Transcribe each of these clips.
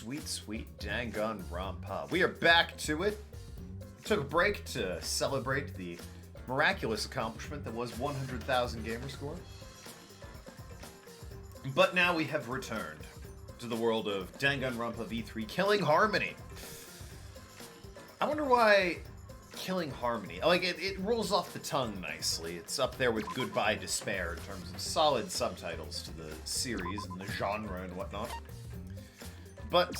sweet, sweet Danganronpa. We are back to it. Took a break to celebrate the miraculous accomplishment that was 100,000 gamer score. But now we have returned to the world of Danganronpa V3 Killing Harmony. I wonder why Killing Harmony... Like, it rolls off the tongue nicely. It's up there with Goodbye Despair in terms of solid subtitles to the series and the genre and whatnot. But,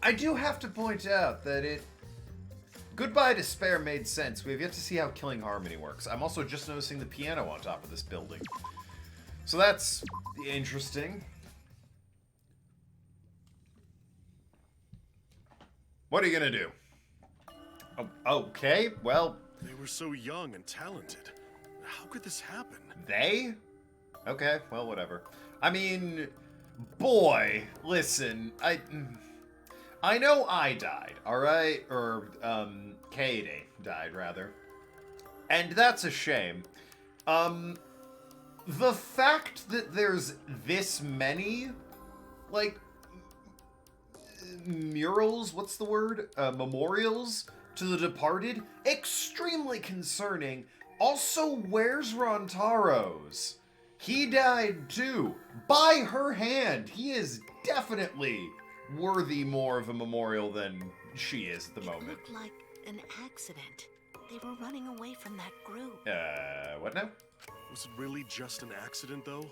I do have to point out that Goodbye Despair made sense. We have yet to see how Killing Harmony works. I'm also just noticing the piano on top of this building. So that's interesting. What are you gonna do? Oh, okay, well... They were so young and talented. How could this happen? They? Okay, well, whatever. I mean, boy, listen, I know I died, alright? Or, Kaede died, rather. And that's a shame. The fact that there's this many, like, murals, what's the word? Memorials to the departed, extremely concerning. Also, where's Rontaro's? He died too, by her hand. He is definitely worthy more of a memorial than she is at the moment. It looked like an accident. They were running away from that group. What now? Was it really just an accident, though?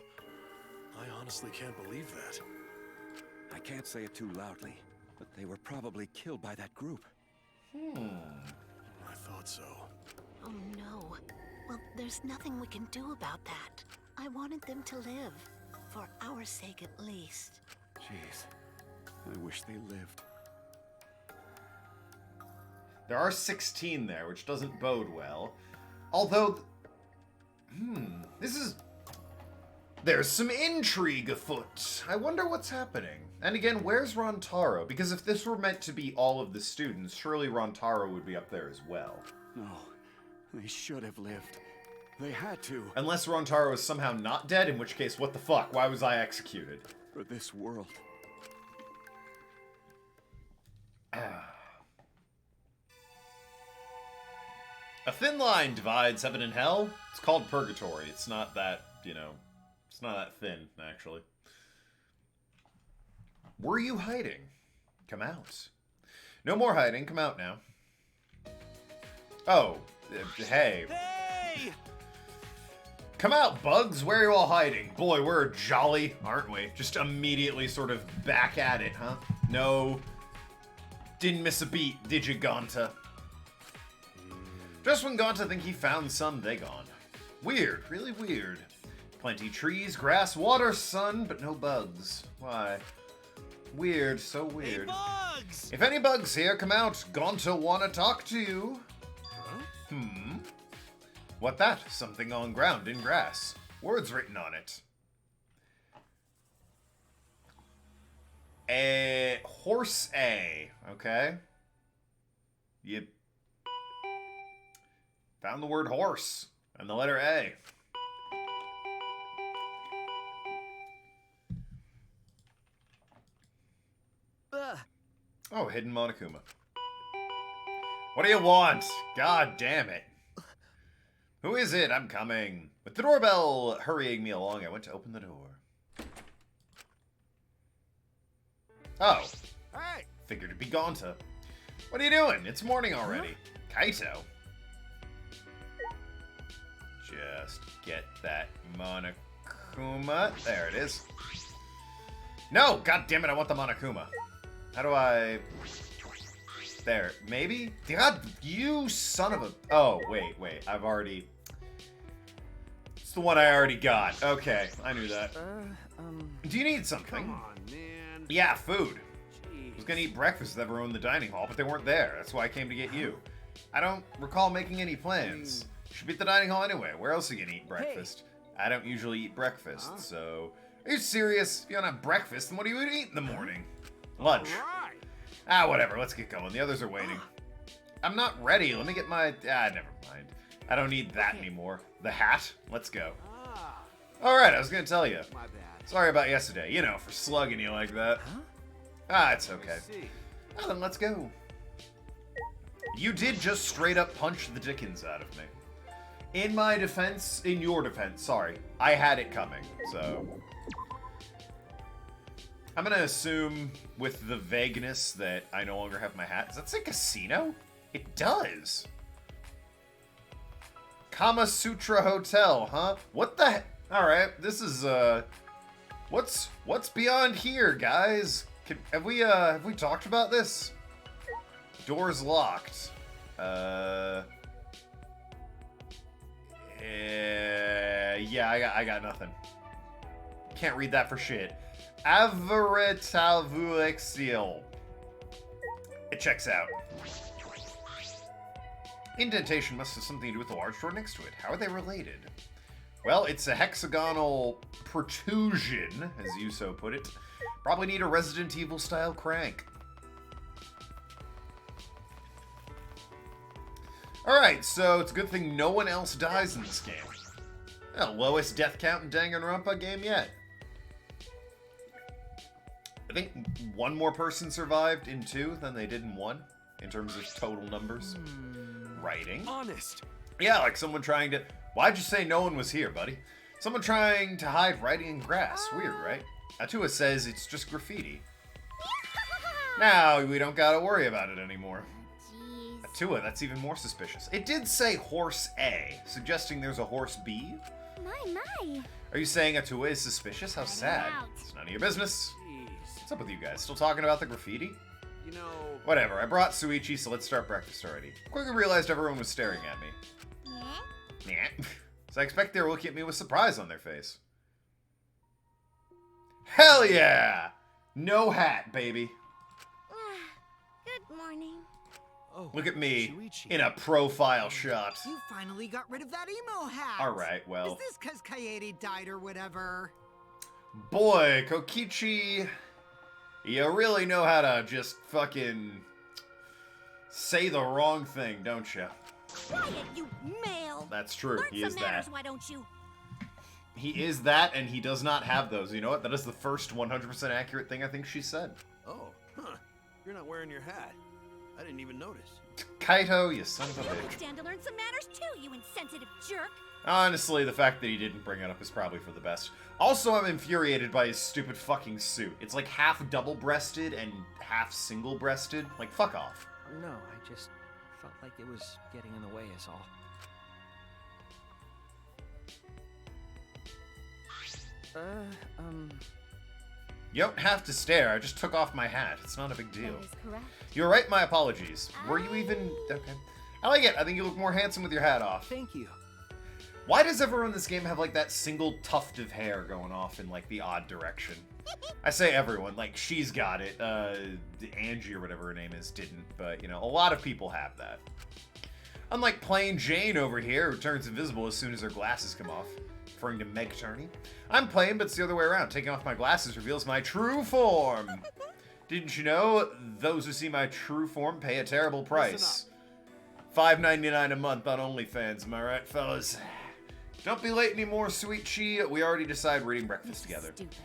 I honestly can't believe that. I can't say it too loudly, but they were probably killed by that group. I thought so. Oh no. Well, there's nothing we can do about that. I wanted them to live. For our sake at least. Jeez. I wish they lived. There are 16 there, which doesn't bode well. Although... There's some intrigue afoot. I wonder what's happening. And again, where's Rontaro? Because if this were meant to be all of the students, surely Rontaro would be up there as well. No. They should have lived. They had to. Unless Rontaro is somehow not dead, in which case, what the fuck? Why was I executed? For this world. A thin line divides heaven and hell. It's called purgatory. It's not that, it's not that thin, actually. Were you hiding? Come out. No more hiding. Come out now. Oh, hey. Hey! Come out, bugs. Where are you all hiding? Boy, we're jolly, aren't we? Just immediately sort of back at it, huh? No. Didn't miss a beat, did you, Gonta? Just when Gonta think he found some, they gone. Weird, really weird. Plenty trees, grass, water, sun, but no bugs. Why? Weird, so weird. Hey, bugs! If any bugs here, come out. Gonta wanna talk to you. Huh? What that? Something on ground in grass. Words written on it. Horse A. Okay. You found the word horse and the letter A. Oh, hidden Monokuma. What do you want? God damn it. Who is it? I'm coming. With the doorbell hurrying me along, I went to open the door. Oh. Hey! Figured it'd be Gonta. What are you doing? It's morning already. Kaito. Just get that Monokuma. There it is. No! God damn it, I want the Monokuma. How do I... There. Maybe? God, you son of a... Oh, wait. I've already... It's the one I already got. Okay, I knew that. Do you need something? Come on, man. Yeah, food. Jeez. I was gonna eat breakfast with everyone in the dining hall, but they weren't there. That's why I came to get you. I don't recall making any plans. Should be at the dining hall anyway. Where else are you gonna eat breakfast? I don't usually eat breakfast, so... Are you serious? If you don't have breakfast, then what do you eat in the morning? Lunch. Right. Ah, whatever. Let's get going. The others are waiting. I'm not ready. Let me get my... never mind. I don't need that anymore. The hat? Let's go. Alright, I was gonna tell you. My bad. Sorry about yesterday, you know, for slugging you like that. Huh? Ah, it's okay. Well, then let's go. You did just straight up punch the dickens out of me. In my defense, in your defense, sorry. I had it coming, so... I'm gonna assume, with the vagueness, that I no longer have my hat. Does that say casino? It does! Kama Sutra Hotel, huh? What the heck? Alright, this is, What's beyond here, guys? Have we talked about this? Door's locked. Yeah, I got nothing. Can't read that for shit. Averitalvulexial. It checks out. Indentation must have something to do with the large door next to it. How are they related? Well, it's a hexagonal protrusion, as you so put it. Probably need a Resident Evil style crank. Alright, so it's a good thing no one else dies in this game. Lowest death count in Danganronpa game yet. I think one more person survived in 2 than they did in 1, in terms of total numbers. Writing. Honest. Yeah, like someone trying to... Why'd you say no one was here, buddy? Someone trying to hide writing in grass. Weird, right? Atua says it's just graffiti. Now, we don't gotta worry about it anymore. Atua, that's even more suspicious. It did say horse A, suggesting there's a horse B. My. Are you saying Atua is suspicious? How sad. It's none of your business. Jeez. What's up with you guys? Still talking about the graffiti? You know... Whatever, I brought Suichi, so let's start breakfast already. Quickly realized everyone was staring at me. Yeah. So I expect they're looking at me with surprise on their face. Hell yeah! No hat, baby. Good morning. Oh, Look at me, Shuichi. in a profile shot. You finally got rid of that emo hat. Alright, well. Is this because Kaede died or whatever? Boy, Kokichi, you really know how to just fucking say the wrong thing, don't you? Quiet, you male. That's true, Learn he some is manners, that. why don't you? He is that, and he does not have those. You know what? That is the first 100% accurate thing I think she said. Oh, huh. You're not wearing your hat. I didn't even notice. Kaito, you son of a You bitch. stand to learn some manners too, you insensitive jerk. Honestly, the fact that he didn't bring it up is probably for the best. Also, I'm infuriated by his stupid fucking suit. It's like half double-breasted and half single-breasted. Like, fuck off. No, I just felt like it was getting in the way is all. You don't have to stare. I just took off my hat. It's not a big deal. That is correct. You're right, my apologies. Were you even... Okay. I like it. I think you look more handsome with your hat off. Thank you. Why does everyone in this game have, like, that single tuft of hair going off in, like, the odd direction? I say everyone. Like, she's got it. Angie or whatever her name is didn't. But, you know, a lot of people have that. Unlike plain Jane over here, who turns invisible as soon as her glasses come off. Referring to Meg Turney. I'm plain, but it's the other way around. Taking off my glasses reveals my true form. Didn't you know? Those who see my true form pay a terrible price. $5.99 a month on OnlyFans, am I right, fellas? Don't be late anymore, sweet Chi. We already decided we're eating breakfast together. Stupid.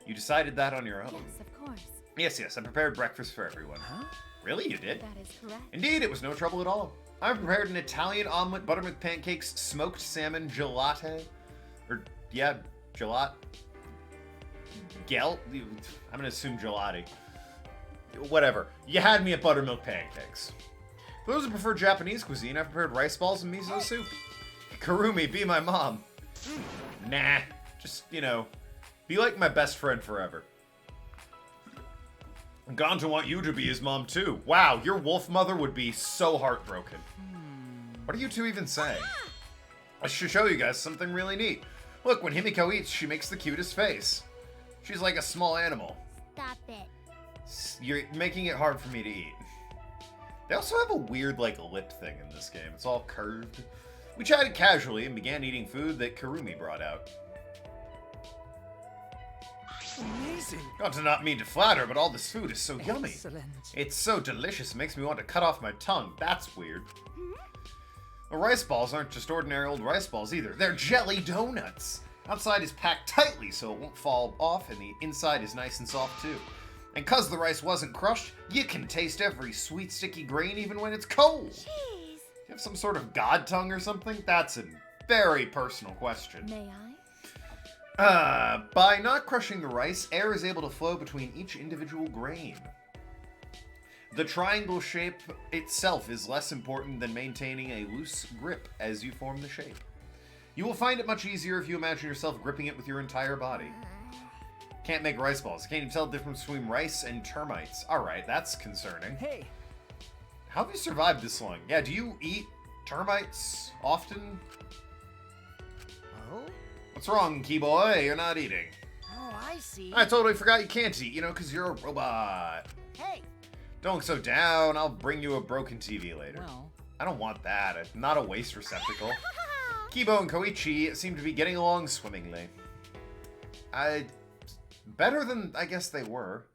You decided that on your own. Yes, of course. Yes, I prepared breakfast for everyone. Huh? Really, you did? That is correct. Indeed, it was no trouble at all. I prepared an Italian omelet, buttermilk pancakes, smoked salmon, gelate. Gelate. I'm gonna assume gelati. Whatever. You had me at buttermilk pancakes. For those who prefer Japanese cuisine, I prepared rice balls and miso soup. Karumi, be my mom. Nah. Just, you know, be like my best friend forever. I'm gone to want you to be his mom too. Wow, your wolf mother would be so heartbroken. What are you two even saying? I should show you guys something really neat. Look, when Himiko eats, she makes the cutest face. She's like a small animal. Stop it. You're making it hard for me to eat. They also have a weird, like, lip thing in this game. It's all curved. We chatted casually and began eating food that Karumi brought out. Amazing. Not to not mean to flatter, but all this food is so yummy. Excellent. It's so delicious, it makes me want to cut off my tongue. That's weird. Well, rice balls aren't just ordinary old rice balls either. They're jelly donuts. Outside is packed tightly so it won't fall off, and the inside is nice and soft too. And 'cause the rice wasn't crushed, you can taste every sweet, sticky grain even when it's cold. Jeez. Do you have some sort of god tongue or something? That's a very personal question. May I? By not crushing the rice, air is able to flow between each individual grain. The triangle shape itself is less important than maintaining a loose grip as you form the shape. You will find it much easier if you imagine yourself gripping it with your entire body. Can't make rice balls. Can't even tell the difference between rice and termites. Alright, that's concerning. Hey, How have you survived this long? Yeah, do you eat termites often? Oh? What's wrong, Key Boy? You're not eating. Oh, I see. I totally forgot you can't eat, because you're a robot. Hey, Don't look so down. I'll bring you a broken TV later. well, I don't want that. It's not a waste receptacle. Kibo and Koichi seem to be getting along swimmingly. Better than I guess they were.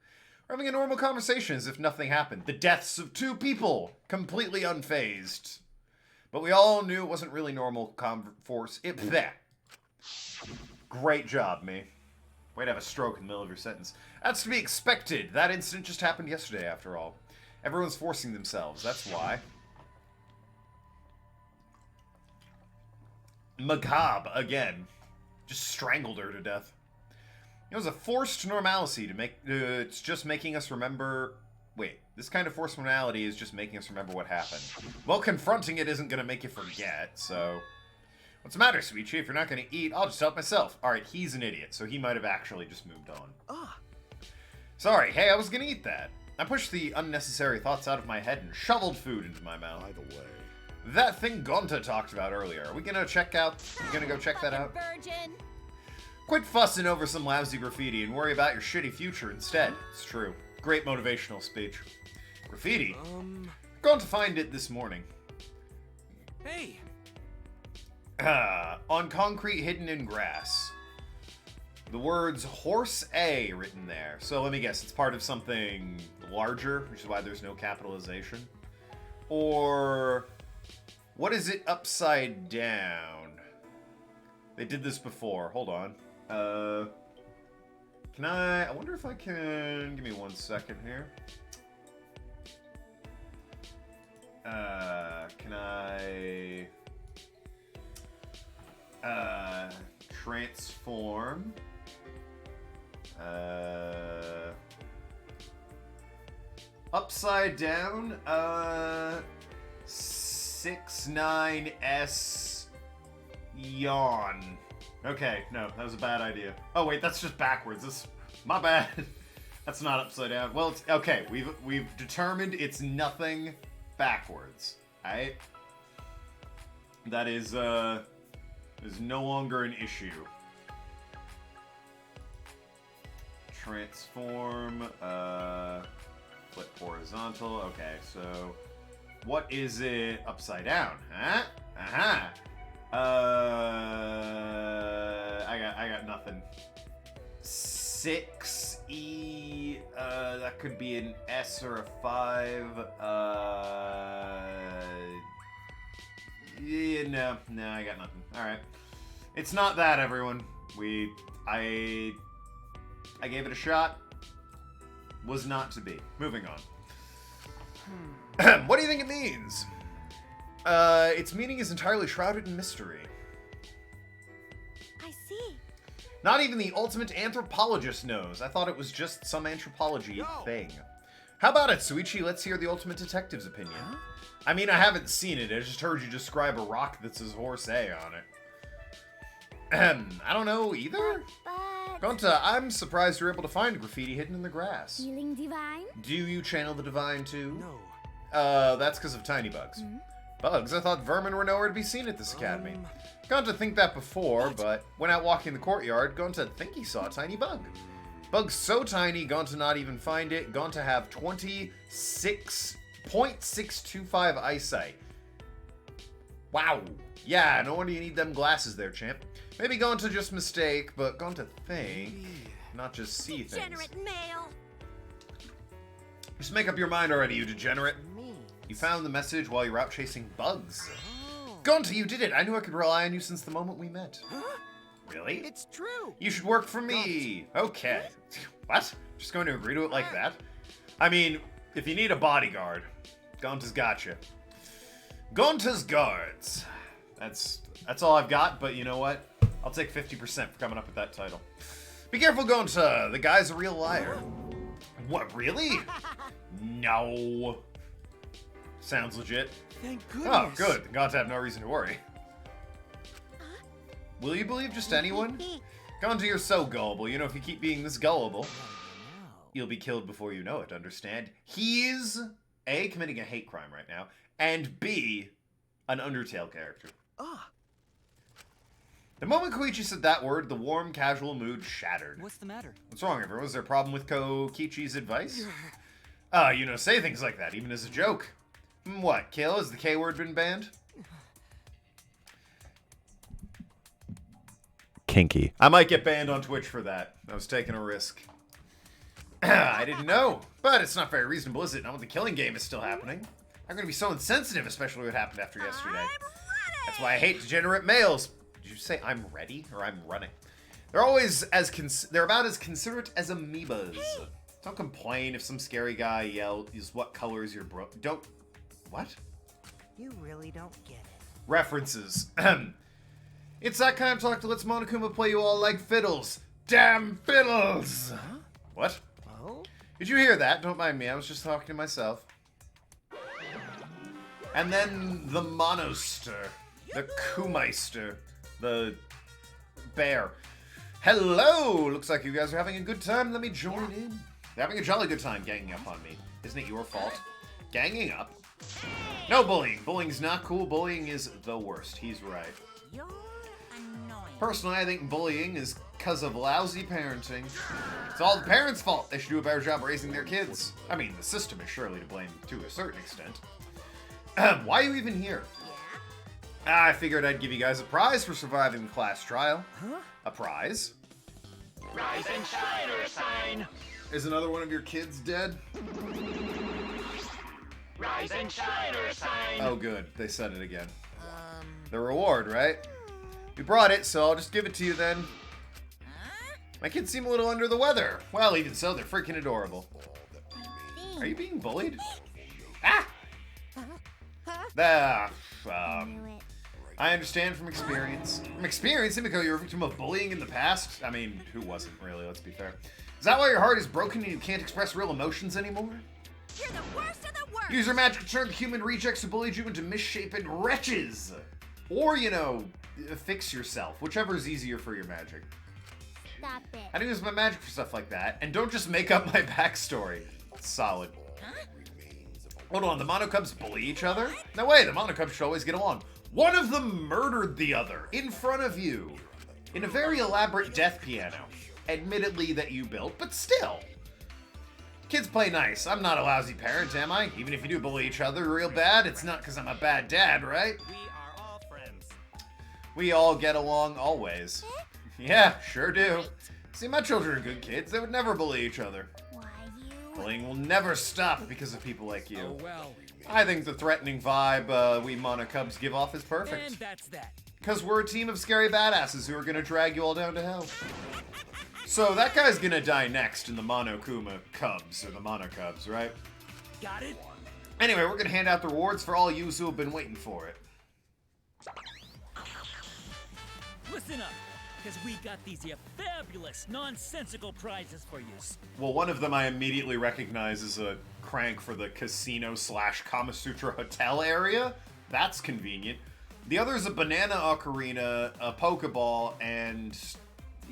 We're having a normal conversation as if nothing happened. The deaths of 2 people, completely unfazed. But we all knew it wasn't really normal force. Bleh. Great job, me. Way to have a stroke in the middle of your sentence. That's to be expected. That incident just happened yesterday, after all. Everyone's forcing themselves, that's why. Macabre, again. Just strangled her to death. It was a forced normalcy to make... it's just making us remember... Wait, this kind of forced normality is just making us remember what happened. Well, confronting it isn't going to make you forget, so... What's the matter, Sweet Chief? If you're not going to eat, I'll just help myself. Alright, he's an idiot, so he might have actually just moved on. ah, Sorry, hey, I was going to eat that. I pushed the unnecessary thoughts out of my head and shoveled food into my mouth. By the way, That thing Gonta talked about earlier. Are we going to check out... You going to go check that out? Virgin. Quit fussing over some lousy graffiti and worry about your shitty future instead. It's true. Great motivational speech. Graffiti? Going to find it this morning. Hey, On concrete hidden in grass. The words Horse A written there. So let me guess, it's part of something larger, which is why there's no capitalization. Or what is it upside down? They did this before. Hold on. Can I wonder if I can... Give me 1 second here. Can I... transform... upside down, 69S yawn. Okay, no, that was a bad idea. Oh wait, that's just backwards. That's my bad. That's not upside down. Well, it's okay. We've determined it's nothing backwards. Alright? That is no longer an issue. Transform, flip horizontal. Okay, so what is it upside down? Huh? Uh-huh. I got nothing. 6E, that could be an S or a 5. Yeah, no, I got nothing. Alright. It's not that, everyone. I gave it a shot. Was not to be. Moving on. What do you think it means? Its meaning is entirely shrouded in mystery. I see. Not even the ultimate anthropologist knows. I thought it was just some anthropology thing. How about it, Suichi? Let's hear the ultimate detective's opinion. I mean, I haven't seen it. I just heard you describe a rock that says Horse A on it. I don't know either. But Gonta, I'm surprised you're able to find graffiti hidden in the grass. feeling divine? Do you channel the divine too? no. That's because of tiny bugs. Bugs? I thought vermin were nowhere to be seen at this academy. Gone to think that before, but when out walking the courtyard, gone to think he saw a tiny bug. Bug so tiny, gone to not even find it, gone to have 26.625 eyesight. Wow. Yeah, no wonder you need them glasses there, champ. Maybe gone to just mistake, but gone to think, not just see things. Degenerate male. Just make up your mind already, you degenerate. me. You found the message while you were out chasing bugs. Oh. Gonta, you did it! I knew I could rely on you since the moment we met. Really? It's true. You should work for me. Okay. What? Just going to agree to it like that? I mean, if you need a bodyguard, Gonta's got you. Gonta's guards. That's all I've got, but you know what? I'll take 50% for coming up with that title. Be careful, Gonta. The guy's a real liar. What, really? No. Sounds legit. Thank goodness. Oh, good. The gods have no reason to worry. Will you believe just anyone? Gonta, you're so gullible. You know, if you keep being this gullible, you'll be killed before you know it, understand? He's, A, committing a hate crime right now, and B, an Undertale character. Ah. The moment Koichi said that word, the warm, casual mood shattered. What's the matter? What's wrong, everyone? Was there a problem with Koichi's advice? You know, say things like that, even as a joke. What, kill? Has the K-word been banned? Kinky. I might get banned on Twitch for that. I was taking a risk. I didn't know. But it's not very reasonable, is it? Not when the killing game is still happening. I'm going to be so insensitive, especially what happened after yesterday. That's why I hate degenerate males. Did you say I'm ready or I'm running? They're always they're about as considerate as amoebas. Don't complain if some scary guy yells, "What color is your bro?" Don't. What? You really don't get it. References. It's that kind of talk that lets Monokuma play you all like fiddles. Damn fiddles! Huh? What? Oh? Did you hear that? Don't mind me, I was just talking to myself. And then the Monoster. The Kumeister. The bear. Hello! Looks like you guys are having a good time. Let me join in. They're having a jolly good time ganging up on me. Isn't it your fault? Ganging up? No bullying. Bullying's not cool. Bullying is the worst. He's right. You're annoying. Personally, I think bullying is because of lousy parenting. It's all the parents' fault. They should do a better job raising their kids. I mean, the system is surely to blame to a certain extent. Why are you even here? Yeah? I figured I'd give you guys a prize for surviving the class trial. Huh? A prize? Rise and shine or sign. Is another one of your kids dead? Rise and shine or sign. Oh, good. They said it again. The reward, right? We brought it, so I'll just give it to you then. My kids seem a little under the weather. Well, even so, they're freaking adorable. Are you being bullied? Ah! Knew it. I understand from experience. From experience, Himiko, you were a victim of bullying in the past? I mean, who wasn't, really? Let's be fair. Is that why your heart is broken and you can't express real emotions anymore? You're the worst of the worst. Use your magic to turn the human rejects who bullied you into misshapen wretches. Or, you know, fix yourself. Whichever is easier for your magic. Stop it. I do use my magic for stuff like that. And don't just make up my backstory. Solid. Hold on, the Monocubs bully each other? No way, the Monocubs should always get along. One of them murdered the other in front of you. In a very elaborate death piano. Admittedly that you built, but still. Kids play nice. I'm not a lousy parent, am I? Even if you do bully each other real bad, it's not because I'm a bad dad, right? We are all friends. We all get along always. Yeah, sure do. See, my children are good kids. They would never bully each other. Why you? Bullying will never stop because of people like you. Oh, well. I think the threatening vibe we Monocubs give off is And perfect. that's that. Because we're a team of scary badasses who are going to drag you all down to hell. So that guy's going to die next in the Monokuma Cubs, or the Monocubs, right? Got it? Anyway, we're going to hand out the rewards for all yous who have been waiting for it. Listen up, because we got these here fabulous, nonsensical prizes for you. Well, one of them I immediately recognize as a crank for the casino/Kama Sutra hotel area. That's convenient. The other is a banana ocarina, a Pokeball, and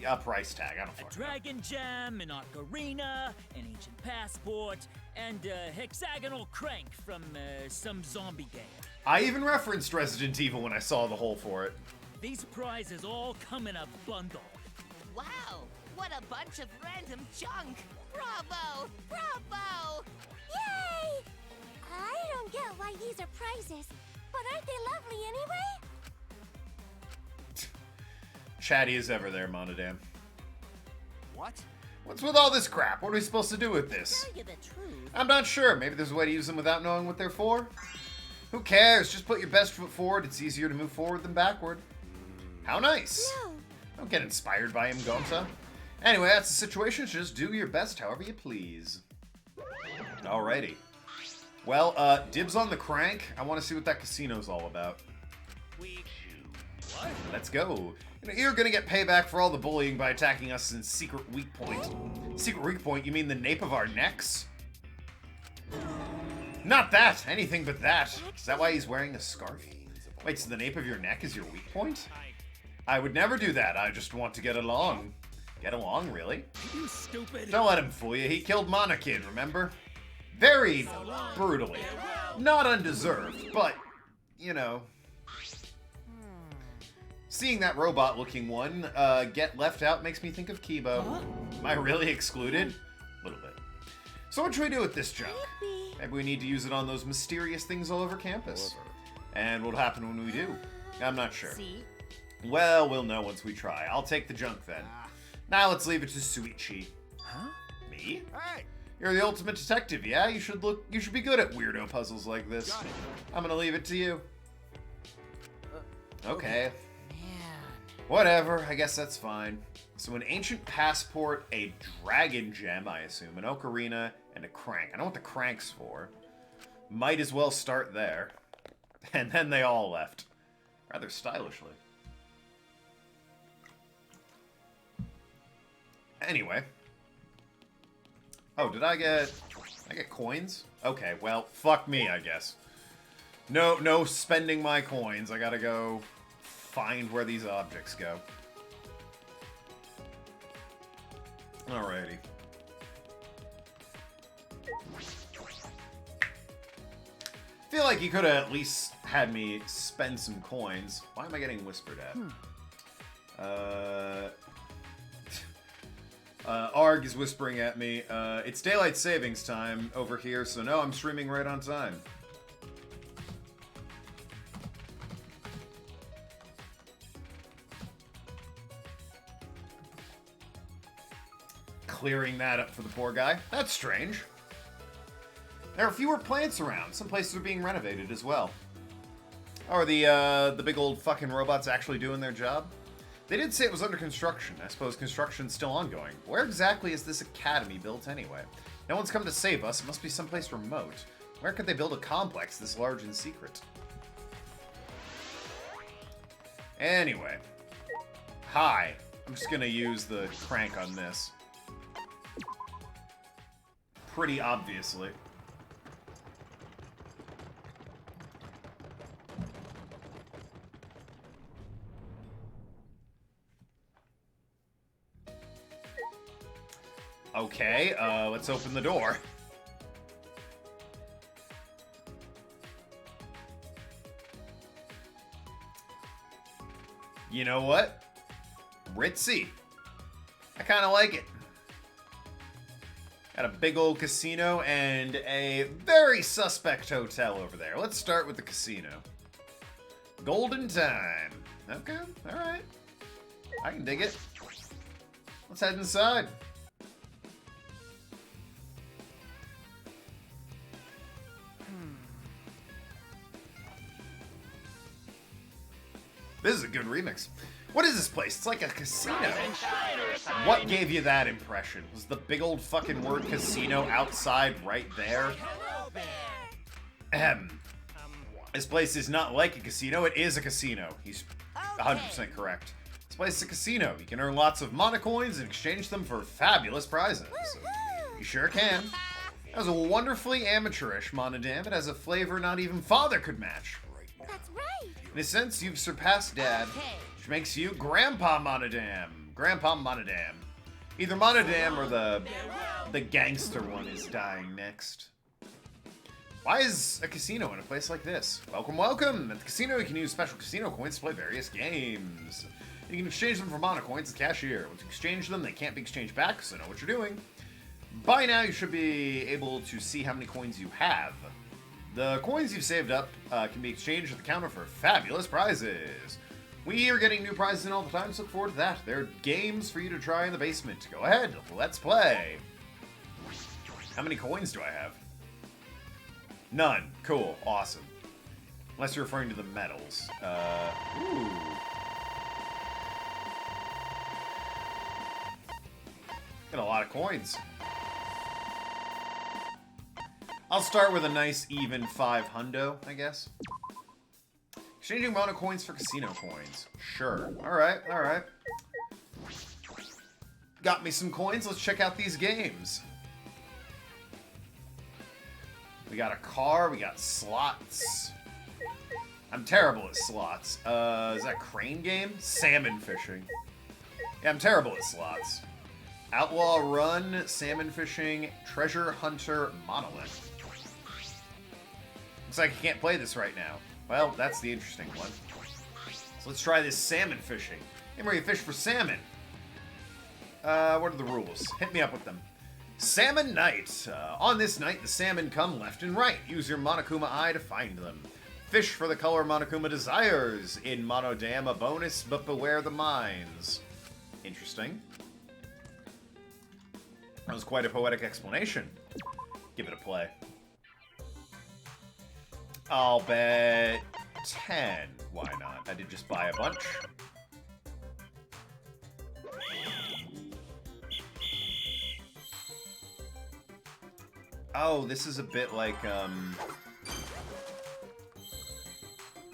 a price tag. I don't A fucking know. dragon gem, an ocarina, an ancient passport, and a hexagonal crank from some zombie game. I even referenced Resident Evil when I saw the hole for it. These prizes all come in a bundle. Wow, what a bunch of random junk! Bravo! Bravo! Yay! I don't get why these are prizes, but aren't they lovely anyway? Chatty as ever there, Monodam. What? What's with all this crap? What are we supposed to do with this? Tell you the truth. I'm not sure. Maybe there's a way to use them without knowing what they're for? Who cares? Just put your best foot forward. It's easier to move forward than backward. How nice. No, Don't get inspired by him, Gomsa. Anyway, that's the situation. Just do your best however you please. Alrighty. Well, dibs on the crank. I want to see what that casino's all about. Let's go. You know, you're gonna get payback for all the bullying by attacking us in secret weak point. Secret weak point? You mean the nape of our necks? Not that! Anything but that. Is that why he's wearing a scarf? Wait, so the nape of your neck is your weak point? I would never do that. I just want to get along. Get along, really? You stupid. Don't let him fool you. He killed Mana Kid, remember? Very brutally. Not undeserved, but, you know. Seeing that robot-looking one get left out makes me think of Kibo. Am I really excluded? A little bit. So what should we do with this junk? Maybe we need to use it on those mysterious things all over campus. And what'll happen when we do? I'm not sure. Well, we'll know once we try. I'll take the junk then. Now let's leave it to Suichi. Huh? Me? Hey! You're the ultimate detective, yeah? You should be good at weirdo puzzles like this. I'm gonna leave it to you. Okay. Whatever, I guess that's fine. So an ancient passport, a dragon gem, I assume, an ocarina, and a crank. I know what the crank's for. Might as well start there. And then they all left. Rather stylishly. Anyway. Oh, did I get coins? Okay, well, fuck me, I guess. No spending my coins. I gotta go find where these objects go. Alrighty. Feel like you could have at least had me spend some coins. Why am I getting whispered at? Arg is whispering at me. It's daylight savings time over here, so no, I'm streaming right on time. Clearing that up for the poor guy. That's strange. There are fewer plants around. Some places are being renovated as well. Are the big old fucking robots actually doing their job? They did say it was under construction. I suppose construction's still ongoing. Where exactly is this academy built anyway? No one's come to save us. It must be someplace remote. Where could they build a complex this large and secret? Anyway. Hi. I'm just gonna use the crank on this. Pretty obviously. Okay, let's open the door. You know what? Ritzy. I kind of like it. Got a big old casino and a very suspect hotel over there. Let's start with the casino. Golden time. Okay, alright. I can dig it. Let's head inside. This is a good remix. What is this place? It's like a casino. What gave you that impression? Was the big old fucking word casino outside right there? This place is not like a casino, it is a casino. He's 100% correct. This place is a casino. You can earn lots of mana coins and exchange them for fabulous prizes. You sure can. That was a wonderfully amateurish mana dam. It has a flavor not even Father could match. That's right. In a sense, you've surpassed Dad, which makes you Grandpa Monodam. Grandpa Monodam. Either Monodam or the gangster one is dying next. Why is a casino in a place like this? Welcome, welcome! At the casino, you can use special casino coins to play various games. You can exchange them for mana coins at the cashier. Once you exchange them, they can't be exchanged back, so know what you're doing. By now, you should be able to see how many coins you have. The coins you've saved up can be exchanged at the counter for fabulous prizes. We are getting new prizes in all the time, so look forward to that. There are games for you to try in the basement. Go ahead, let's play. How many coins do I have? None. Cool. Awesome. Unless you're referring to the medals. Ooh. Got a lot of coins. I'll start with a nice even 5 hundo, I guess. Exchanging mono coins for casino coins. Sure. Alright, alright. Got me some coins. Let's check out these games. We got a car. We got slots. I'm terrible at slots. Is that crane game? Salmon fishing. Yeah, I'm terrible at slots. Outlaw Run, salmon fishing, treasure hunter, monolith. Looks like I can't play this right now. Well, that's the interesting one. So let's try this salmon fishing. Game where you fish for salmon. What are the rules? Hit me up with them. Salmon Night. On this night, the salmon come left and right. Use your Monokuma eye to find them. Fish for the color Monokuma desires. In Monodam, a bonus, but beware the mines. Interesting. That was quite a poetic explanation. Give it a play. I'll bet 10. Why not? I did just buy a bunch. Oh, this is a bit like,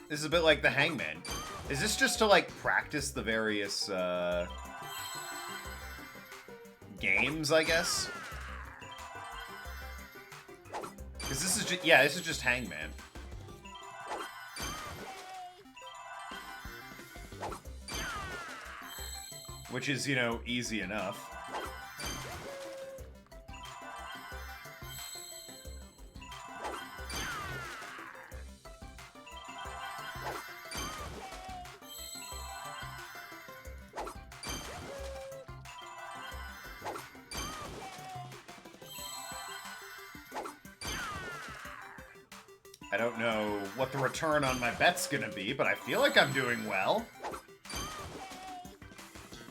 This is a bit like the Hangman. Is this just to, like, practice the various, games, I guess? Because this is just, yeah, this is just Hangman. Which is, you know, easy enough. I don't know what the return on my bet's gonna be, but I feel like I'm doing well.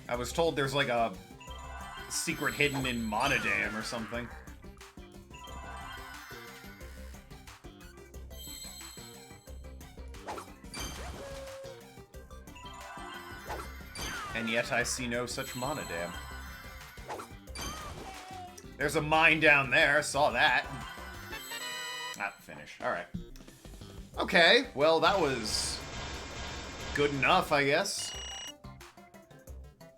I was told there's like a secret hidden in Monodam or something. And yet I see no such Monodam. There's a mine down there, saw that. Ah, finish. Alright. Okay, well that was good enough, I guess.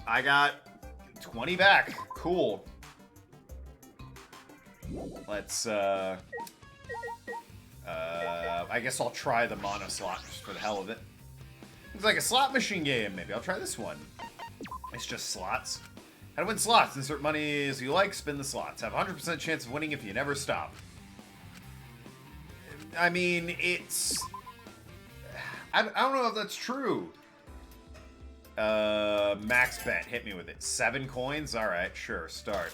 I got 20 back. Cool. Let's, I guess I'll try the mono slot just for the hell of it. Looks like a slot machine game. Maybe I'll try this one. It's just slots. How to win slots. Insert money as you like, spin the slots. Have a 100% chance of winning if you never stop. I mean, it's... I don't know if that's true. Max bet. Hit me with it. 7 coins? Alright, sure. Start.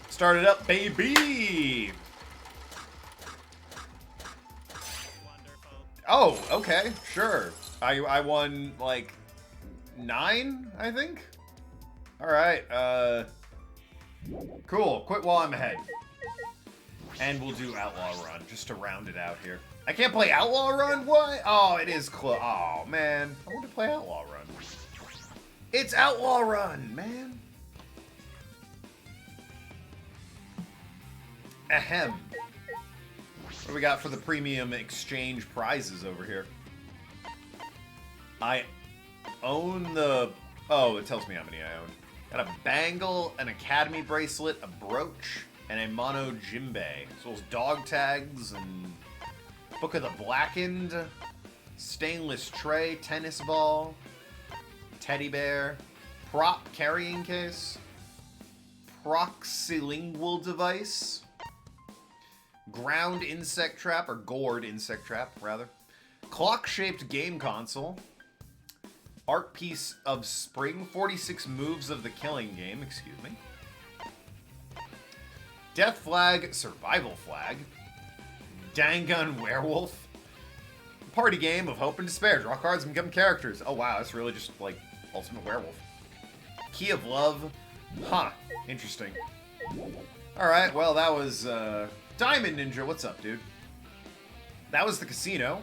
Start it up, baby! Oh, okay. Sure. I won, like, 9, I think? Alright, cool. Quit while I'm ahead. And we'll do Outlaw Run, just to round it out here. I can't play Outlaw Run? What? Oh, it is close. Oh, man. I want to play Outlaw Run. It's Outlaw Run, man. Ahem. What do we got for the premium exchange prizes over here? I own the... Oh, it tells me how many I own. Got a bangle, an academy bracelet, a brooch, and a mono Jimbe. So it's dog tags and Book of the Blackened, stainless tray, tennis ball, teddy bear, prop carrying case, proxylingual device, ground insect trap, or gourd insect trap, rather, clock-shaped game console, art piece of spring, 46 moves of the killing game, excuse me, death flag, survival flag, Dangun werewolf, party game of hope and despair, draw cards and become characters. Oh wow, that's really just like ultimate werewolf. Key of love, huh, interesting. Alright, well that was Diamond Ninja, what's up dude? That was the casino.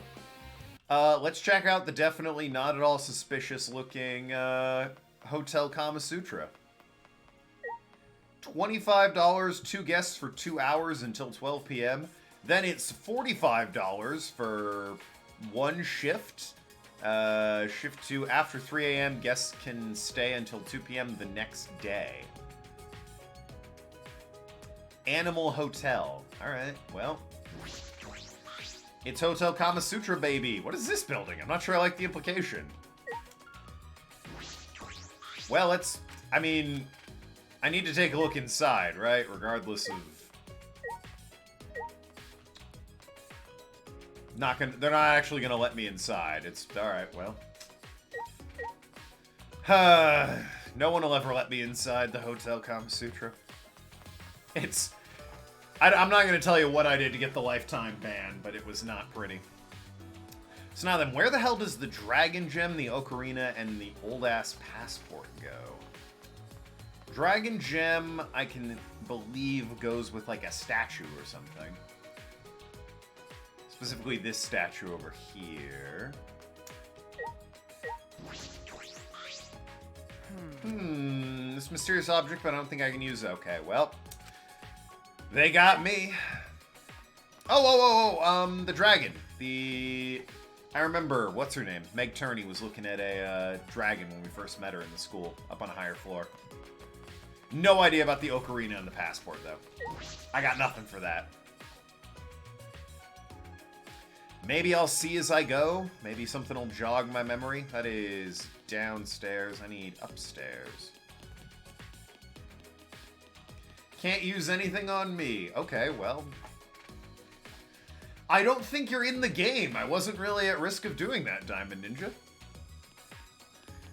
Let's check out the definitely not at all suspicious looking Hotel Kama Sutra. $25, 2 guests for 2 hours until 12 p.m. Then it's $45 for 1 shift. Shift 2 after 3 a.m. Guests can stay until 2 p.m. the next day. Animal Hotel. Alright, well. It's Hotel Kama Sutra, baby. What is this building? I'm not sure I like the implication. Well, it's... I mean... I need to take a look inside, right? Regardless of... They're not actually gonna let me inside. It's... Alright, well. No one will ever let me inside the Hotel Kama Sutra. It's... I'm not going to tell you what I did to get the lifetime ban, but it was not pretty. So now then, where the hell does the Dragon Gem, the Ocarina, and the old-ass passport go? Dragon Gem, I can believe, goes with, like, a statue or something. Specifically this statue over here. This mysterious object, but I don't think I can use it. Okay, well... They got me. The dragon. I remember, what's her name? Meg Turney was looking at a dragon when we first met her in the school, up on a higher floor. No idea about the Ocarina and the passport, though. I got nothing for that. Maybe I'll see as I go. Maybe something will jog my memory. That is downstairs. I need upstairs. Can't use anything on me. Okay, well. I don't think you're in the game. I wasn't really at risk of doing that, Diamond Ninja.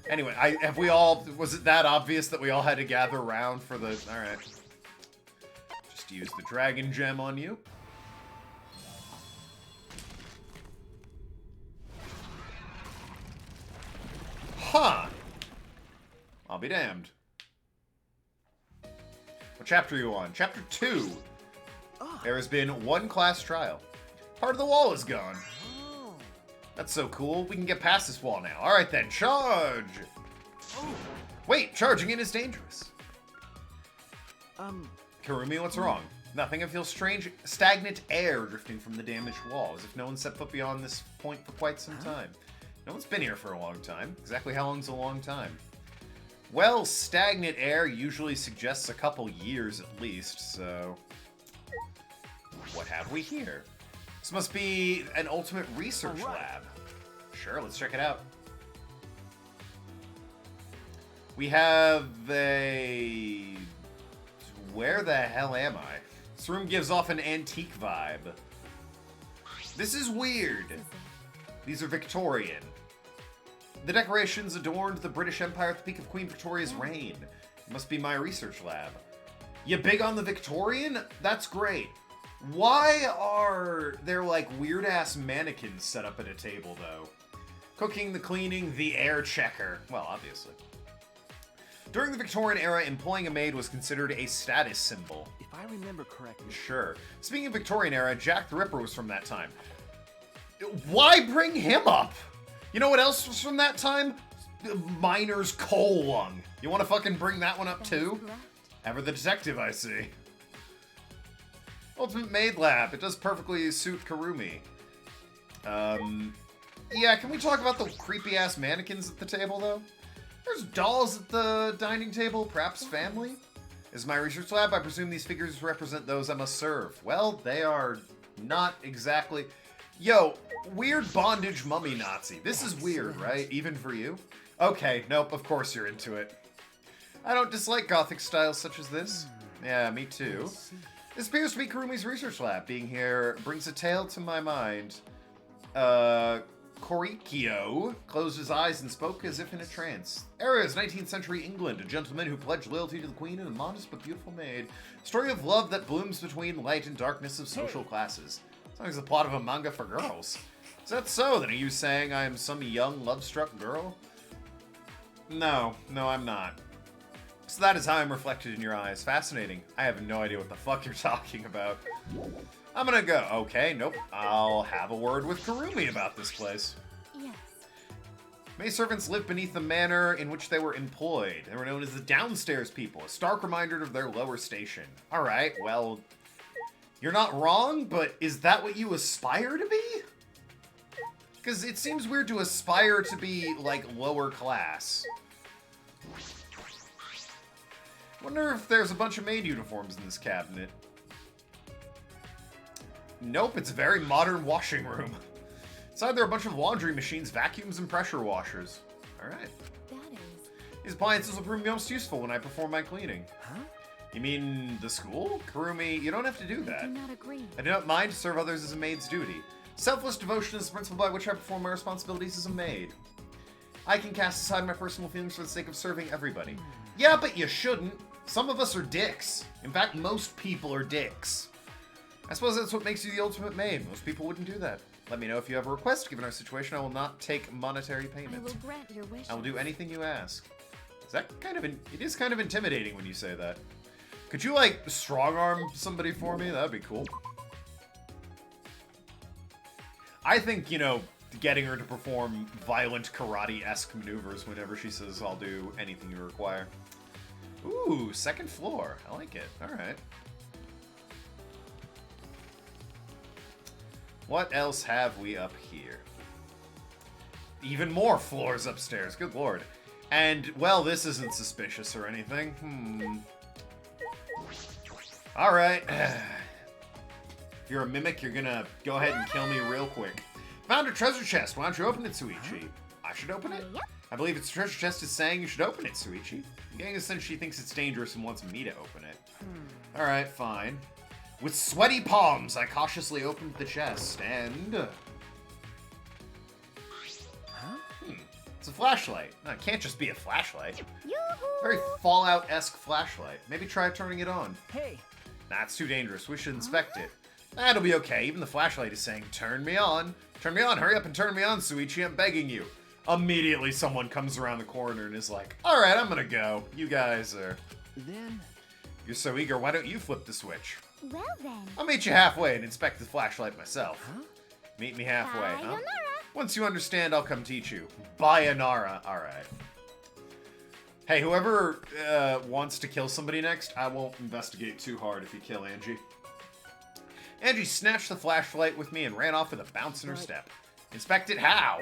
Anyway, was it that obvious that we all had to gather around for the... Alright. Just use the Dragon Gem on you. Huh. I'll be damned. What chapter are you on? Chapter 2. There has been 1 class trial. Part of the wall is gone. That's so cool. We can get past this wall now. Alright then, charge! Wait, charging in is dangerous. Karumi, what's wrong? Nothing. I feel strange, stagnant air drifting from the damaged wall, as if no one set foot beyond this point for quite some time. No one's been here for a long time. Exactly how long's a long time? Well, stagnant air usually suggests a couple years at least, so... What have we here? This must be an ultimate research lab. Sure, let's check it out. We have a... Where the hell am I? This room gives off an antique vibe. This is weird. These are Victorian. The decorations adorned the British Empire at the peak of Queen Victoria's reign. It must be my research lab. You big on the Victorian? That's great. Why are there, like, weird-ass mannequins set up at a table, though? Cooking, the cleaning, the air checker. Well, obviously. During the Victorian era, employing a maid was considered a status symbol. If I remember correctly... Sure. Speaking of Victorian era, Jack the Ripper was from that time. Why bring him up? You know what else was from that time? Miner's coal lung. You want to fucking bring that one up too? Ever the detective, I see. Ultimate Maid Lab. It does perfectly suit Karumi. Yeah, can we talk about the creepy-ass mannequins at the table, though? There's dolls at the dining table, perhaps family? Is my research lab? I presume these figures represent those I must serve. Well, they are not exactly... Yo, weird bondage mummy Nazi. This is weird, right? Even for you? Okay, nope, of course you're into it. I don't dislike gothic styles such as this. Yeah, me too. This appears to be Karumi's research lab. Being here brings a tale to my mind. Korikyo closed his eyes and spoke as if in a trance. Era is 19th century England. A gentleman who pledged loyalty to the queen and a modest but beautiful maid. Story of love that blooms between light and darkness of social classes. Sounds like the plot of a manga for girls. Is that so? Then are you saying I am some young, love-struck girl? No, I'm not. So that is how I'm reflected in your eyes. Fascinating. I have no idea what the fuck you're talking about. I'm gonna go. Okay, nope. I'll have a word with Karumi about this place. Yes. Servants lived beneath the manor in which they were employed. They were known as the downstairs people, a stark reminder of their lower station. Alright, well, you're not wrong, but is that what you aspire to be? Because it seems weird to aspire to be, like, lower class. Wonder if there's a bunch of maid uniforms in this cabinet. Nope, it's a very modern washing room. Inside there are a bunch of laundry machines, vacuums, and pressure washers. Alright. That is. These appliances will prove most useful when I perform my cleaning. Huh? You mean the school? Kurumi, you don't have to do I that. do not agree. I do not mind to serve others as a maid's duty. Selfless devotion is the principle by which I perform my responsibilities as a maid. I can cast aside my personal feelings for the sake of serving everybody. Yeah, but you shouldn't. Some of us are dicks. In fact, most people are dicks. I suppose that's what makes you the ultimate maid. Most people wouldn't do that. Let me know if you have a request. Given our situation, I will not take monetary payment. I will grant your wish. I will do anything you ask. Is that kind of... it is kind of intimidating when you say that. Could you, like, strong-arm somebody for me? That'd be cool. I think, you know, getting her to perform violent karate-esque maneuvers whenever she says, I'll do anything you require. Ooh, second floor. I like it. Alright. What else have we up here? Even more floors upstairs. Good lord. And, well, this isn't suspicious or anything. Alright. If you're a mimic, you're gonna go ahead and kill me real quick. Found a treasure chest. Why don't you open it, Suichi? I should open it? Yep. I believe it's treasure chest is saying you should open it, Suichi. I'm getting the sense she thinks it's dangerous and wants me to open it. Alright, fine. With sweaty palms, I cautiously opened the chest, and... It's a flashlight. No, it can't just be a flashlight. Yoo-hoo! Very Fallout-esque flashlight. Maybe try turning it on. Hey, Nah, it's too dangerous. We should inspect it. That'll be okay. Even the flashlight is saying, turn me on. Turn me on. Hurry up and turn me on, Suichi. I'm begging you. Immediately, someone comes around the corner and is like, alright, I'm gonna go. You guys are... Then... If you're so eager, why don't you flip the switch? Well then. I'll meet you halfway and inspect the flashlight myself. Huh? Meet me halfway, huh? Sayonara. Once you understand, I'll come teach you. Sayonara. Alright. Hey, whoever wants to kill somebody next, I won't investigate too hard if you kill Angie. Angie snatched the flashlight with me and ran off with a bounce in her step. Inspect it how?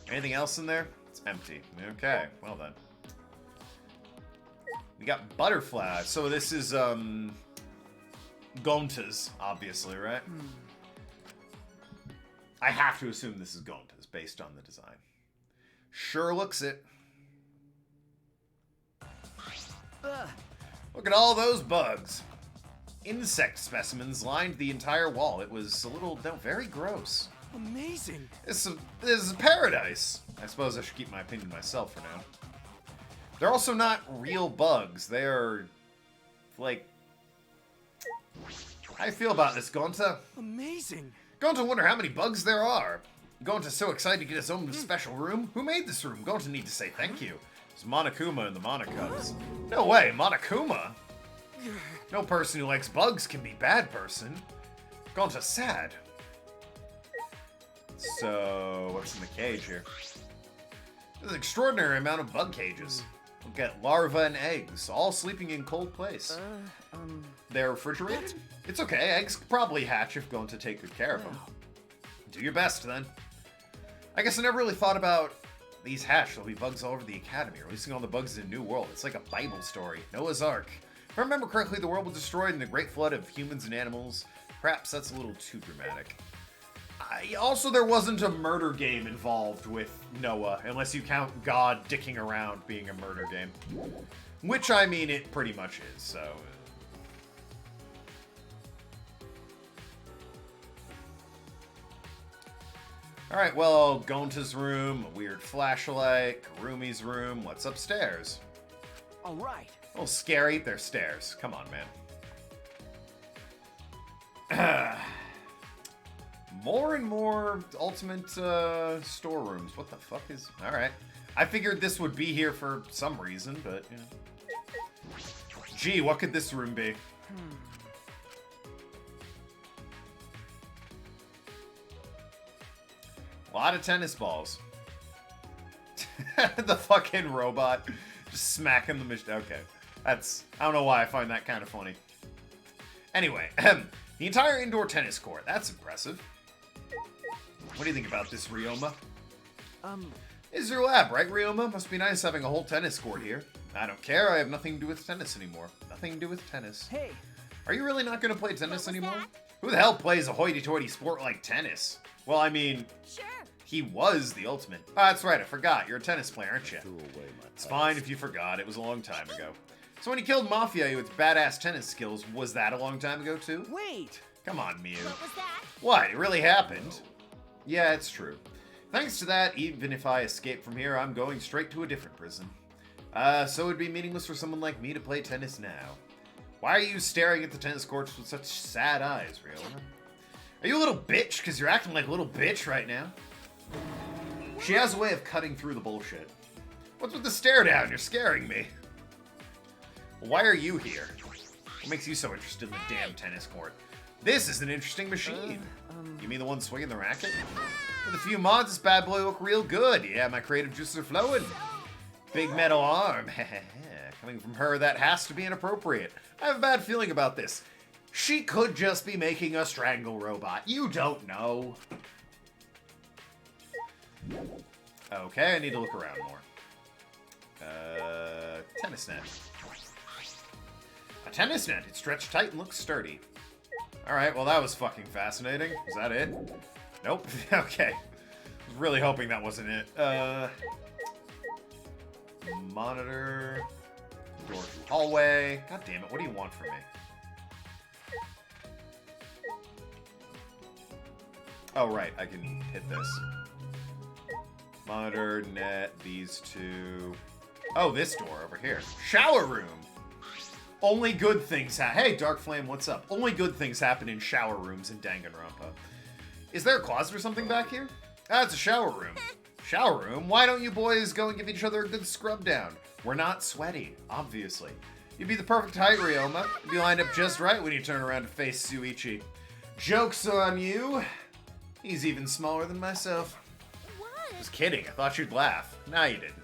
Anything else in there? It's empty. Okay, well then. We got butterflies. So this is, Gonta's, obviously, right? I have to assume this is Gonta's, based on the design. Sure looks it. Look at all those bugs. Insect specimens lined the entire wall. It was a little, no, very gross. Amazing. This is a paradise. I suppose I should keep my opinion to myself for now. They're also not real bugs. They're, like... How do you feel about this, Gonta? Amazing. Gonta wonder how many bugs there are. Gonta's so excited to get his own special room. Who made this room? Gonta need to say thank you. It's Monokuma and the Monocubs. No way, Monokuma? No person who likes bugs can be bad person. Gonta's sad. So, what's in the cage here? There's an extraordinary amount of bug cages. Look at larvae and eggs, all sleeping in cold place. They're refrigerated? It's okay, eggs probably hatch if going to take good care of them. Do your best, then. I guess I never really thought about these hatch. There'll be bugs all over the academy, releasing all the bugs in a new world. It's like a Bible story. Noah's Ark. If I remember correctly, the world was destroyed in the great flood of humans and animals. Perhaps that's a little too dramatic. Also, there wasn't a murder game involved with Noah, unless you count God dicking around being a murder game. Which, I mean, it pretty much is, so... Alright, well, Gonta's room, a weird flashlight, Karumi's room, what's upstairs? All right. A little scary, they're stairs. Come on, man. More and more ultimate storerooms. What the fuck is... Alright. I figured this would be here for some reason, but, you know. Gee, what could this room be? A lot of tennis balls. The fucking robot just smacking the machine. Okay. I don't know why I find that kind of funny. Anyway, the entire indoor tennis court. That's impressive. What do you think about this, Ryoma? This is your lab, right, Ryoma? Must be nice having a whole tennis court here. I don't care. I have nothing to do with tennis anymore. Nothing to do with tennis. Hey, Are you really not going to play tennis was anymore? that? Who the hell plays a hoity-toity sport like tennis? Well, I mean, Sure. he was the ultimate. Oh, that's right. I forgot. You're a tennis player, aren't you? It's fine if you forgot. It was a long time ago. So when he killed Mafia with badass tennis skills, was that a long time ago, too? wait! Come on, Mew. What was that? What? It really happened? Yeah, it's true. Thanks to that, even if I escape from here, I'm going straight to a different prison. So it'd be meaningless for someone like me to play tennis now. Why are you staring at the tennis courts with such sad eyes, Riona? Are you a little bitch? Because you're acting like a little bitch right now. She has a way of cutting through the bullshit. What's with the stare down? You're scaring me. Why are you here? What makes you so interested in the damn tennis court? This is an interesting machine. You mean the one swinging the racket? With a few mods, this bad boy look real good. Yeah, my creative juices are flowing. Big metal arm. Coming from her, that has to be inappropriate. I have a bad feeling about this. She could just be making a strangle robot. You don't know. Okay, I need to look around more. Tennis net. A tennis net. It's stretched tight and looks sturdy. Alright, well that was fucking fascinating. Is that it? Nope. Okay. I was really hoping that wasn't it. Monitor. Door to hallway. God damn it, what do you want from me? Oh, right, I can hit this. Monitor, net, these two. Oh, this door over here. Shower room! Only good things Hey, Dark Flame, what's up? Only good things happen in shower rooms in Danganronpa. Is there a closet or something back here? Ah, it's a shower room. Shower room? Why don't you boys go and give each other a good scrub down? We're not sweaty, obviously. You'd be the perfect height, Ryoma. You'd be lined up just right when you turn around to face Suichi. Joke's on you. He's even smaller than myself. What? Just kidding. I thought you'd laugh. Now you didn't.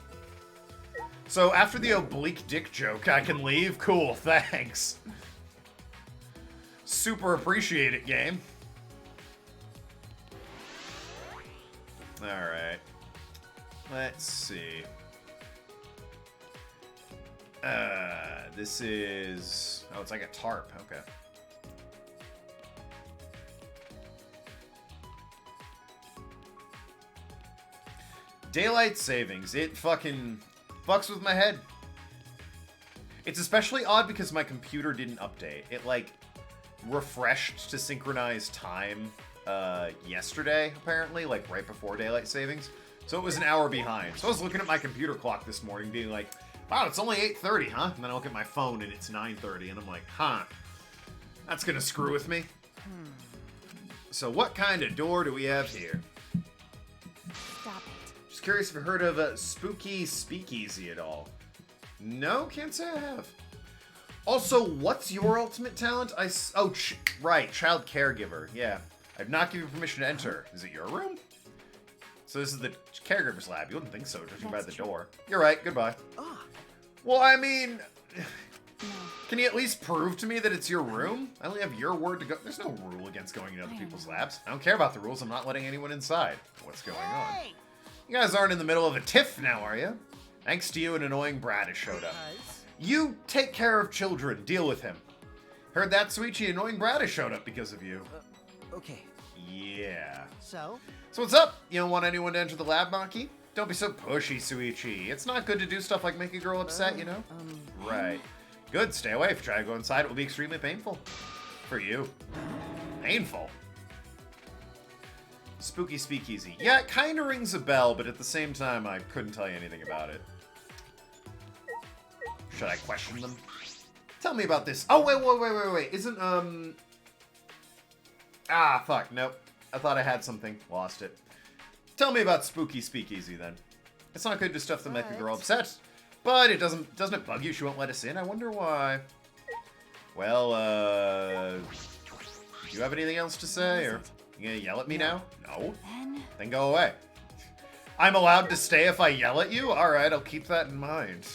So after the oblique dick joke, I can leave? Cool, thanks. Super appreciate it, game. Alright. Let's see. This is... Oh, it's like a tarp. Okay. Daylight savings. It fucking fucks with my head. It's especially odd because my computer didn't update. It, like, refreshed to synchronize time yesterday, apparently, like, right before daylight savings. So it was an hour behind. So I was looking at my computer clock this morning being like, wow, it's only 8:30, huh? And then I look at my phone and it's 9:30 and I'm like, huh, that's gonna screw with me. So what kind of door do we have here? Stop it. Just curious if you've heard of Spooky Speakeasy at all. No, can't say I have. Also, what's your ultimate talent? Right, child caregiver. Yeah, I've not given you permission to enter. Is it your room? So this is the caregiver's lab. You wouldn't think so, judging by the door. You're right. Goodbye. Well, I mean, can you at least prove to me that it's your room? I only have your word to go. There's no rule against going into other people's labs. I don't care about the rules. I'm not letting anyone inside. What's going on? You guys aren't in the middle of a tiff now, are you? Thanks to you, an annoying brat has showed up. You take care of children. Deal with him. Heard that, Suichi? Annoying brat has showed up because of you. Okay, Yeah. so? So what's up? You don't want anyone to enter the lab, Maki? Don't be so pushy, Suichi. It's not good to do stuff like make a girl upset, you know? Right. Good, stay away. If you try to go inside, it will be extremely painful. For you. Painful. Spooky Speakeasy. Yeah, it kind of rings a bell, but at the same time, I couldn't tell you anything about it. Should I question them? Tell me about this. Oh, wait. Isn't, Ah, fuck, nope. I thought I had something. Lost it. Tell me about Spooky Speakeasy, then. It's not good to stuff that make a girl upset. But it doesn't it bug you she won't let us in? I wonder why. Well, do you have anything else to say, or you gonna yell at me now? No? Then go away. I'm allowed to stay if I yell at you? Alright, I'll keep that in mind.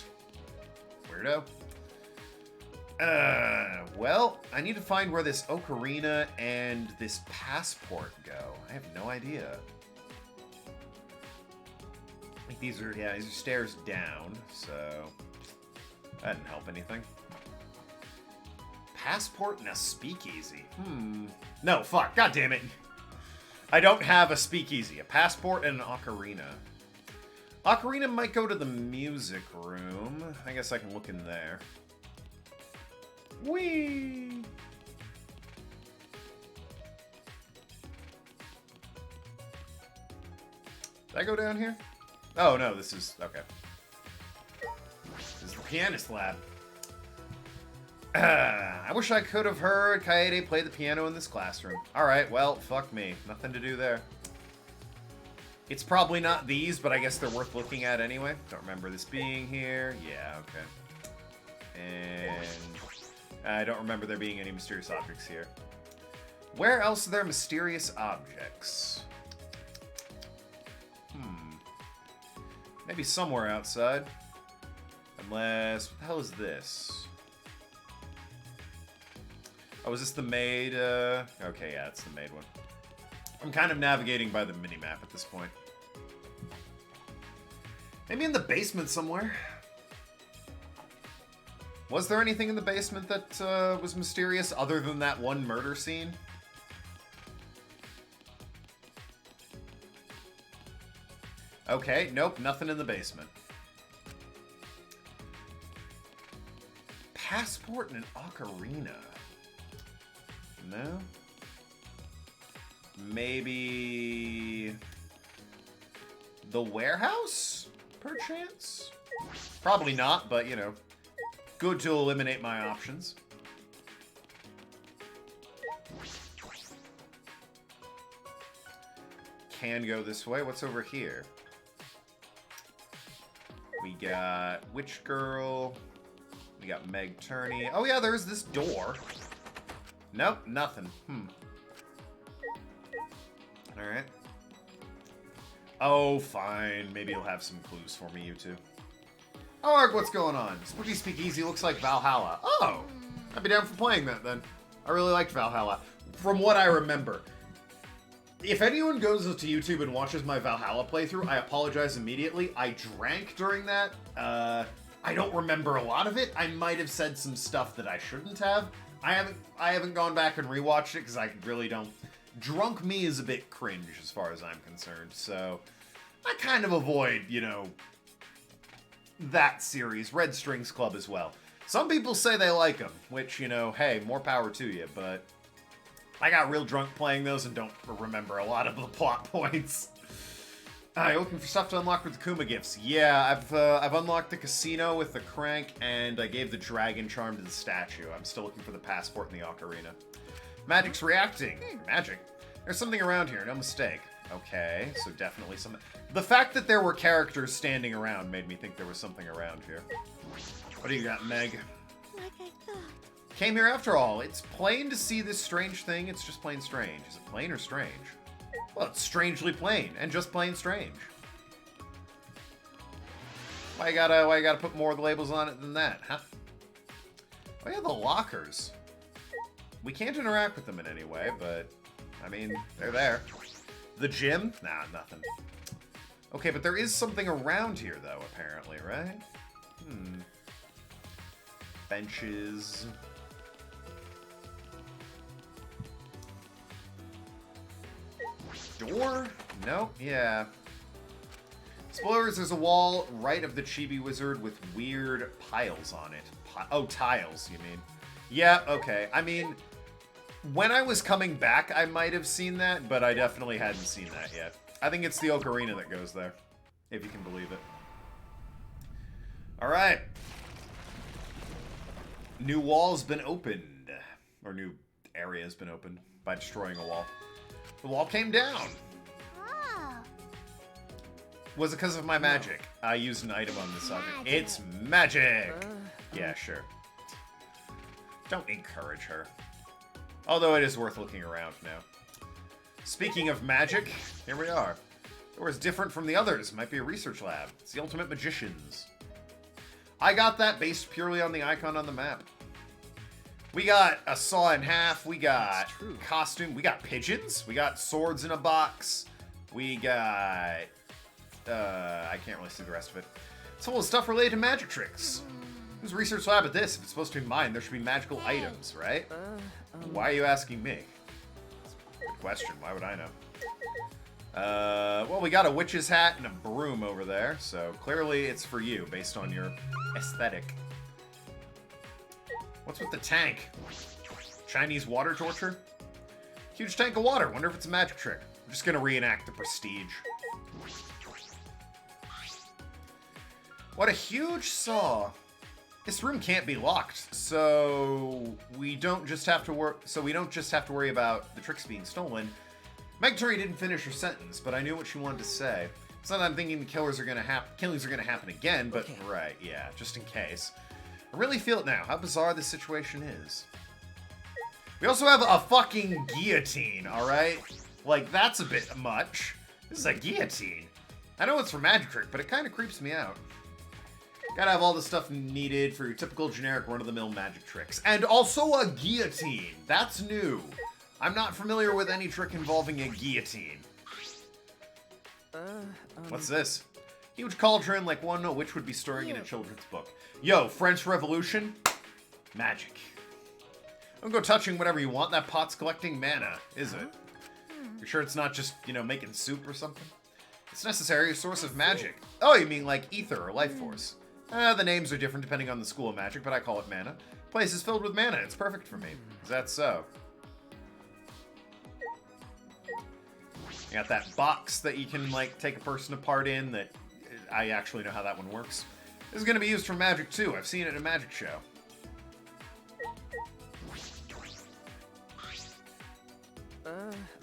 Weirdo. Well, I need to find where this ocarina and this passport go. I have no idea. Like these are stairs down, so that didn't help anything. Passport and a speakeasy. No, fuck. God damn it. I don't have a speakeasy. A passport and an ocarina. Ocarina might go to the music room. I guess I can look in there. Whee! Did I go down here? Oh, no, this is... Okay. This is the pianist lab. I wish I could have heard Kaede play the piano in this classroom. Alright, well, fuck me. Nothing to do there. It's probably not these, but I guess they're worth looking at anyway. Don't remember this being here. Yeah, okay. And... I don't remember there being any mysterious objects here. Where else are there mysterious objects? Maybe somewhere outside. Unless... What the hell is this? Oh, is this the maid? Okay, yeah, it's the maid one. I'm kind of navigating by the minimap at this point. Maybe in the basement somewhere. Was there anything in the basement that was mysterious other than that one murder scene? Okay, nope, nothing in the basement. Passport and an ocarina. No? Maybe... the warehouse? Perchance? Probably not, but, you know, good to eliminate my options. Can go this way. What's over here? We got Witch Girl. We got Meg Turney. Oh yeah, there's this door. Nope, nothing. Alright. Oh, fine. Maybe you'll have some clues for me, you two. Oh, Ark, what's going on? Spooky Speakeasy looks like Valhalla. Oh! I'd be down for playing that, then. I really liked Valhalla. From what I remember. If anyone goes to YouTube and watches my Valhalla playthrough, I apologize immediately. I drank during that. I don't remember a lot of it. I might have said some stuff that I shouldn't have. I haven't gone back and rewatched it because I really don't. Drunk me is a bit cringe as far as I'm concerned, so I kind of avoid, you know, that series. Red Strings Club as well. Some people say they like them, which, you know, hey, more power to you, but I got real drunk playing those and don't remember a lot of the plot points. You're looking for stuff to unlock with the Kuma gifts. Yeah, I've unlocked the casino with the crank, and I gave the dragon charm to the statue. I'm still looking for the passport and the ocarina. Magic's reacting. Magic. There's something around here, no mistake. Okay, so definitely something. The fact that there were characters standing around made me think there was something around here. What do you got, Meg? Like I thought. Came here after all. It's plain to see this strange thing. It's just plain strange. Is it plain or strange? Well, it's strangely plain and just plain strange. Why you gotta put more labels on it than that, huh? Oh yeah, the lockers. We can't interact with them in any way, but I mean, they're there. The gym? Nah, nothing. Okay, but there is something around here though, apparently, right? Benches. Door? Nope. Yeah. Spoilers, there's a wall right of the Chibi Wizard with weird piles on it. Oh, tiles, you mean. Yeah, okay. I mean, when I was coming back, I might have seen that, but I definitely hadn't seen that yet. I think it's the ocarina that goes there, if you can believe it. Alright. New wall's been opened. Or new area's been opened by destroying a wall. The wall came down. Oh. Was it because of my magic? I used an item on this subject. It's magic! Yeah, sure. Don't encourage her. Although it is worth looking around now. Speaking of magic, here we are. Or is different from the others. Might be a research lab. It's the ultimate magicians. I got that based purely on the icon on the map. We got a saw in half. We got costume. We got pigeons. We got swords in a box. We got... I can't really see the rest of it. It's full of stuff related to magic tricks. Whose research lab at this? If it's supposed to be mine, there should be magical items, right? Why are you asking me? Good question. Why would I know? Well, we got a witch's hat and a broom over there, so clearly it's for you, based on your aesthetic. What's with the tank? Chinese water torture? Huge tank of water. Wonder if it's a magic trick. I'm just gonna reenact the Prestige. What a huge saw. This room can't be locked, so we don't just have to worry about the tricks being stolen. Meg Turi didn't finish her sentence, but I knew what she wanted to say. It's not that I'm thinking the killings are gonna happen again, but right, yeah, just in case. I really feel it now, how bizarre this situation is. We also have a fucking guillotine, alright? Like, that's a bit much. This is a guillotine. I know it's for magic trick, but it kind of creeps me out. Gotta have all the stuff needed for your typical generic run-of-the-mill magic tricks. And also a guillotine. That's new. I'm not familiar with any trick involving a guillotine. What's this? Huge cauldron like one which would be storing in a children's book. Yo, French Revolution? Magic. Don't go touching whatever you want. That pot's collecting mana, is it? You sure it's not just, you know, making soup or something? It's necessary, a source of magic. Oh, you mean like ether or life force. The names are different depending on the school of magic, but I call it mana. Place is filled with mana. It's perfect for me. Is that so? You got that box that you can, like, take a person apart in that I actually know how that one works. This is going to be used for magic, too. I've seen it in a magic show.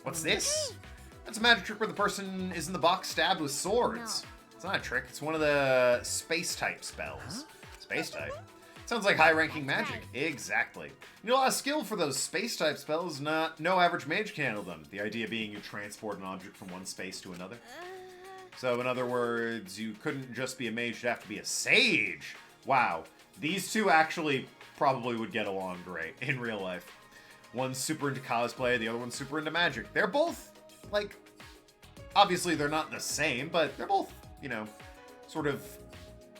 What's this? That's a magic trick where the person is in the box stabbed with swords. It's not a trick. It's one of the space-type spells. Space-type? Sounds like high-ranking magic. Exactly. You need a lot of skill for those space-type spells. No average mage can handle them. The idea being you transport an object from one space to another. So, in other words, you couldn't just be a mage, you'd have to be a sage. Wow. These two actually probably would get along great in real life. One's super into cosplay, the other one's super into magic. They're both, like, obviously they're not the same, but they're both, you know, sort of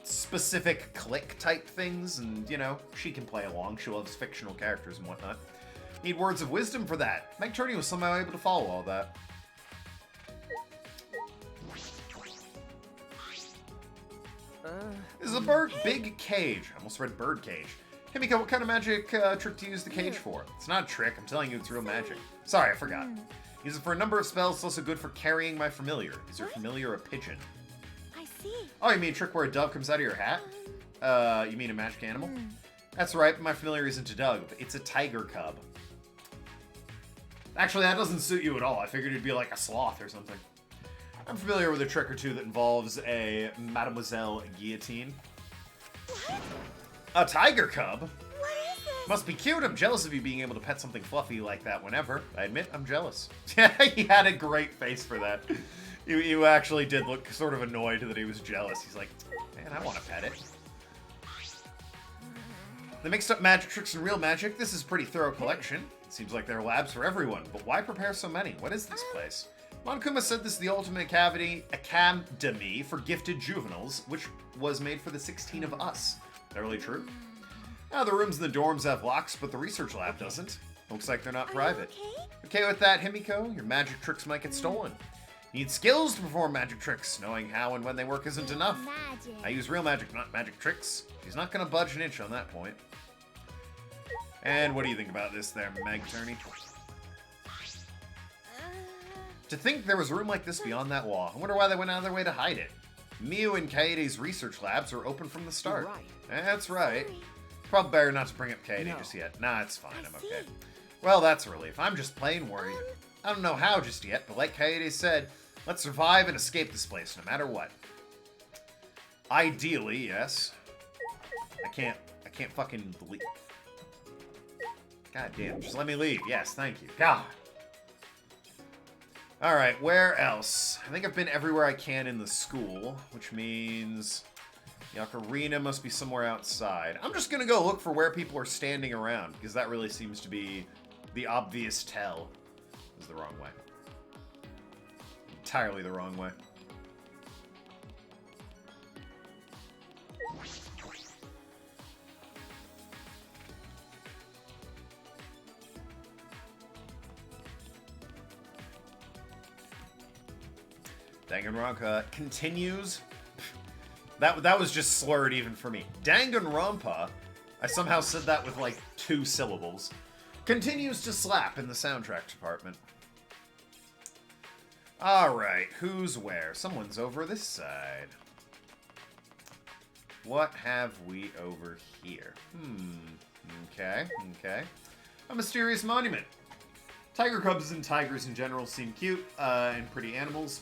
specific clique type things, and, you know, she can play along. She loves fictional characters and whatnot. Need words of wisdom for that. Meg Turney was somehow able to follow all that. This is a big cage. I almost read bird cage. Himiko, what kind of magic trick do you use the cage for? It's not a trick. I'm telling you, it's real magic. Sorry, I forgot. Use it for a number of spells. It's also good for carrying my familiar. Is your familiar a pigeon? I see. Oh, you mean a trick where a dove comes out of your hat? You mean a magic animal? That's right, but my familiar isn't a dove. It's a tiger cub. Actually, that doesn't suit you at all. I figured it'd be like a sloth or something. I'm familiar with a trick or two that involves a Mademoiselle Guillotine. A tiger cub? What is this? Must be cute. I'm jealous of you being able to pet something fluffy like that whenever. I admit, I'm jealous. He had a great face for that. You actually did look sort of annoyed that he was jealous. He's like, man, I want to pet it. They mixed up magic tricks and real magic. This is a pretty thorough collection. It seems like there are labs for everyone, but why prepare so many? What is this place? Monokuma said this is the ultimate academy for gifted juveniles, which was made for the 16 of us. Is that really true? Now, the rooms in the dorms have locks, but the research lab doesn't. Looks like they're not private. Okay with that, Himiko? Your magic tricks might get stolen. You need skills to perform magic tricks. Knowing how and when they work isn't enough. Magic. I use real magic, not magic tricks. She's not going to budge an inch on that point. And what do you think about this there, Meg Turney? To think there was a room like this beyond that wall. I wonder why they went out of their way to hide it. Miu and Kaede's research labs are open from the start. Right. That's right. Probably better not to bring up Kaede just yet. Nah, it's fine. I'm okay. Well, that's a relief. I'm just plain worried. I don't know how just yet, but like Kaede said, let's survive and escape this place no matter what. Ideally, yes. I can't fucking leave. God damn, just let me leave. Yes, thank you. God. Alright, where else? I think I've been everywhere I can in the school, which means the ocarina must be somewhere outside. I'm just gonna go look for where people are standing around, because that really seems to be the obvious tell. This is the wrong way. Entirely the wrong way. Danganronpa continues. That was just slurred even for me. Danganronpa, I somehow said that with like 2 syllables, continues to slap in the soundtrack department. Alright, who's where? Someone's over this side. What have we over here? Okay. A mysterious monument. Tiger cubs and tigers in general seem cute and pretty animals.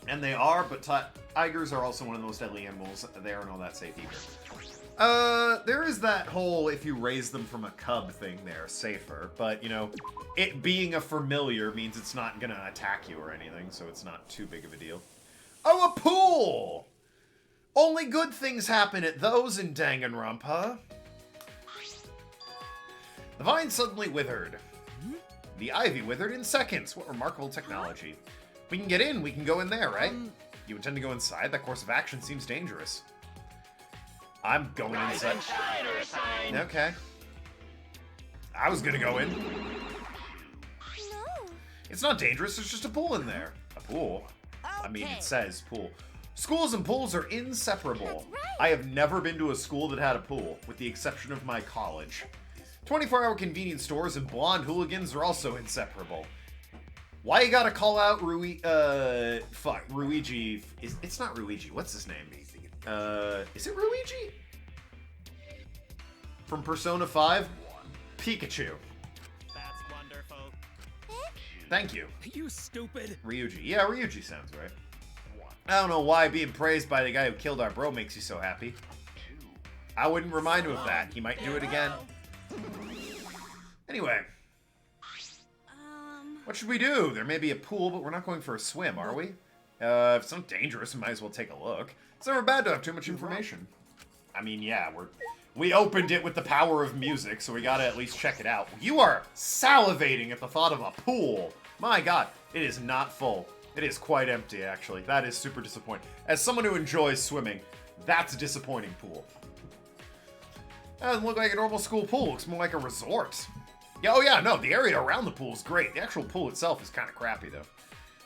And they are, but tigers are also one of the most deadly animals. They aren't all that safe either. There is that whole, if you raise them from a cub thing, they're safer. But, you know, it being a familiar means it's not gonna attack you or anything, so it's not too big of a deal. Oh, a pool! Only good things happen at those in Danganronpa. The vine suddenly withered. The ivy withered in seconds. What remarkable technology. If we can get in, we can go in there, right? You intend to go inside? That course of action seems dangerous. I'm going inside. Okay. I was gonna go in. No. It's not dangerous, there's just a pool in there. A pool? I mean, Okay. it says pool. Schools and pools are inseparable. That's right. I have never been to a school that had a pool, with the exception of my college. 24-hour convenience stores and blonde hooligans are also inseparable. Why you gotta call out Ruigi? It's not Ruigi. What's his name? Is it Ruigi? From Persona 5? Pikachu. That's wonderful. Thank you. You stupid. Ryuji. Yeah, Ryuji sounds right. I don't know why being praised by the guy who killed our bro makes you so happy. I wouldn't remind him of that. He might do it again. Anyway. What should we do? There may be a pool, but we're not going for a swim, are we? If it's not dangerous, we might as well take a look. It's never bad to have too much information. I mean, yeah, we opened it with the power of music, so we gotta at least check it out. You are salivating at the thought of a pool. My god, it is not full. It is quite empty, actually. That is super disappointing. As someone who enjoys swimming, that's a disappointing pool. That doesn't look like a normal school pool. It looks more like a resort. Yeah, oh yeah, no, the area around the pool is great. The actual pool itself is kind of crappy, though.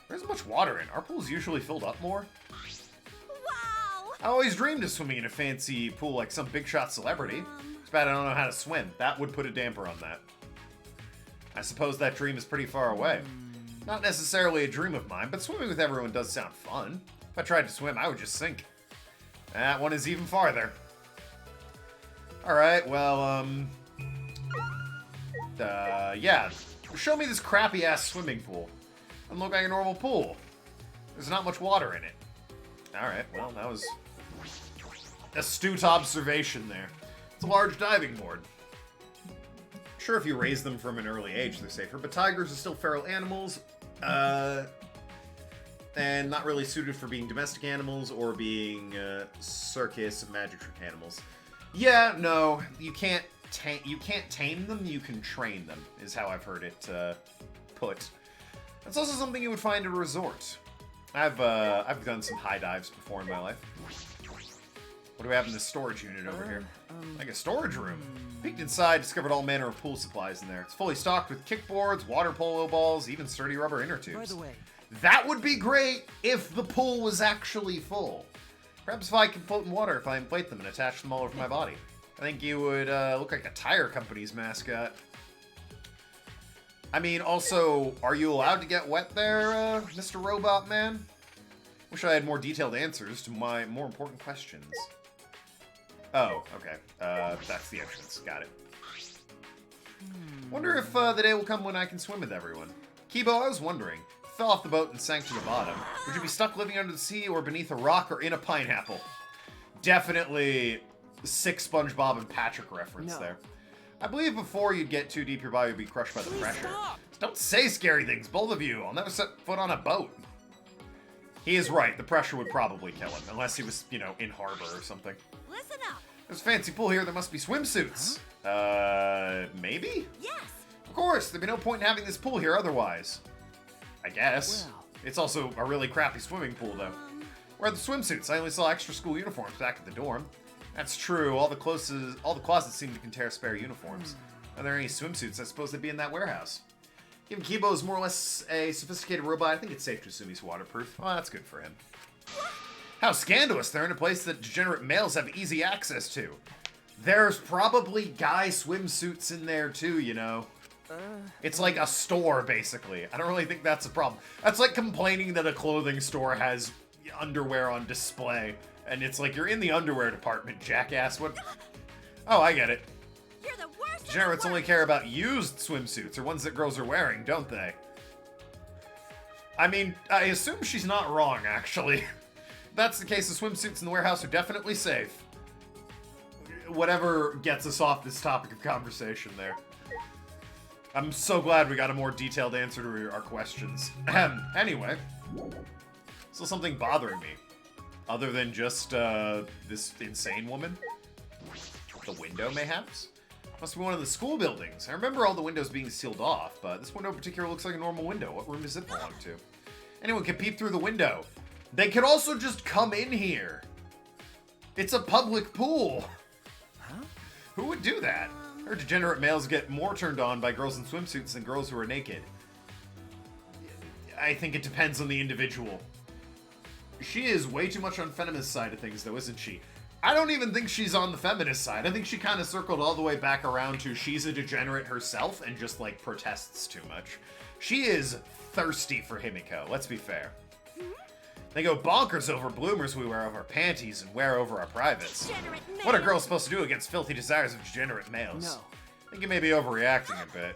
There isn't much water in. Our pool's usually filled up more. Wow. I always dreamed of swimming in a fancy pool like some big shot celebrity. It's bad I don't know how to swim. That would put a damper on that. I suppose that dream is pretty far away. Not necessarily a dream of mine, but swimming with everyone does sound fun. If I tried to swim, I would just sink. That one is even farther. Alright, well, yeah. Show me this crappy-ass swimming pool. Doesn't look like a normal pool. There's not much water in it. Alright, well, that was astute observation there. It's a large diving board. Sure, if you raise them from an early age, they're safer, but tigers are still feral animals, and not really suited for being domestic animals or being circus and magic trick animals. Yeah, no, you can't tame them, you can train them, is how I've heard it put. That's also something you would find at a resort. I've done some high dives before in my life. What do we have in the storage unit over here? Like a storage room. Peeked inside, discovered all manner of pool supplies in there. It's fully stocked with kickboards, water polo balls, even sturdy rubber inner tubes. By the way, That would be great if the pool was actually full. Perhaps if I could float in water if I inflate them and attach them all over my body. I think you would look like a tire company's mascot. I mean, also, are you allowed to get wet there, Mr. Robot Man? Wish I had more detailed answers to my more important questions. Oh, okay. That's the entrance. Got it. Wonder if the day will come when I can swim with everyone. Kibo, I was wondering. Fell off the boat and sank to the bottom. Would you be stuck living under the sea or beneath a rock or in a pineapple? Definitely 6 SpongeBob and Patrick reference No. there. I believe before you'd get too deep, your body would be crushed by the Please pressure. stop. Don't say scary things, both of you. I'll never set foot on a boat. He is right. The pressure would probably kill him, unless he was, you know, in harbor or something. Listen up. There's a fancy pool here. There must be swimsuits. Maybe? Yes. Of course. There'd be no point in having this pool here otherwise. I guess. Well. It's also a really crappy swimming pool, though. Where are the swimsuits? I only saw extra school uniforms back at the dorm. That's true. All the closets seem to contain spare uniforms. Are there any swimsuits? I suppose they'd be in that warehouse. Given Kibo is more or less a sophisticated robot, I think it's safe to assume he's waterproof. Well, that's good for him. How scandalous! They're in a place that degenerate males have easy access to. There's probably guy swimsuits in there too, you know. It's like a store, basically. I don't really think that's a problem. That's like complaining that a clothing store has underwear on display. And it's like, you're in the underwear department, jackass. What? Oh, I get it. You're the worst. Degenerates only care about used swimsuits, or ones that girls are wearing, don't they? I mean, I assume she's not wrong, actually. If that's the case, the swimsuits in the warehouse are definitely safe. Whatever gets us off this topic of conversation there. I'm so glad we got a more detailed answer to our questions. Anyway. Still something bothering me. Other than just, this insane woman? The window, mayhaps? Must be one of the school buildings. I remember all the windows being sealed off, but this window in particular looks like a normal window. What room does it belong to? Anyone can peep through the window. They could also just come in here. It's a public pool. Huh? Who would do that? Heard degenerate males get more turned on by girls in swimsuits than girls who are naked. I think it depends on the individual. She is way too much on feminist side of things, though, isn't she? I don't even think she's on the feminist side. I think she kind of circled all the way back around to she's a degenerate herself and just, like, protests too much. She is thirsty for Himiko, let's be fair. They go bonkers over bloomers we wear over our panties and wear over our privates. Degenerate male. What are girls supposed to do against filthy desires of degenerate males? No. I think you may be overreacting a bit.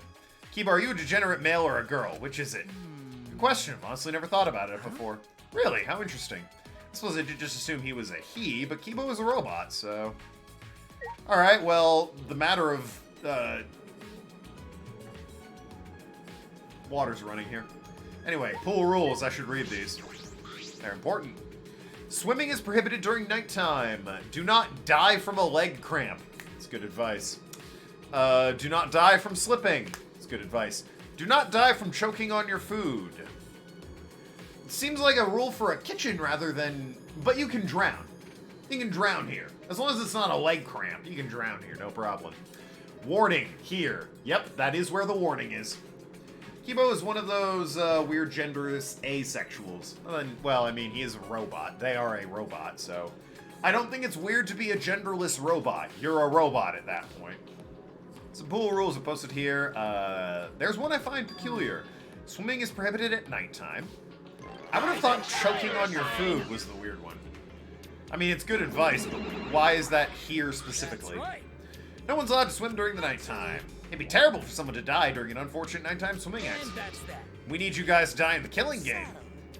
Kiba, are you a degenerate male or a girl? Which is it? Good question. Honestly, never thought about it before. Really? How interesting. I suppose I did just assume he was a he, but Kibo is a robot, so... Alright, well, the matter of, water's running here. Anyway, pool rules. I should read these. They're important. Swimming is prohibited during nighttime. Do not die from a leg cramp. That's good advice. Do not die from slipping. That's good advice. Do not die from choking on your food. It seems like a rule for a kitchen rather than... But you can drown. You can drown here. As long as it's not a leg cramp, you can drown here, no problem. Warning, here. Yep, that is where the warning is. Kibo is one of those weird genderless asexuals. Well, I mean, he is a robot. They are a robot, so... I don't think it's weird to be a genderless robot. You're a robot at that point. Some pool rules are posted here. There's one I find peculiar. Swimming is prohibited at nighttime. I would have thought choking on your food was the weird one. I mean, it's good advice, but why is that here specifically? That's right. No one's allowed to swim during the nighttime. It'd be terrible for someone to die during an unfortunate nighttime swimming And accident. that's that. We need you guys to die in the killing game.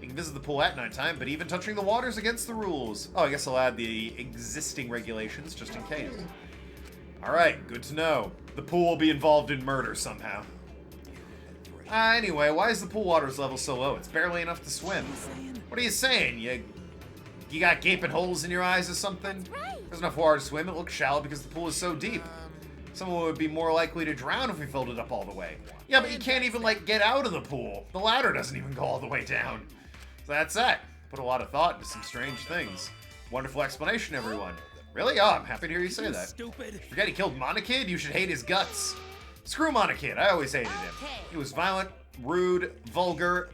You can visit the pool at nighttime, but even touching the water is against the rules. Oh, I guess I'll add the existing regulations just in case. Alright, good to know. The pool will be involved in murder somehow. Anyway, why is the pool water's level so low? It's barely enough to swim. What are you saying? You got gaping holes in your eyes or something? That's right. There's enough water to swim. It looks shallow because the pool is so deep. Someone would be more likely to drown if we filled it up all the way. Yeah, but you can't even, like, get out of the pool. The ladder doesn't even go all the way down. So that's that. Put a lot of thought into some strange things. Wonderful explanation, everyone. Really? Oh, I'm happy to hear you say that. Stupid. Forget he killed Monokid? You should hate his guts. Screw Monokid. I always hated him. He was violent, rude, vulgar,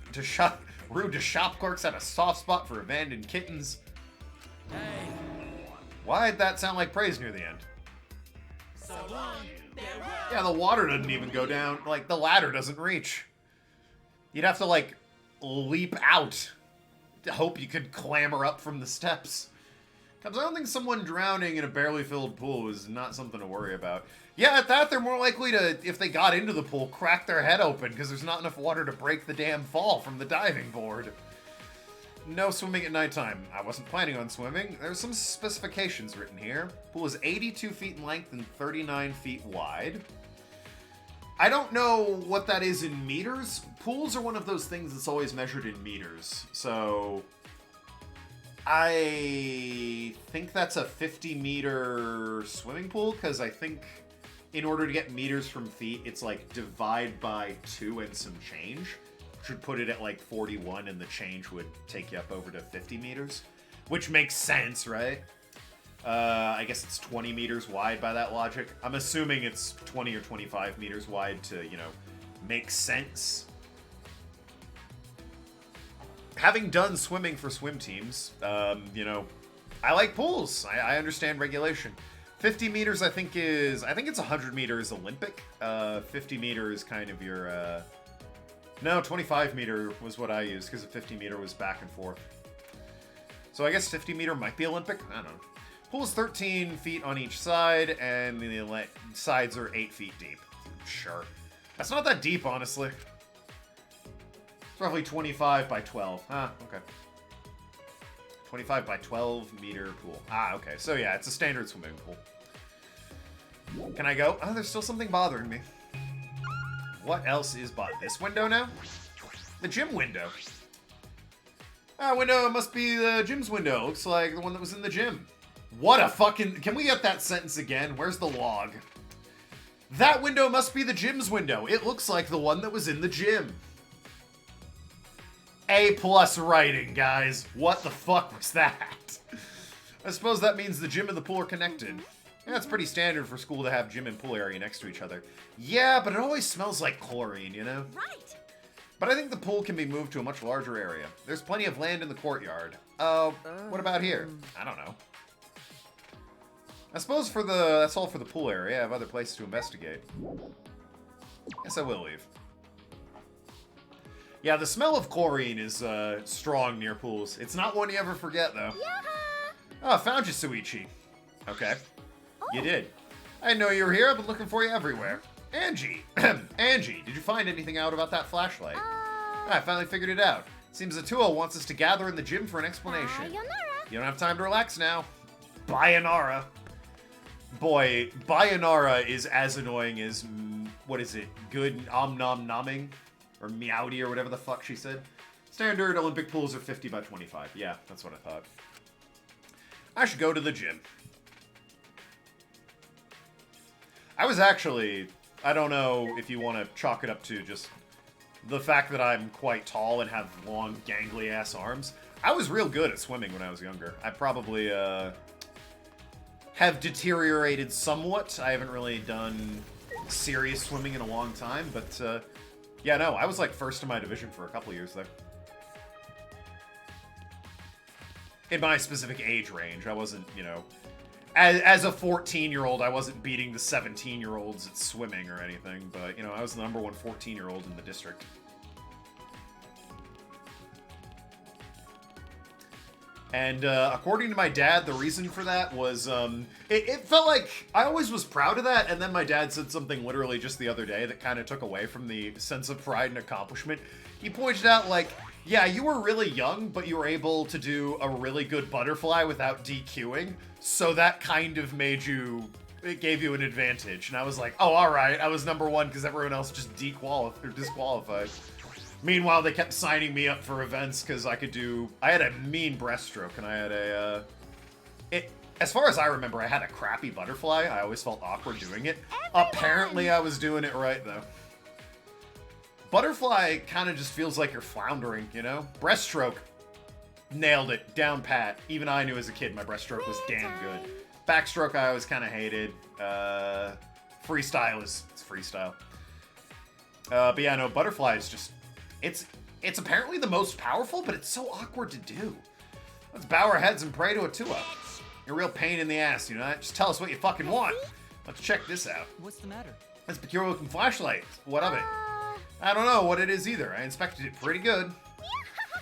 rude to shop clerks, had a soft spot for abandoned kittens. Hey. Why'd that sound like praise near the end? So long. Farewell. Yeah, the water doesn't even go down. Like, the ladder doesn't reach. You'd have to, like, leap out to hope you could clamber up from the steps. Because I don't think someone drowning in a barely filled pool is not something to worry about. Yeah, at that, they're more likely to, if they got into the pool, crack their head open because there's not enough water to break the damn fall from the diving board. No swimming at nighttime. I wasn't planning on swimming. There's some specifications written here. Pool is 82 feet in length and 39 feet wide. I don't know what that is in meters. Pools are one of those things that's always measured in meters. So I think that's a 50-meter swimming pool, because I think in order to get meters from feet, it's like divide by 2 and some change. Which would put it at like 41, and the change would take you up over to 50 meters. Which makes sense, right? I guess it's 20 meters wide by that logic. I'm assuming it's 20 or 25 meters wide to, you know, make sense. Having done swimming for swim teams, you know, I like pools. I understand regulation. 50 meters, I think it's 100 meters Olympic. 50 meters kind of your, no, 25 meter was what I used, because the 50 meter was back and forth. So I guess 50 meter might be Olympic? I don't know. Pool's 13 feet on each side, and the sides are 8 feet deep. Sure. That's not that deep, honestly. It's roughly 25 by 12. Ah, okay. 25 by 12 meter pool. Ah, okay. So yeah, it's a standard swimming pool. Can I go? Oh, there's still something bothering me. What else is this window now? The gym window. Ah, window must be the gym's window. Looks like the one that was in the gym. What a fucking... Can we get that sentence again? Where's the log? That window must be the gym's window. It looks like the one that was in the gym. A+ writing, guys. What the fuck was that? I suppose that means the gym and the pool are connected. Yeah, it's pretty standard for school to have gym and pool area next to each other. Yeah, but it always smells like chlorine, you know? Right. But I think the pool can be moved to a much larger area. There's plenty of land in the courtyard. What about here? I don't know. I suppose that's all for the pool area. I have other places to investigate. Guess I will leave. Yeah, the smell of chlorine is strong near pools. It's not one you ever forget, though. Oh, found you, Suichi. Okay. You did. I didn't know you were here. I've been looking for you everywhere. Angie. Angie, did you find anything out about that flashlight? I finally figured it out. Seems Atua wants us to gather in the gym for an explanation. Sayonara. You don't have time to relax now. Bayonara. Boy, Bayonara is as annoying as, what is it, good nom-nom-nomming? Or meowdy or whatever the fuck she said. Standard Olympic pools are 50 by 25. Yeah, that's what I thought. I should go to the gym. I was actually, I don't know if you want to chalk it up to just the fact that I'm quite tall and have long, gangly-ass arms. I was real good at swimming when I was younger. I probably, have deteriorated somewhat. I haven't really done serious swimming in a long time, but, yeah, no, I was, like, first in my division for a couple years there. In my specific age range, I wasn't, you know... As a 14-year-old, I wasn't beating the 17-year-olds at swimming or anything, but, you know, I was the #1 14-year-old in the district. And, according to my dad, the reason for that was, it felt like I always was proud of that, and then my dad said something literally just the other day that kind of took away from the sense of pride and accomplishment. He pointed out, like, yeah, you were really young, but you were able to do a really good butterfly without DQing, so that kind of made you, it gave you an advantage. And I was like, oh, alright, I was #1 because everyone else just disqualified. Meanwhile, they kept signing me up for events because I had a mean breaststroke, and I had as far as I remember, I had a crappy butterfly. I always felt awkward doing it. Apparently, I was doing it right, though. Butterfly kind of just feels like you're floundering, you know? Breaststroke, nailed it, down pat. Even I knew as a kid my breaststroke was damn good. Backstroke I always kind of hated. Freestyle it's freestyle. But yeah, no, butterfly is just... It's apparently the most powerful, but it's so awkward to do. Let's bow our heads and pray to Atua. You're a real pain in the ass, you know that? Just tell us what you fucking want. Let's check this out. What's the matter? This peculiar looking flashlight. What of it? I don't know what it is either. I inspected it pretty good.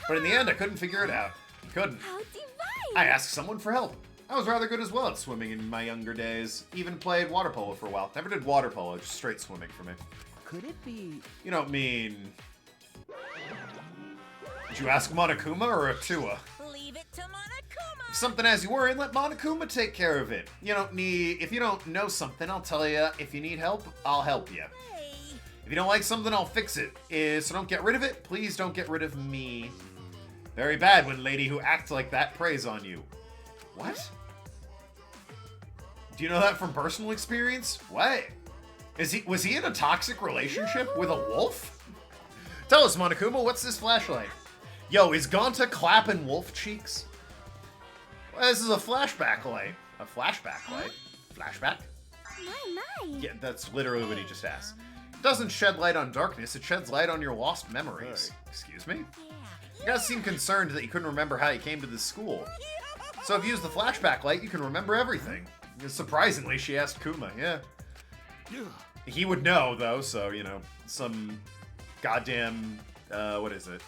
But in the end, I couldn't figure it out. Couldn't. How divine! I asked someone for help. I was rather good as well at swimming in my younger days. Even played water polo for a while. Never did water polo, just straight swimming for me. Could it be... You don't mean... Did you ask Monokuma or Atua? Leave it to Monokuma! If something has you worrying, let Monokuma take care of it. If you don't know something, I'll tell you. If you need help, I'll help you. Hey. If you don't like something, I'll fix it. So don't get rid of it. Please don't get rid of me. Very bad when lady who acts like that preys on you. What? Do you know that from personal experience? What? Was he in a toxic relationship with a wolf? Tell us, Monokuma, what's this flashlight? Yo, is Gonta clapping wolf cheeks? Well, this is a flashback light. A flashback light? Flashback? My. Yeah, that's literally what he just asked. It doesn't shed light on darkness, it sheds light on your lost memories. Excuse me? You guys seem concerned that you couldn't remember how you came to this school. So if you use the flashback light, you can remember everything. Surprisingly, she asked Kuma, yeah. He would know, though, so, you know, some goddamn, what is it?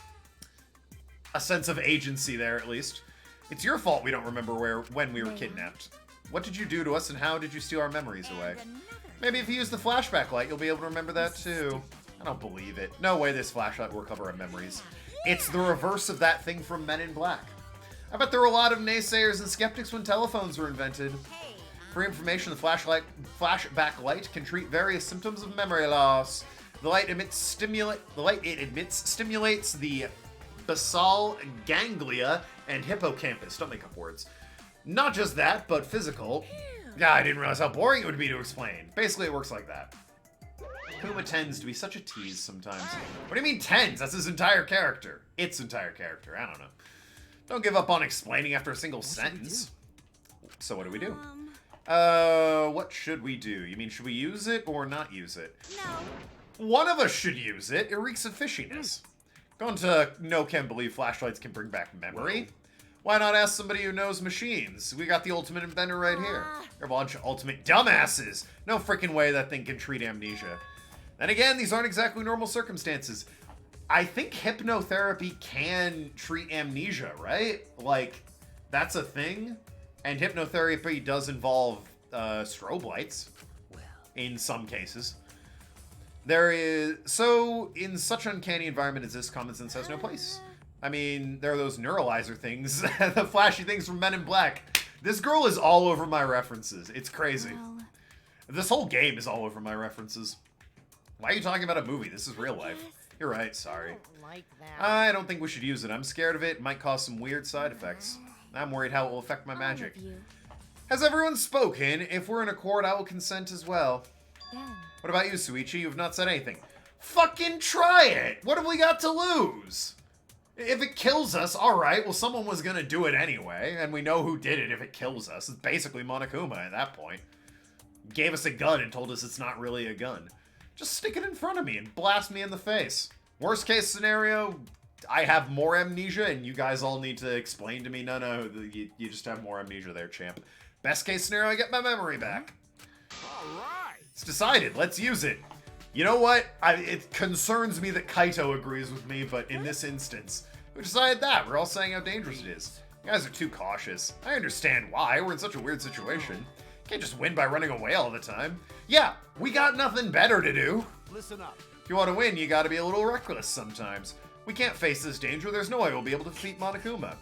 A sense of agency there, at least. It's your fault we don't remember when we were kidnapped. What did you do to us, and how did you steal our memories away? Maybe if you use the flashback light, you'll be able to remember that, too. I don't believe it. No way this flashlight will recover our memories. It's the reverse of that thing from Men in Black. I bet there were a lot of naysayers and skeptics when telephones were invented. For information, the flashback light can treat various symptoms of memory loss. The light emits stimulates the basal ganglia and hippocampus. Don't make up words. Not just that, but physical. Yeah, I didn't realize how boring it would be to explain. Basically, it works like that. Kuma tends to be such a tease sometimes. What do you mean tends? That's his entire character. Its entire character. I don't know. Don't give up on explaining after a single sentence. So what do we do? What should we do? You mean, should we use it or not use it? No. One of us should use it. It reeks of fishiness. Going to can't believe flashlights can bring back memory. Why not ask somebody who knows machines? We got the ultimate inventor right here. You're a bunch of ultimate dumbasses. No freaking way that thing can treat amnesia. Then again, these aren't exactly normal circumstances. I think hypnotherapy can treat amnesia, right? Like, that's a thing. And hypnotherapy does involve strobe lights in some cases. So in such an uncanny environment as this, common sense has no place. I mean, there are those neuralizer things, the flashy things from Men in Black. This girl is all over my references. It's crazy. This whole game is all over my references. Why are you talking about a movie? This is real life. You're right, sorry. I don't think we should use it. I'm scared of it. It might cause some weird side effects. I'm worried how it will affect my magic. Has everyone spoken? If we're in accord, I will consent as well. What about you, Suichi? You have not said anything. Fucking try it! What have we got to lose? If it kills us, alright, well someone was gonna do it anyway, and we know who did it if it kills us. It's basically Monokuma at that point. Gave us a gun and told us it's not really a gun. Just stick it in front of me and blast me in the face. Worst case scenario, I have more amnesia and you guys all need to explain to me, no, you just have more amnesia there, champ. Best case scenario, I get my memory back. Alright! It's decided, let's use it. You know what? It concerns me that Kaito agrees with me, but in this instance, we decided that. We're all saying how dangerous it is. You guys are too cautious. I understand why. We're in such a weird situation. Can't just win by running away all the time. Yeah, we got nothing better to do. Listen up. If you want to win, you gotta be a little reckless sometimes. We can't face this danger. There's no way we'll be able to defeat Monokuma.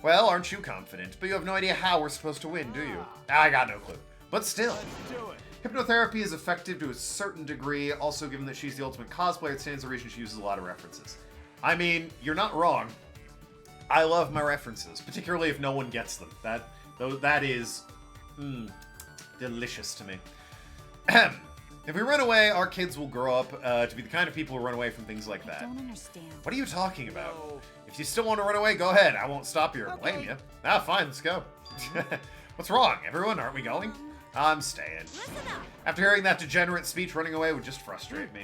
Well, aren't you confident? But you have no idea how we're supposed to win, do you? I got no clue. But still. Let's do it. Hypnotherapy is effective to a certain degree. Also, given that she's the ultimate cosplayer, it stands to reason she uses a lot of references. I mean, you're not wrong. I love my references, particularly if no one gets them. That is delicious to me. If we run away, our kids will grow up to be the kind of people who run away from things like that. I don't understand. What are you talking about? If you still want to run away, go ahead. I won't stop you or blame you. Ah, fine, let's go. What's wrong, everyone? Aren't we going? I'm staying. After hearing that degenerate speech, running away would just frustrate me.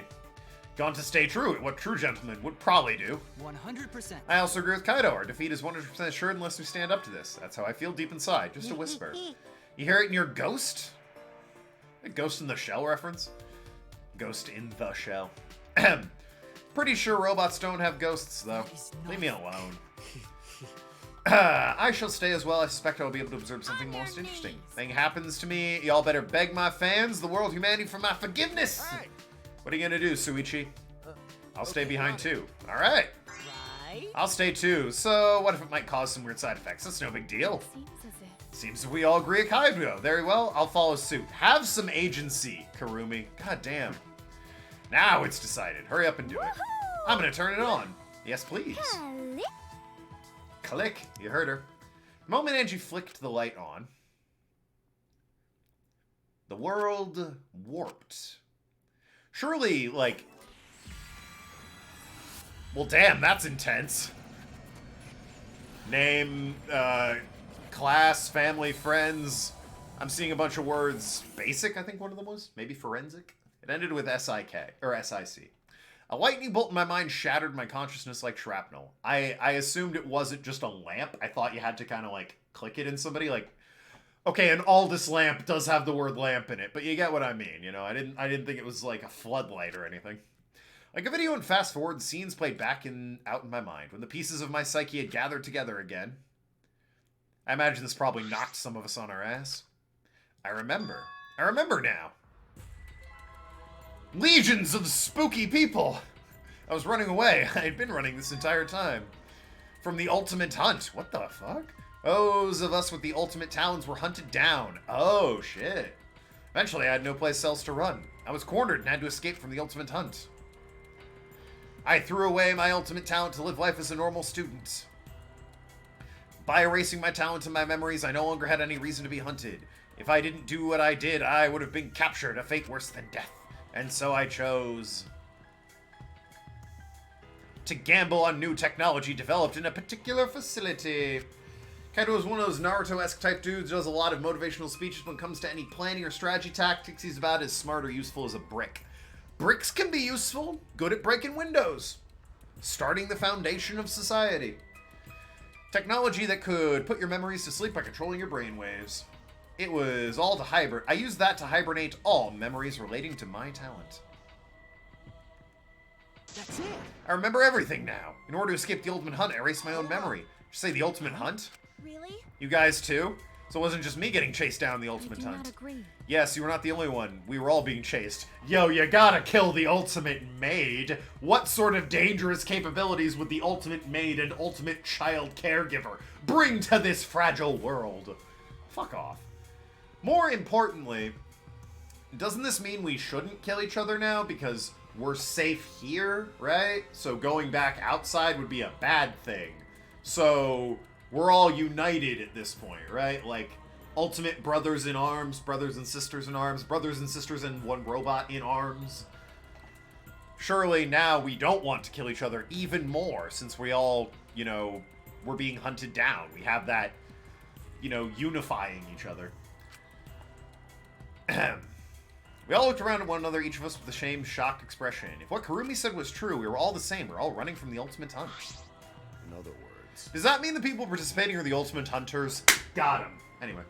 Gone to stay true, what true gentleman would probably do. 100%. I also agree with Kaido. Our defeat is 100% assured unless we stand up to this. That's how I feel deep inside. Just a whisper. You hear it in your ghost? A Ghost in the Shell reference? Ghost in the Shell. Pretty sure robots don't have ghosts, though. Leave me alone. I shall stay as well. I suspect I'll be able to observe something most interesting. Thing happens to me, y'all better beg my fans, the world, humanity, for my forgiveness. Hey. What are you gonna do, Suichi? I'll stay behind too. All right. I'll stay too. So what if it might cause some weird side effects? That's no big deal. Seems we all agree at Kaido. Very well, I'll follow suit. Have some agency, Karumi. God damn. Now it's decided. Hurry up and do it. I'm gonna turn it on. Yes, please. Click. Click. You heard her. The moment Angie flicked the light on, the world warped. Surely, like... Well, damn, that's intense. Name, class, family, friends. I'm seeing a bunch of words. Basic, I think one of them was. Maybe forensic. It ended with S-I-K, or S-I-C. A lightning bolt in my mind shattered my consciousness like shrapnel. I assumed it wasn't just a lamp. I thought you had to kind of, like, click it in somebody. Like, okay, an Aldous lamp does have the word lamp in it, but you get what I mean, you know? I didn't think it was, like, a floodlight or anything. Like a video and fast-forward, scenes played back out in my mind. When the pieces of my psyche had gathered together again. I imagine this probably knocked some of us on our ass. I remember. I remember now. Legions of spooky people! I was running away. I had been running this entire time. From the ultimate hunt. What the fuck? Those of us with the ultimate talons were hunted down. Oh, shit. Eventually, I had no place else to run. I was cornered and had to escape from the ultimate hunt. I threw away my ultimate talent to live life as a normal student. By erasing my talent and my memories, I no longer had any reason to be hunted. If I didn't do what I did, I would have been captured, a fate worse than death. And so I chose to gamble on new technology developed in a particular facility. Kaido is one of those Naruto-esque type dudes who does a lot of motivational speeches when it comes to any planning or strategy tactics. He's about as smart or useful as a brick. Bricks can be useful, good at breaking windows, starting the foundation of society. Technology that could put your memories to sleep by controlling your brainwaves. It was all to hibernate. I used that to hibernate all memories relating to my talent. That's it. I remember everything now. In order to escape the ultimate hunt, I erased my own memory. Did you say the ultimate hunt? Really? You guys too? So it wasn't just me getting chased down the ultimate I do hunt. not agree. Yes, you were not the only one. We were all being chased. Yo, you gotta kill the ultimate maid. What sort of dangerous capabilities would the ultimate maid and ultimate child caregiver bring to this fragile world? Fuck off. More importantly, doesn't this mean we shouldn't kill each other now because we're safe here, right? So going back outside would be a bad thing. So we're all united at this point, right? Like, ultimate brothers in arms, brothers and sisters in arms, brothers and sisters and one robot in arms. Surely now we don't want to kill each other even more since we all, you know, we're being hunted down. We have that, you know, unifying each other. We all looked around at one another, each of us with the same shocked expression. If what Karumi said was true, we were all the same. We were all running from the ultimate hunt. In other words, Does that mean the people participating are the ultimate hunters? Got him. Anyway.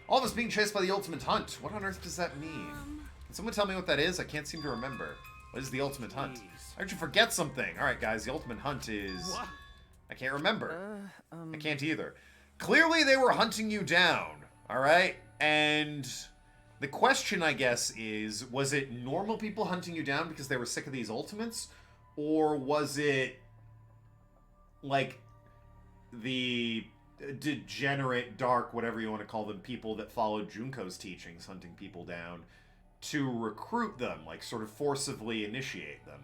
All of us being chased by the ultimate hunt. What on earth does that mean? Can someone tell me what that is? I can't seem to remember. What is the ultimate hunt? Please. I should forget something. Alright, guys. The ultimate hunt is... What? I can't remember. I can't either. Clearly they were hunting you down. Alright? And... the question, I guess, is, was it normal people hunting you down because they were sick of these ultimates? Or was it, like, the degenerate, dark, whatever you want to call them, people that followed Junko's teachings hunting people down to recruit them, like, sort of forcibly initiate them?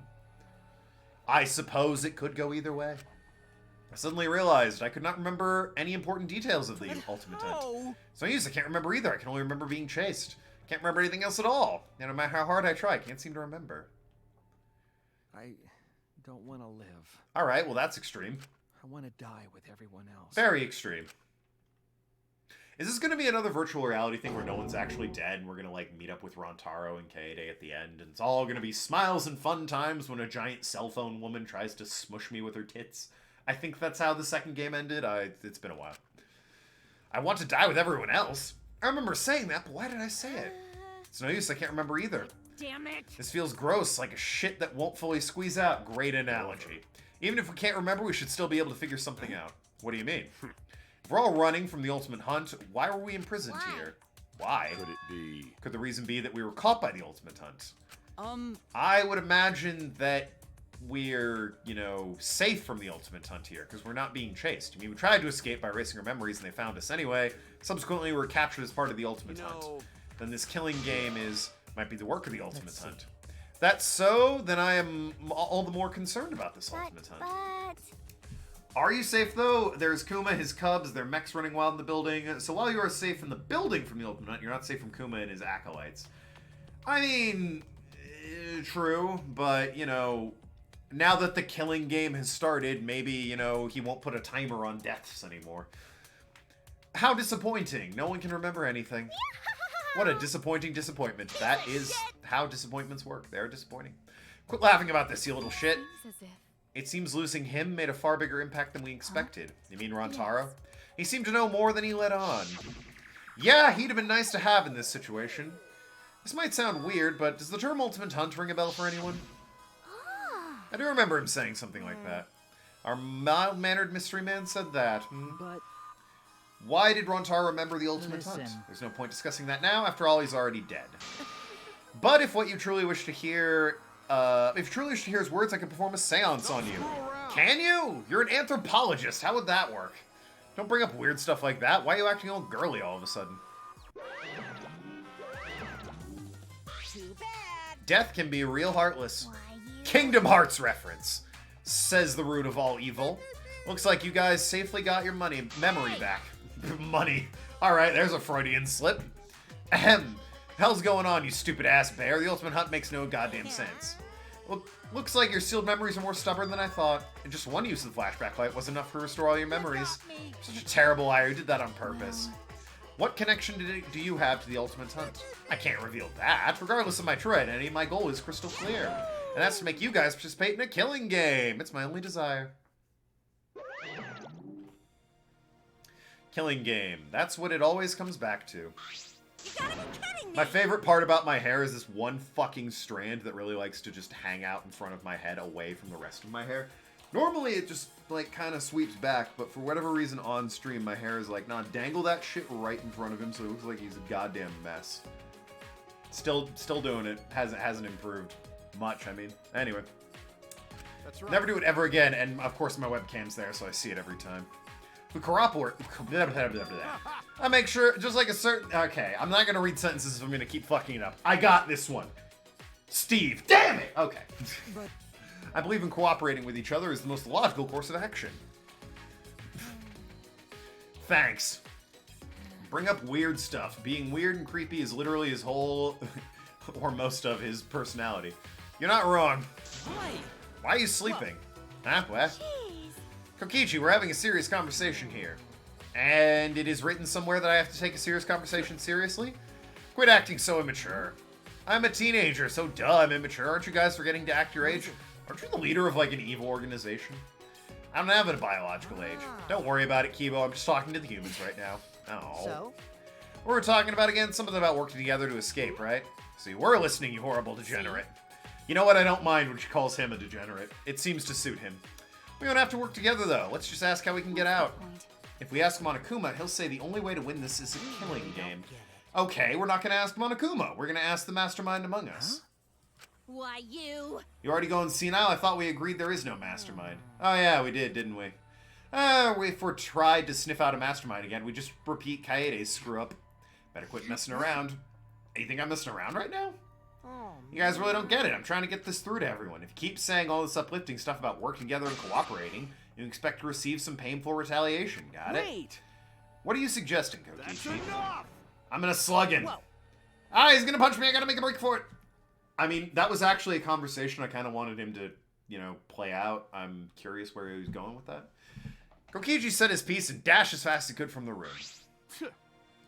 I suppose it could go either way. I suddenly realized I could not remember any important details of the ultimate hunt. It's no use, I can't remember either. I can only remember being chased. Can't remember anything else at all. No matter how hard I try, I can't seem to remember. I don't want to live. Alright, well that's extreme. I want to die with everyone else. Very extreme. Is this going to be another virtual reality thing where no one's actually dead and we're going to, like, meet up with Rontaro and Kaede at the end and it's all going to be smiles and fun times when a giant cell phone woman tries to smush me with her tits? I think that's how the second game ended. It's been a while. I want to die with everyone else. I remember saying that, but why did I say it? It's no use, I can't remember either. Damn it! This feels gross, like a shit that won't fully squeeze out. Great analogy. Even if we can't remember, we should still be able to figure something out. What do you mean? If we're all running from the ultimate hunt, why were we imprisoned here? Why? Could it be? Could the reason be that we were caught by the ultimate hunt? I would imagine that we're, you know, safe from the ultimate hunt here, because we're not being chased. I mean, we tried to escape by erasing our memories, and they found us anyway. Subsequently, we were captured as part of the ultimate hunt. Then this killing game might be the work of the ultimate hunt. That's so, then I am all the more concerned about this ultimate hunt. But... Are you safe, though? There's Kuma, his cubs, their mechs running wild in the building. So while you are safe in the building from the ultimate hunt, you're not safe from Kuma and his acolytes. I mean, true, but, you know, now that the killing game has started, maybe, you know, he won't put a timer on deaths anymore. How disappointing. No one can remember anything. What a disappointing disappointment. That is how disappointments work. They're disappointing. Quit laughing about this, you little shit. It seems losing him made a far bigger impact than we expected. You mean Rantaro? He seemed to know more than he let on. Yeah, he'd have been nice to have in this situation. This might sound weird, but does the term Ultimate Hunt ring a bell for anyone? I do remember him saying something like that. Our mild-mannered mystery man said that. But why did Rantaro remember the Ultimate Hunt? Listen. There's no point discussing that now. After all, he's already dead. But if what you truly wish to hear... if you truly wish to hear his words, I can perform a seance on you. Can you? You're an anthropologist. How would that work? Don't bring up weird stuff like that. Why are you acting all girly all of a sudden? Too bad. Death can be real heartless. Why you... Kingdom Hearts reference, says the root of all evil. Looks like you guys safely got your memory back. Money. Alright, there's a Freudian slip. Ahem. Hell's going on, you stupid ass bear. The Ultimate Hunt makes no goddamn sense. Looks like your sealed memories are more stubborn than I thought. And just one use of the flashback light was enough to restore all your memories. Such a terrible liar who did that on purpose. What connection do you have to the Ultimate Hunt? I can't reveal that. Regardless of my true identity, my goal is crystal clear. And that's to make you guys participate in a killing game. It's my only desire. Killing game. That's what it always comes back to. You gotta be kidding me. My favorite part about my hair is this one fucking strand that really likes to just hang out in front of my head away from the rest of my hair. Normally it just like kind of sweeps back, but for whatever reason on stream my hair is like, nah, dangle that shit right in front of him so it looks like he's a goddamn mess. Still doing it. Hasn't improved much, I mean. Anyway. That's right. Never do it ever again, and of course my webcam's there, so I see it every time. We cooperate. I make sure, just like a certain... Okay, I'm not going to read sentences if I'm going to keep fucking it up. I got this one. Steve. Damn it! Okay. But I believe in cooperating with each other is the most logical course of action. Thanks. Bring up weird stuff. Being weird and creepy is literally his whole... or most of his personality. You're not wrong. Why are you sleeping? Huh? What? Jeez. Kokichi, we're having a serious conversation here. And it is written somewhere that I have to take a serious conversation seriously? Quit acting so immature. I'm a teenager, so duh, I'm immature. Aren't you guys forgetting to act your age? Aren't you the leader of, like, an evil organization? I don't have a biological age. Don't worry about it, Kibo. I'm just talking to the humans right now. Oh. So? What were we talking about again? Something about working together to escape, right? So you were listening, you horrible degenerate. You know what? I don't mind when she calls him a degenerate. It seems to suit him. We don't have to work together, though. Let's just ask how we can get out. If we ask Monokuma, he'll say the only way to win this is a killing game. Okay, we're not going to ask Monokuma. We're going to ask the mastermind among us. Why you? You already going senile? I thought we agreed there is no mastermind. Oh yeah, we did, didn't we? If we're tried to sniff out a mastermind again, we just repeat Kaede's screw up. Better quit messing around. You think I'm messing around right now? You guys really don't get it. I'm trying to get this through to everyone. If you keep saying all this uplifting stuff about working together and cooperating, you expect to receive some painful retaliation. Got it? Wait! What are you suggesting, That's Kokichi? enough! I'm gonna slug him. Whoa. Ah, he's gonna punch me. I gotta make a break for it. I mean, that was actually a conversation I kind of wanted him to, you know, play out. I'm curious where he was going with that. Kokichi said his piece and dashed as fast as he could from the room.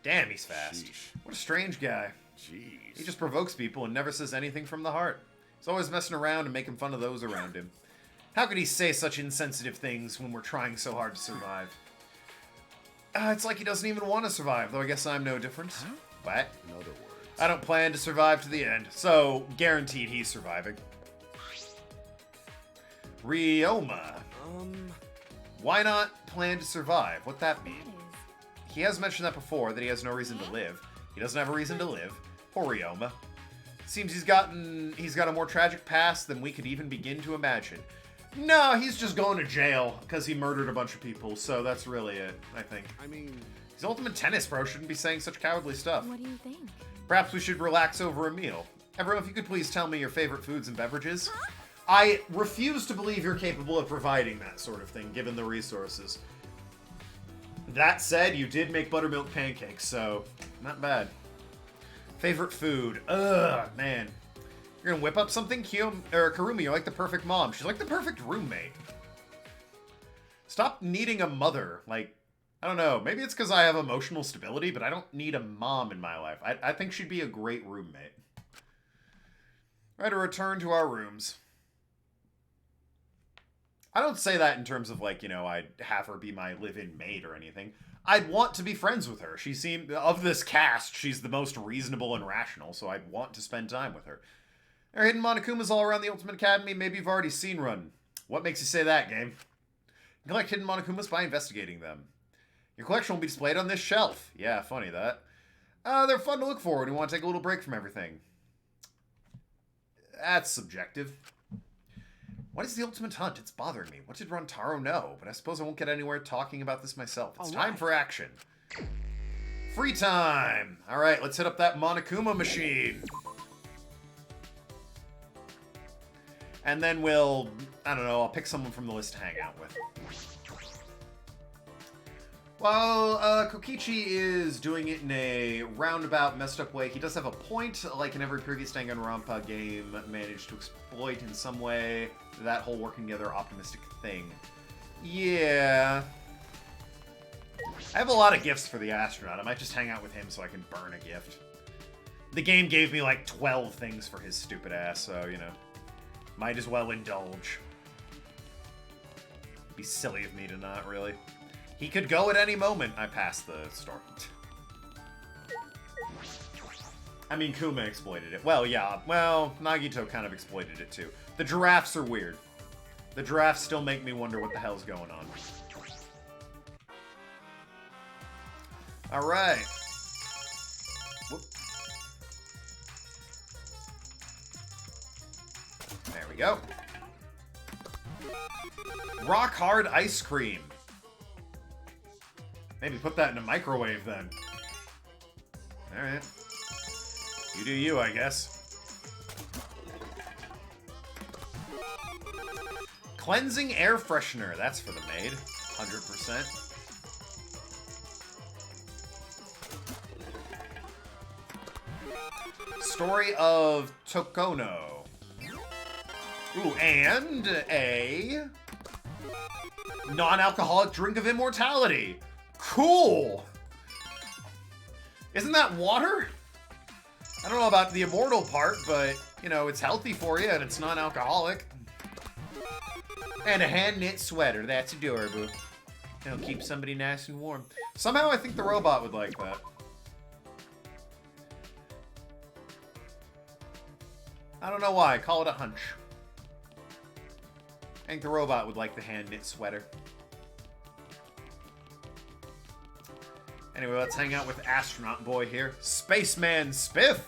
Damn, he's fast. Sheesh. What a strange guy. Jeez. He just provokes people and never says anything from the heart. He's always messing around and making fun of those around him. How could he say such insensitive things when we're trying so hard to survive? It's like he doesn't even want to survive, though I guess I'm no different. Huh? What? In other words. I don't plan to survive to the end, so guaranteed he's surviving. Ryoma. Why not plan to survive? What'd that mean? He has mentioned that before, that he has no reason to live. He doesn't have a reason to live. Poor Ryoma. Seems he's got a more tragic past than we could even begin to imagine. No, he's just going to jail because he murdered a bunch of people, so that's really it, I think. I mean... He's ultimate tennis pro, shouldn't be saying such cowardly stuff. What do you think? Perhaps we should relax over a meal. Everyone, if you could please tell me your favorite foods and beverages. I refuse to believe you're capable of providing that sort of thing, given the resources. That said, you did make buttermilk pancakes, so not bad. Favorite food? Ugh, man. You're gonna whip up something? Karumi, you're like the perfect mom. She's like the perfect roommate. Stop needing a mother. Like, I don't know. Maybe it's because I have emotional stability, but I don't need a mom in my life. I think she'd be a great roommate. Right, to return to our rooms. I don't say that in terms of, like, you know, I'd have her be my live-in maid or anything. I'd want to be friends with her. She seemed, of this cast, she's the most reasonable and rational, so I'd want to spend time with her. There are hidden Monokumas all around the Ultimate Academy. Maybe you've already seen one. What makes you say that, game? You can collect hidden Monokumas by investigating them. Your collection will be displayed on this shelf. Yeah, funny that. They're fun to look for when you want to take a little break from everything. That's subjective. What is the ultimate hunt? It's bothering me. What did Rontaro know? But I suppose I won't get anywhere talking about this myself. It's time for action. Free time! Alright, let's hit up that Monokuma machine. And then we'll, I don't know, I'll pick someone from the list to hang out with. While Kokichi is doing it in a roundabout, messed up way, he does have a point, like in every previous Danganronpa game, managed to exploit in some way that whole working together optimistic thing. Yeah. I have a lot of gifts for the astronaut. I might just hang out with him so I can burn a gift. The game gave me like 12 things for his stupid ass, so, you know. Might as well indulge. It'd be silly of me to not, really. He could go at any moment. I passed the story. I mean, Kuma exploited it. Well, yeah. Well, Nagito kind of exploited it, too. The giraffes are weird. The giraffes still make me wonder what the hell's going on. Alright. Whoop. There we go. Rock hard ice cream. Maybe put that in a microwave then. Alright. You do you, I guess. Cleansing air freshener. That's for the maid. 100%. Story of Tokono. Ooh, and a non-alcoholic drink of immortality. Cool! Isn't that water? I don't know about the immortal part, but, you know, it's healthy for you and it's non-alcoholic. And a hand-knit sweater. That's adorable. It'll keep somebody nice and warm. Somehow I think the robot would like that. I don't know why. Call it a hunch. I think the robot would like the hand-knit sweater. Anyway, let's hang out with Astronaut Boy here. Spaceman Spiff!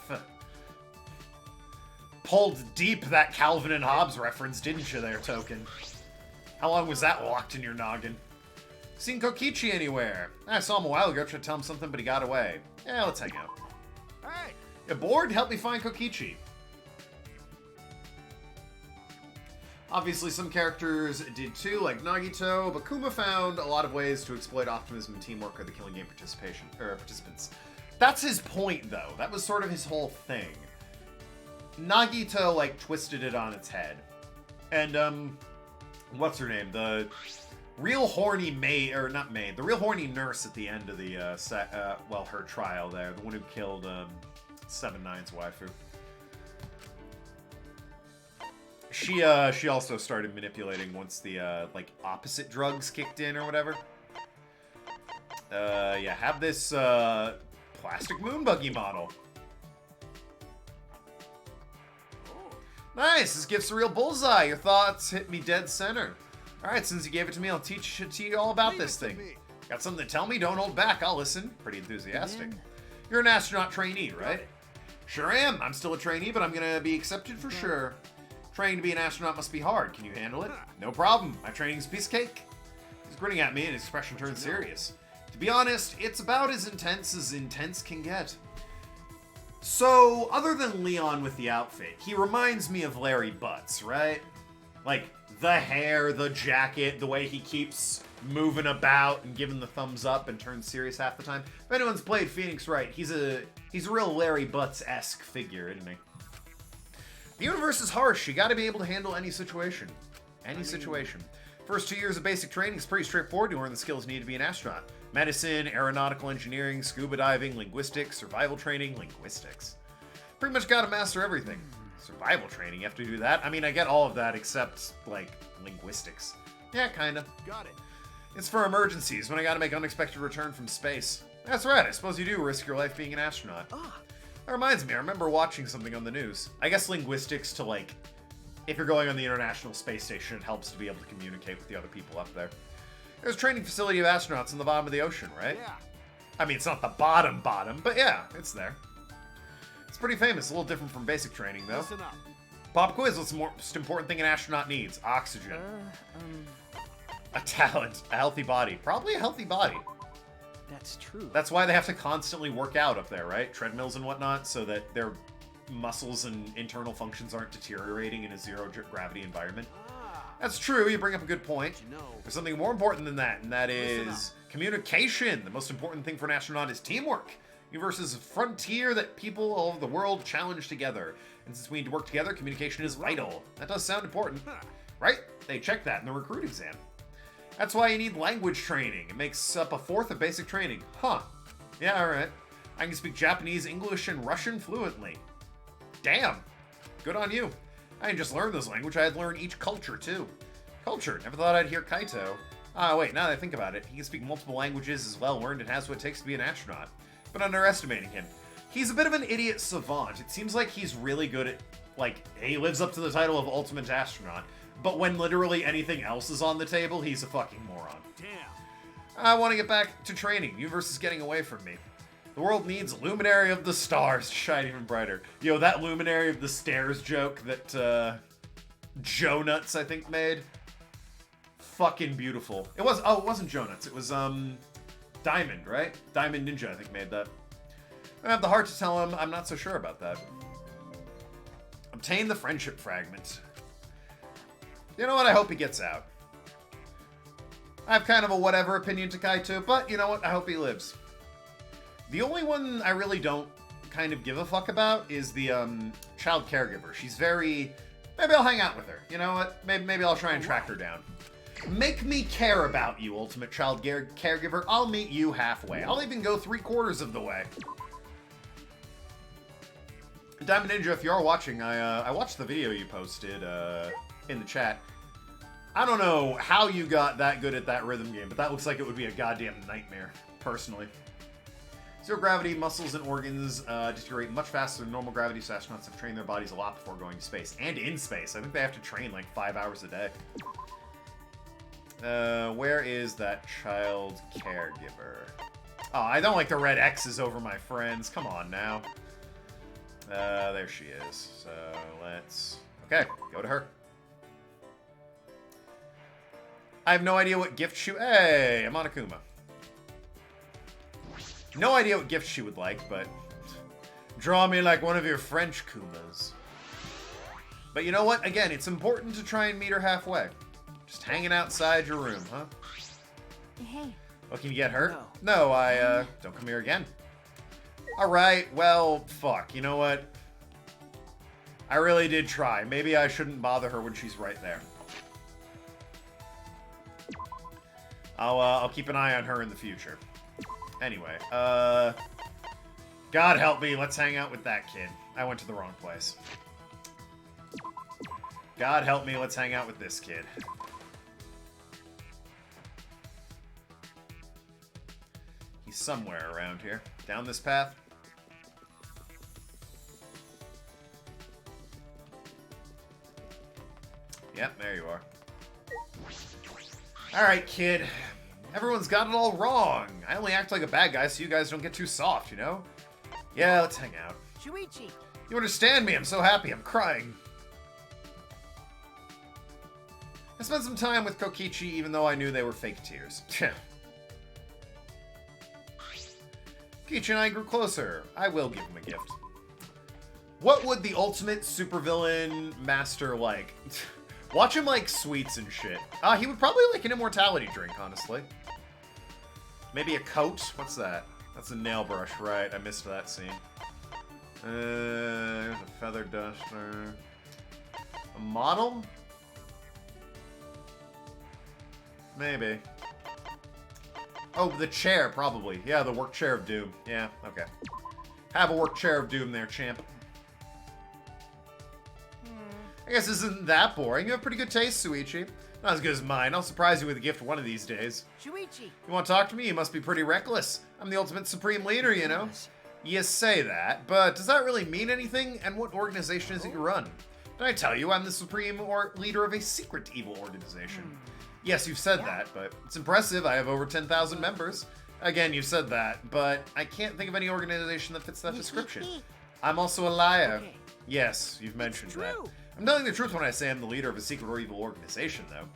Pulled deep that Calvin and Hobbes reference, didn't you there, Token? How long was that locked in your noggin? Seen Kokichi anywhere? I saw him a while ago, tried to tell him something, but he got away. Yeah, let's hang out. Alright. You bored? Help me find Kokichi. Obviously, some characters did too, like Nagito, but Kuma found a lot of ways to exploit optimism and teamwork of the killing game participants. That's his point, though. That was sort of his whole thing. Nagito, like, twisted it on its head. And, what's her name? The real horny maid, or not maid, the real horny nurse at the end of the, well, her trial there. The one who killed, 7-9's waifu. She also started manipulating once the, like, opposite drugs kicked in or whatever. Yeah, have this, plastic moon buggy model. Nice, this gift's a real bullseye. Your thoughts hit me dead center. Alright, since you gave it to me, I'll teach you all about this thing. Got something to tell me? Don't hold back, I'll listen. Pretty enthusiastic. You're an astronaut trainee, right? Sure am. I'm still a trainee, but I'm gonna be accepted for sure. Training to be an astronaut must be hard. Can you handle it? No problem. My training's a piece of cake. He's grinning at me and his expression turns serious. To be honest, it's about as intense can get. So, other than Leon with the outfit, he reminds me of Larry Butts, right? Like, the hair, the jacket, the way he keeps moving about and giving the thumbs up and turns serious half the time. If anyone's played Phoenix right, he's a real Larry Butts-esque figure, isn't he? The universe is harsh. You gotta be able to handle any situation. Any situation. First 2 years of basic training is pretty straightforward to learn the skills needed to be an astronaut. Medicine, aeronautical engineering, scuba diving, linguistics, survival training, linguistics. Pretty much gotta master everything. Survival training, you have to do that? I mean, I get all of that except, like, linguistics. Yeah, kinda. Got it. It's for emergencies, when I gotta make unexpected return from space. That's right, I suppose you do risk your life being an astronaut. That reminds me, I remember watching something on the news. I guess linguistics to, like, if you're going on the International Space Station, it helps to be able to communicate with the other people up there. There's a training facility of astronauts in the bottom of the ocean, right? Yeah. I mean, it's not the bottom, but yeah, it's there. It's pretty famous, a little different from basic training, though. Listen up. Pop quiz, what's the most important thing an astronaut needs? Oxygen. A talent, a healthy body. Probably a healthy body. That's true. That's why they have to constantly work out up there, right? Treadmills and whatnot, so that their muscles and internal functions aren't deteriorating in a zero-gravity environment. That's true, you bring up a good point. There's something more important than that, and that is communication. The most important thing for an astronaut is teamwork. The universe is a frontier that people all over the world challenge together. And since we need to work together, communication is vital. That does sound important, right? They check that in the recruit exam. That's why you need language training. It makes up a fourth of basic training. Huh. Yeah, alright. I can speak Japanese, English, and Russian fluently. Damn. Good on you. I didn't just learn this language, I had to learn each culture, too. Culture. Never thought I'd hear Kaito. Ah, wait, now that I think about it, he can speak multiple languages, is well-learned, and has what it takes to be an astronaut. But underestimating him. He's a bit of an idiot savant. It seems like he's really good at, like, he lives up to the title of Ultimate Astronaut, but when literally anything else is on the table, he's a fucking moron. Damn. I want to get back to training. The universe is getting away from me. The world needs Luminary of the Stars to shine even brighter. Yo, that Luminary of the Stairs joke that, Joe Nuts, I think, made. Fucking beautiful. It wasn't Joe Nuts. It was, Diamond, right? Diamond Ninja, I think, made that. I have the heart to tell him I'm not so sure about that. Obtain the friendship fragment. You know what? I hope he gets out. I have kind of a whatever opinion to Kaito, but you know what? I hope he lives. The only one I really don't kind of give a fuck about is the child caregiver. She's very... Maybe I'll hang out with her. You know what? Maybe I'll try and track her down. Make me care about you, Ultimate Child Caregiver. I'll meet you halfway. I'll even go 3/4 of the way. Diamond Ninja, if you are watching, I watched the video you posted in the chat. I don't know how you got that good at that rhythm game, but that looks like it would be a goddamn nightmare, personally. Zero gravity, muscles, and organs deteriorate much faster than normal gravity, so astronauts have trained their bodies a lot before going to space. And in space. I think they have to train like 5 hours a day. Where is that child caregiver? Oh, I don't like the red X's over my friends. Come on now. There she is. So let's... Okay, go to her. I have no idea what gift she... Hey, I'm Monokuma. No idea what gift she would like, but... Draw me like one of your French Kumas. But you know what? Again, it's important to try and meet her halfway. Just hanging outside your room, huh? Hey. What, can you get hurt? No, don't come here again. Alright, well, fuck. You know what? I really did try. Maybe I shouldn't bother her when she's right there. I'll keep an eye on her in the future. Anyway, God help me, let's hang out with that kid. I went to the wrong place. God help me, let's hang out with this kid. He's somewhere around here. Down this path. Yep, there you are. Alright, kid. Everyone's got it all wrong. I only act like a bad guy so you guys don't get too soft, you know? Yeah, let's hang out. Shuichi! You understand me, I'm so happy, I'm crying. I spent some time with Kokichi even though I knew they were fake tears. Kokichi and I grew closer. I will give him a gift. What would the ultimate supervillain master like? Watch him like sweets and shit. He would probably like an immortality drink, honestly. Maybe a coat? What's that? That's a nail brush, right? I missed that scene. There's a feather duster. A model? Maybe. Oh, the chair, probably. Yeah, the work chair of doom. Yeah, okay. Have a work chair of doom there, champ. I guess this isn't that boring. You have pretty good taste, Suichi. Not as good as mine. I'll surprise you with a gift one of these days. Shuichi. You want to talk to me? You must be pretty reckless. I'm the ultimate supreme leader, you know? You say that, but does that really mean anything? And what organization is it you run? Did I tell you I'm the supreme leader of a secret evil organization? Yes, you've said that, but it's impressive. I have over 10,000 members. Again, you've said that, but I can't think of any organization that fits that description. I'm also a liar. Okay. Yes, you've mentioned that. True. I'm telling the truth when I say I'm the leader of a secret or evil organization, though.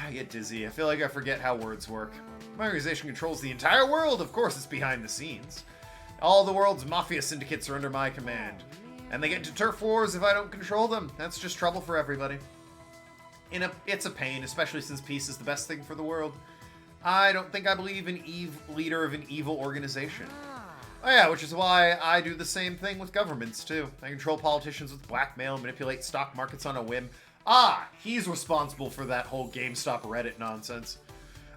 I get dizzy. I feel like I forget how words work. My organization controls the entire world. Of course, it's behind the scenes. All the world's mafia syndicates are under my command. And they get into turf wars if I don't control them. That's just trouble for everybody. It's a pain, especially since peace is the best thing for the world. I don't think I believe in leader of an evil organization. Oh yeah, which is why I do the same thing with governments, too. I control politicians with blackmail, manipulate stock markets on a whim. He's responsible for that whole GameStop Reddit nonsense.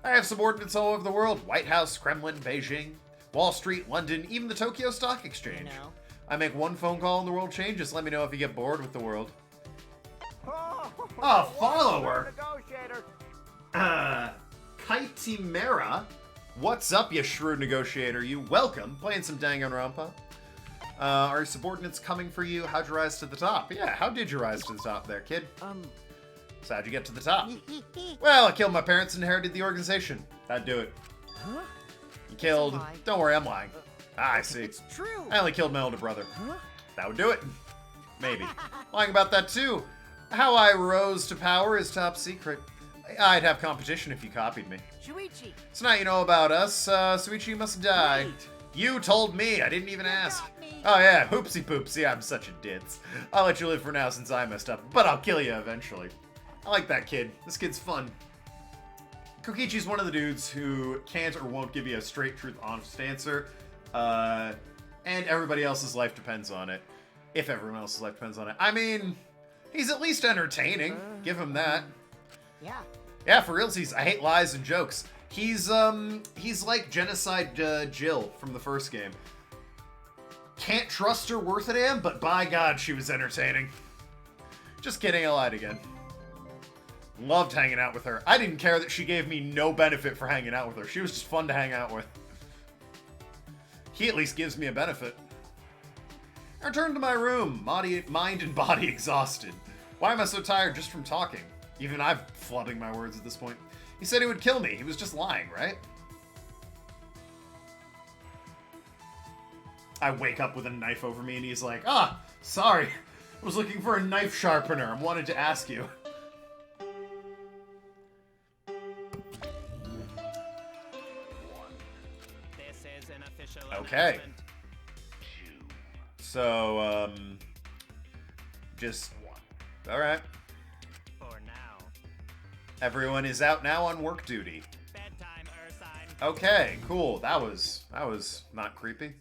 I have subordinates all over the world. White House, Kremlin, Beijing, Wall Street, London, even the Tokyo Stock Exchange. You know. I make one phone call and the world changes. Let me know if you get bored with the world. Follower? Kaitimera? What's up, you shrewd negotiator? You welcome. Playing some Danganronpa. Are your subordinates coming for you? How'd you rise to the top? Yeah, how did you rise to the top there, kid? So how'd you get to the top? Well, I killed my parents and inherited the organization. That'd do it. Huh? You killed... It's a lie. Don't worry, I'm lying. I see. It's true. I only killed my older brother. Huh? That would do it. Maybe. Lying about that, too. How I rose to power is top secret. I'd have competition if you copied me. Shuichi. So now you know about us. Suichi must die. Wait. You told me. I didn't even ask. got me. Oh, yeah. Hoopsie poopsie. I'm such a ditz. I'll let you live for now since I messed up, but I'll kill you eventually. I like that kid. This kid's fun. Kokichi's one of the dudes who can't or won't give you a straight truth honest answer. And everybody else's life depends on it. If everyone else's life depends on it. I mean, he's at least entertaining. Give him that. Yeah. Yeah, for realsies, I hate lies and jokes. He's like Genocide Jill from the first game. Can't trust her worth a damn, but by God, she was entertaining. Just kidding, I lied again. Loved hanging out with her. I didn't care that she gave me no benefit for hanging out with her. She was just fun to hang out with. He at least gives me a benefit. I returned to my room, mind and body exhausted. Why am I so tired just from talking? Even I'm flubbing my words at this point. He said he would kill me. He was just lying, right? I wake up with a knife over me and he's like, sorry. I was looking for a knife sharpener. I wanted to ask you. This is an official Okay. announcement. So, just... Alright. For now. Everyone is out now on work duty. Bedtime, Ursine. Okay, cool. That was not creepy.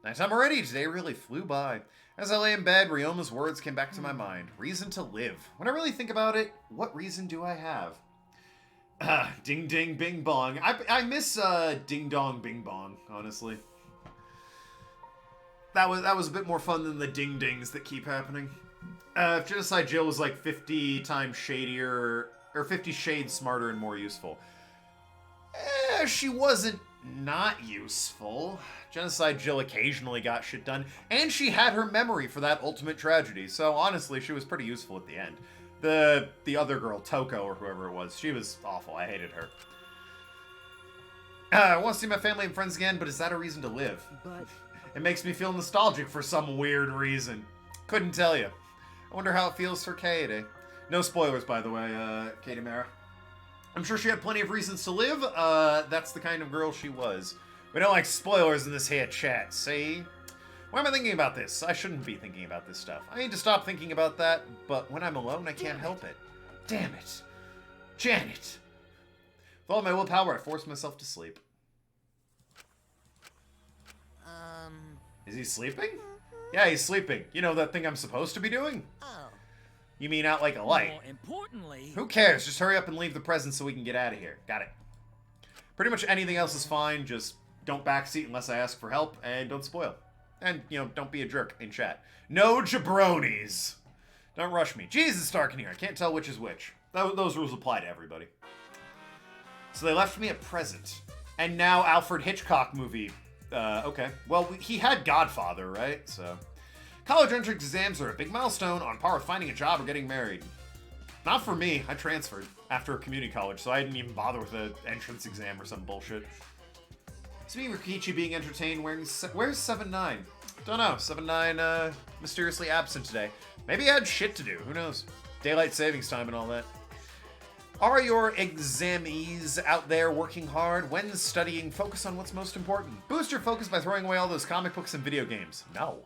Nighttime already. Today really flew by. As I lay in bed, Ryoma's words came back to my mind. Reason to live. When I really think about it, what reason do I have? Ding ding bing bong. I miss ding dong bing bong, honestly. That was a bit more fun than the ding dings that keep happening. If Genocide Jill was like 50 times shadier, or 50 shades smarter and more useful. She wasn't not useful. Genocide Jill occasionally got shit done, and she had her memory for that ultimate tragedy, so honestly, she was pretty useful at the end. The other girl, Toko, or whoever it was, she was awful. I hated her. I want to see my family and friends again, but is that a reason to live? But It makes me feel nostalgic for some weird reason. Couldn't tell you. I wonder how it feels for Kaede. No spoilers, by the way, Kaede Mara. I'm sure she had plenty of reasons to live. That's the kind of girl she was. We don't like spoilers in this here chat, see? Why am I thinking about this? I shouldn't be thinking about this stuff. I need to stop thinking about that, but when I'm alone, I can't help it. Damn it. Janet! With all my willpower, I force myself to sleep. Is he sleeping? Yeah, he's sleeping. You know that thing I'm supposed to be doing? Oh. You mean out like a light? More importantly, Who cares? Just hurry up and leave the present so we can get out of here. Got it. Pretty much anything else is fine, just don't backseat unless I ask for help, and don't spoil. And, you know, don't be a jerk in chat. No jabronis! Don't rush me. Jesus, it's dark in here. I can't tell which is which. Those rules apply to everybody. So they left me a present. And now Alfred Hitchcock movie. Okay. Well, he had Godfather, right? So, college entrance exams are a big milestone on par with finding a job or getting married. Not for me. I transferred after community college, so I didn't even bother with an entrance exam or some bullshit. Speaking of Rikichi being entertained, where's 7-9? Don't know. 7-9, mysteriously absent today. Maybe he had shit to do. Who knows? Daylight savings time and all that. Are your examies out there working hard? When studying, focus on what's most important. Boost your focus by throwing away all those comic books and video games. No.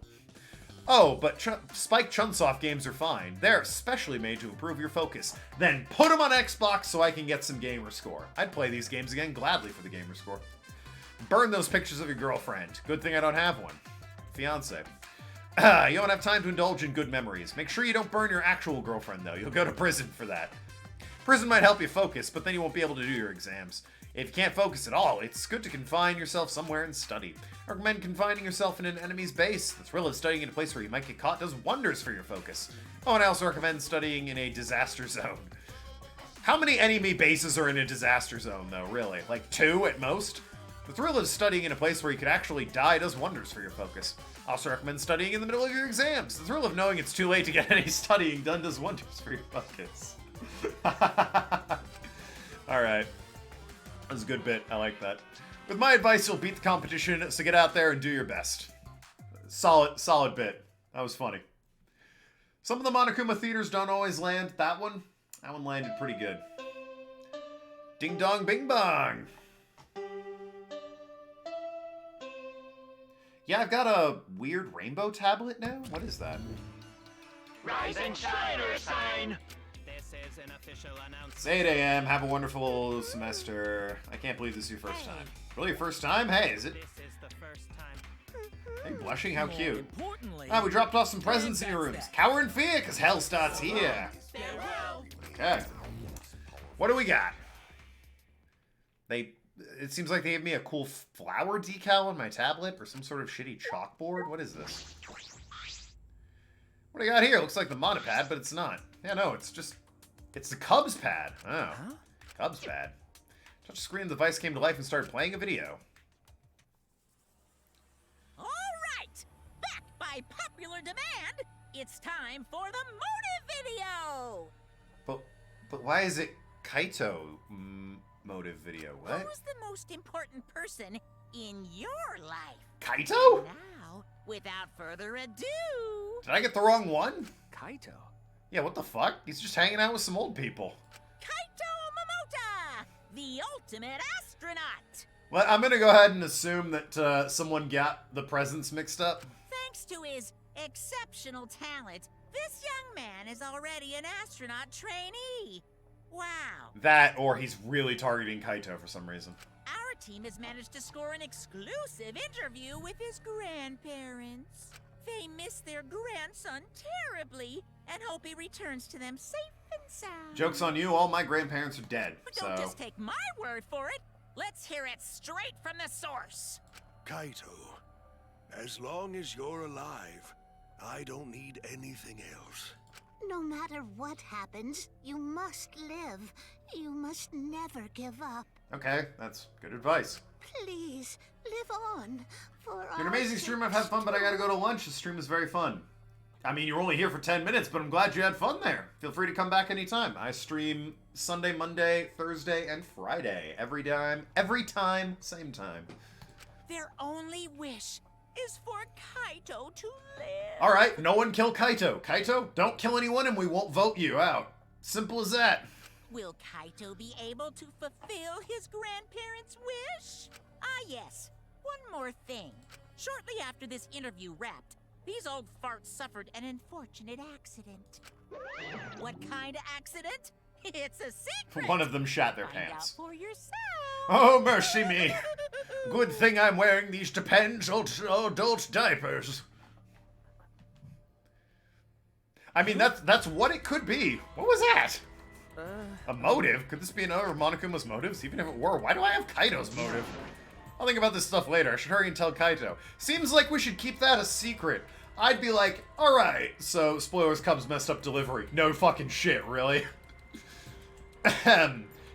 Oh, but Spike Chunsoft games are fine. They're especially made to improve your focus. Then put them on Xbox so I can get some gamer score. I'd play these games again gladly for the gamer score. Burn those pictures of your girlfriend. Good thing I don't have one. Fiance. You don't have time to indulge in good memories. Make sure you don't burn your actual girlfriend, though. You'll go to prison for that. Prison might help you focus, but then you won't be able to do your exams. If you can't focus at all, it's good to confine yourself somewhere and study. I recommend confining yourself in an enemy's base. The thrill of studying in a place where you might get caught does wonders for your focus. Oh, and I also recommend studying in a disaster zone. How many enemy bases are in a disaster zone, though, really? Like 2 at most? The thrill of studying in a place where you could actually die does wonders for your focus. I also recommend studying in the middle of your exams. The thrill of knowing it's too late to get any studying done does wonders for your focus. Alright. That was a good bit. I like that. With my advice, you'll beat the competition, so get out there and do your best. Solid bit. That was funny. Some of the Monokuma theaters don't always land. That one landed pretty good. Ding dong bing bong! Yeah, I've got a weird rainbow tablet now? What is that? Rise and shine, Ursine! This is an official announcement. It's 8 a.m. Have a wonderful semester. I can't believe this is your first time. Really your first time? Hey, is it? This is the first time. Hey, blushing? How more cute. importantly, Ah, we dropped off some presents in your rooms. Cower in fear, because hell starts here. Okay. What do we got? It seems like they gave me a cool flower decal on my tablet or some sort of shitty chalkboard. What is this? What do you got here? Looks like the monopad, but it's not. Yeah, no, it's the Cubs pad. Oh, Cubs pad. Touch screen device came to life and started playing a video. All right, back by popular demand, it's time for the motive video. But why is it Kaito motive video? What? Who's the most important person in your life? Kaito? Now, without further ado, Did I get the wrong one? Kaito? Yeah, what the fuck? He's just hanging out with some old people. Kaito Momota, the ultimate astronaut. Well, I'm gonna go ahead and assume that someone got the presents mixed up. Thanks to his exceptional talent, this young man is already an astronaut trainee. Wow. That, or he's really targeting Kaito for some reason. Our team has managed to score an exclusive interview with his grandparents. They miss their grandson terribly and hope he returns to them safe and sound. Joke's on you, all my grandparents are dead, But so... don't just take my word for it. Let's hear it straight from the source. Kaito, as long as you're alive, I don't need anything else. No matter what happens, you must live. You must never give up. Okay, that's good advice. Please, live on. For You're an amazing stream, I've had fun, but I gotta go to lunch. The stream is very fun. I mean, you're only here for 10 minutes, but I'm glad you had fun there. Feel free to come back anytime. I stream Sunday, Monday, Thursday, and Friday. Every time, same time. Their only wish is for Kaito to live. Alright, no one kill Kaito. Kaito, don't kill anyone and we won't vote you out. Simple as that. Will Kaito be able to fulfill his grandparents' wish? Ah, yes. One more thing. Shortly after this interview wrapped, these old farts suffered an unfortunate accident. What kind of accident? It's a secret. One of them shat their Find pants. out for yourself. Oh, mercy me. Good thing I'm wearing these Depends adult diapers. I mean, that's what it could be. What was that? A motive? Could this be another of Monokuma's motives? Even if it were, why do I have Kaito's motive? I'll think about this stuff later. I should hurry and tell Kaito. Seems like we should keep that a secret. I'd be like, alright, so, spoilers, Cubs messed up delivery. No fucking shit, really?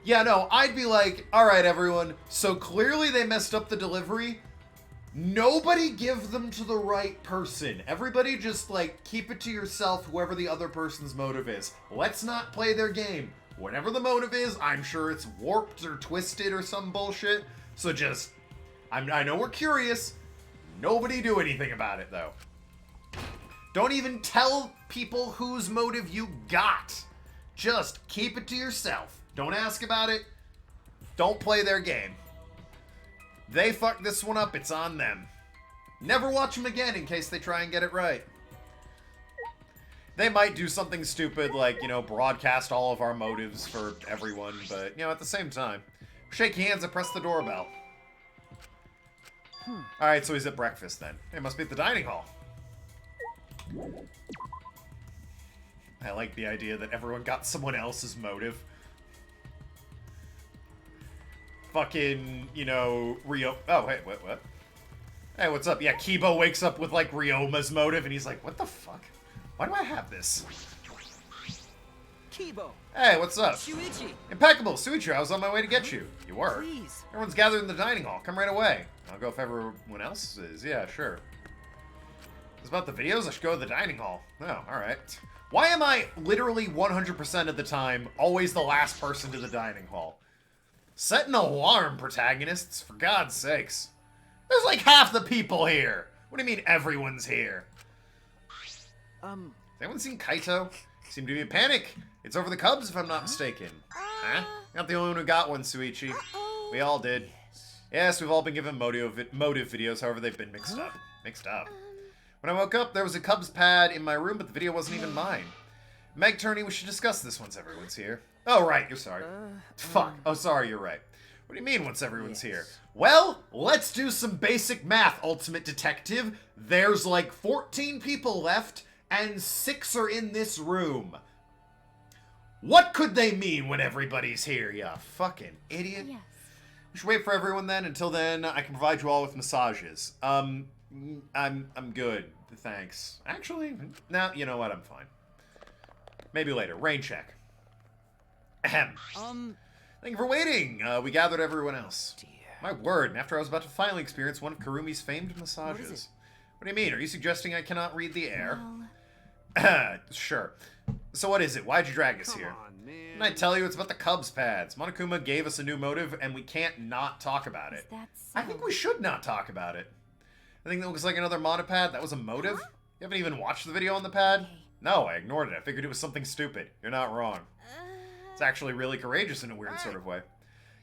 Yeah, no, I'd be like, alright everyone, so clearly they messed up the delivery. Nobody give them to the right person. Everybody just, like, keep it to yourself, whoever the other person's motive is. Let's not play their game. Whatever the motive is, I'm sure it's warped or twisted or some bullshit. So just, I know we're curious. Nobody do anything about it, though. Don't even tell people whose motive you got. Just keep it to yourself. Don't ask about it. Don't play their game. They fucked this one up, it's on them. Never watch them again in case they try and get it right. They might do something stupid like, you know, broadcast all of our motives for everyone, but, you know, at the same time, shake hands and press the doorbell. Alright, so he's at breakfast then. It must be at the dining hall. I like the idea that everyone got someone else's motive. Fucking, you know, Ryo... Oh, hey, what? Hey, what's up? Yeah, Kibo wakes up with, like, Ryoma's motive, and he's like, what the fuck? Why do I have this? Kibo. Hey, what's up? Shuichi. Impeccable. Suichi, I was on my way to get you. You were. Please. Everyone's gathered in the dining hall. Come right away. I'll go if everyone else is. Yeah, sure. It's about the videos? I should go to the dining hall. Oh, alright. Why am I literally 100% of the time always the last person to the dining hall? Set an alarm, protagonists, for God's sakes. There's like half the people here. What do you mean everyone's here? Has anyone seen Kaito? Seem to be in panic. It's over the Cubs, if I'm not mistaken. Huh? Not the only one who got one, Suichi. We all did. Yes, we've all been given motive videos, however they've been mixed up. When I woke up, there was a Cubs pad in my room, but the video wasn't even mine. Meg Turney, we should discuss this once everyone's here. Oh, right, you're sorry. Fuck. Oh, sorry, you're right. What do you mean once everyone's here? Well, let's do some basic math, Ultimate Detective. There's like 14 people left, and 6 are in this room. What could they mean when everybody's here, you fucking idiot? Yes. We should wait for everyone then. Until then, I can provide you all with massages. I'm good. Thanks. Actually, no, you know what? I'm fine. Maybe later. Rain check. Ahem. Thank you for waiting. We gathered everyone else. Dear. My word, and after I was about to finally experience one of Karumi's famed massages. What do you mean? Are you suggesting I cannot read the air? Sure. So what is it? Why'd you drag us here? On, man. Didn't I tell you it's about the Cubs pads? Monokuma gave us a new motive, and we can't not talk about it. I think we should not talk about it. I think that looks like another monopad. That was a motive? You haven't even watched the video on the pad? No, I ignored it. I figured it was something stupid. You're not wrong. It's actually really courageous in a weird sort of way.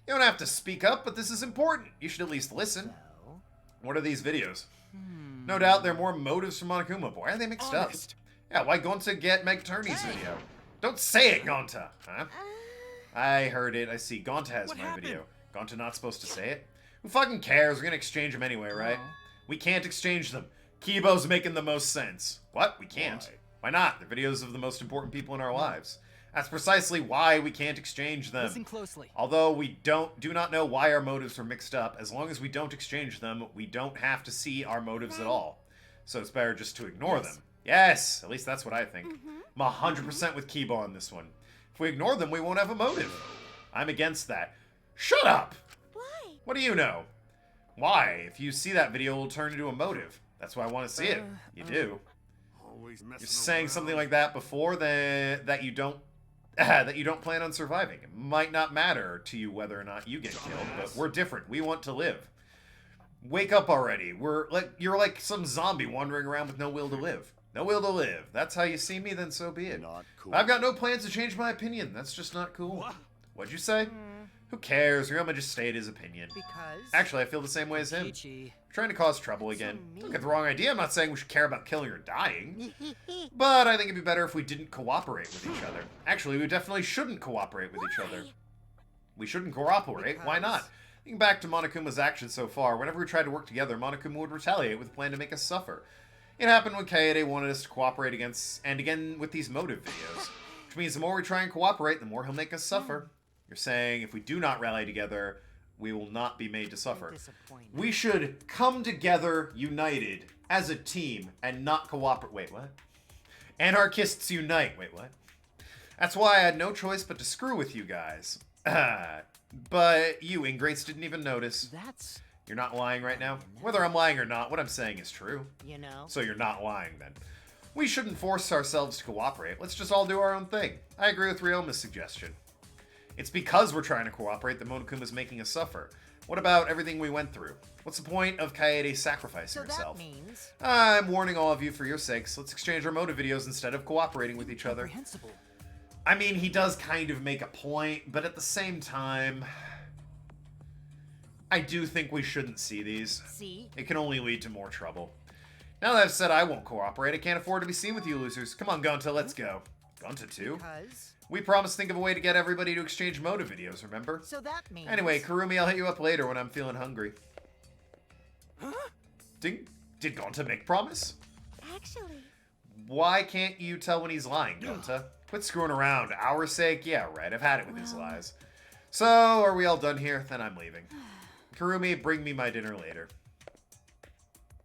You don't have to speak up, but this is important. You should at least listen. What are these videos? No doubt there are more motives from Monokuma, but why are they mixed up? Yeah, why Gonta get Meg Turney's video? Don't say it, Gonta! Huh? I heard it. I see. Gonta has my video. Gonta not supposed to say it? Who fucking cares? We're gonna exchange them anyway, right? We can't exchange them. Kibo's making the most sense. What? We can't? Why not? They're videos of the most important people in our lives. That's precisely why we can't exchange them. Listen closely. Although we do not know why our motives are mixed up, as long as we don't exchange them, we don't have to see our motives at all. So it's better just to ignore them. Yes, at least that's what I think. I'm 100% with Kibo on this one. If we ignore them, we won't have a motive. I'm against that. Shut up! Why? What do you know? Why? If you see that video, it'll turn into a motive. That's why I want to see it. You do. Always messing You're saying around. something like that before that you don't that you don't plan on surviving. It might not matter to you whether or not you get killed, but we're different. We want to live. Wake up already. You're like some zombie wandering around with no will to live. No will to live. That's how you see me, then so be it. Not cool. I've got no plans to change my opinion. That's just not cool. What? What'd you say? Who cares? Ryoma just stated his opinion. Because... Actually, I feel the same way as him. Ichi. Trying to cause trouble again. So mean. Don't get the wrong idea. I'm not saying we should care about killing or dying. But I think it'd be better if we didn't cooperate with each other. Actually, we definitely shouldn't cooperate with each other. We shouldn't cooperate. Why not? Thinking back to Monokuma's actions so far, whenever we tried to work together, Monokuma would retaliate with a plan to make us suffer. It happened when Kaede wanted us to cooperate against, and again with these motive videos. Which means the more we try and cooperate, the more he'll make us suffer. You're saying if we do not rally together, we will not be made to suffer. We should come together united as a team and not cooperate. Wait, what? Anarchists unite. Wait, what? That's why I had no choice but to screw with you guys. But you ingrates didn't even notice. That's... You're not lying right now? Whether I'm lying or not, what I'm saying is true. You know? So you're not lying then. We shouldn't force ourselves to cooperate. Let's just all do our own thing. I agree with Ryoma's suggestion. It's because we're trying to cooperate that Monokuma's making us suffer. What about everything we went through? What's the point of Kaede sacrificing herself? That means... I'm warning all of you for your sakes. Let's exchange our motive videos instead of cooperating with each other. Comprehensible. I mean, he does kind of make a point, but at the same time... I do think we shouldn't see these. See? It can only lead to more trouble. Now that I've said I won't cooperate, I can't afford to be seen with you losers. Come on, Gonta, let's go. Gonta too? Because... We promised to think of a way to get everybody to exchange motive videos, remember? So that means... Anyway, Kurumi, I'll hit you up later when I'm feeling hungry. Huh? Did Gonta make promise? Actually... Why can't you tell when he's lying, Gonta? Quit screwing around. Our sake? Yeah, right. I've had it with his lies. So, are we all done here? Then I'm leaving. Kurumi, bring me my dinner later.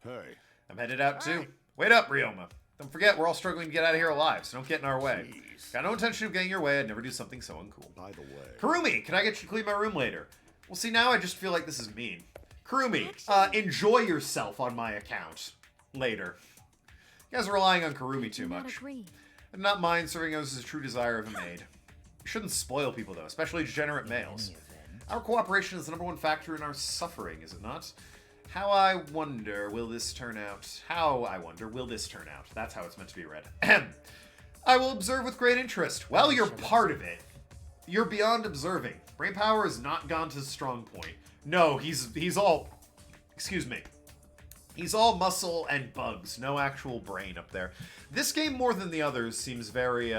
Hey. I'm headed out too. Wait up, Ryoma. Don't forget, we're all struggling to get out of here alive, so don't get in our way. Jeez. Got no intention of getting your way. I'd never do something so uncool. By the way... Kurumi, can I get you to clean my room later? Well, see, now I just feel like this is mean. Kurumi, enjoy yourself on my account. Later. You guys are relying on Kurumi too much. I do not mind serving as a true desire of a maid. You shouldn't spoil people, though, especially degenerate males. Our cooperation is the #1 factor in our suffering, is it not? How I wonder will this turn out? How I wonder will this turn out? That's how it's meant to be read. I will observe with great interest. Well, you're part of it. You're beyond observing. Brain power is not Gonta's strong point. No, he's all... Excuse me. He's all muscle and bugs. No actual brain up there. This game, more than the others, seems very,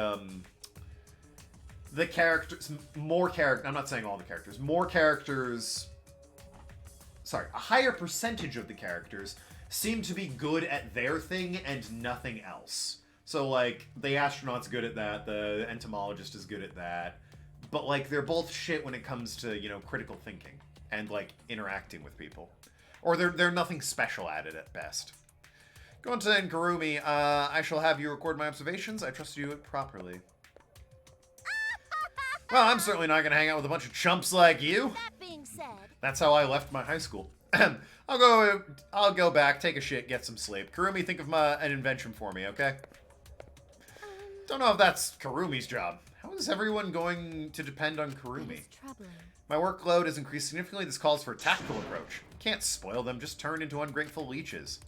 the characters... More characters... I'm not saying all the characters. More characters... Sorry, a higher percentage of the characters seem to be good at their thing and nothing else. So, like, the astronaut's good at that, the entomologist is good at that, but, like, they're both shit when it comes to, you know, critical thinking and, like, interacting with people. Or they're nothing special at it at best. Gonta and Kurumi, I shall have you record my observations. I trust you do it properly. Well, I'm certainly not going to hang out with a bunch of chumps like you. That being said... That's how I left my high school. I'll go back, take a shit, get some sleep. Kurumi, think of an invention for me, okay? Don't know if that's Kurumi's job. How is everyone going to depend on Kurumi? My workload has increased significantly. This calls for a tactical approach. Can't spoil them, just turn into ungrateful leeches.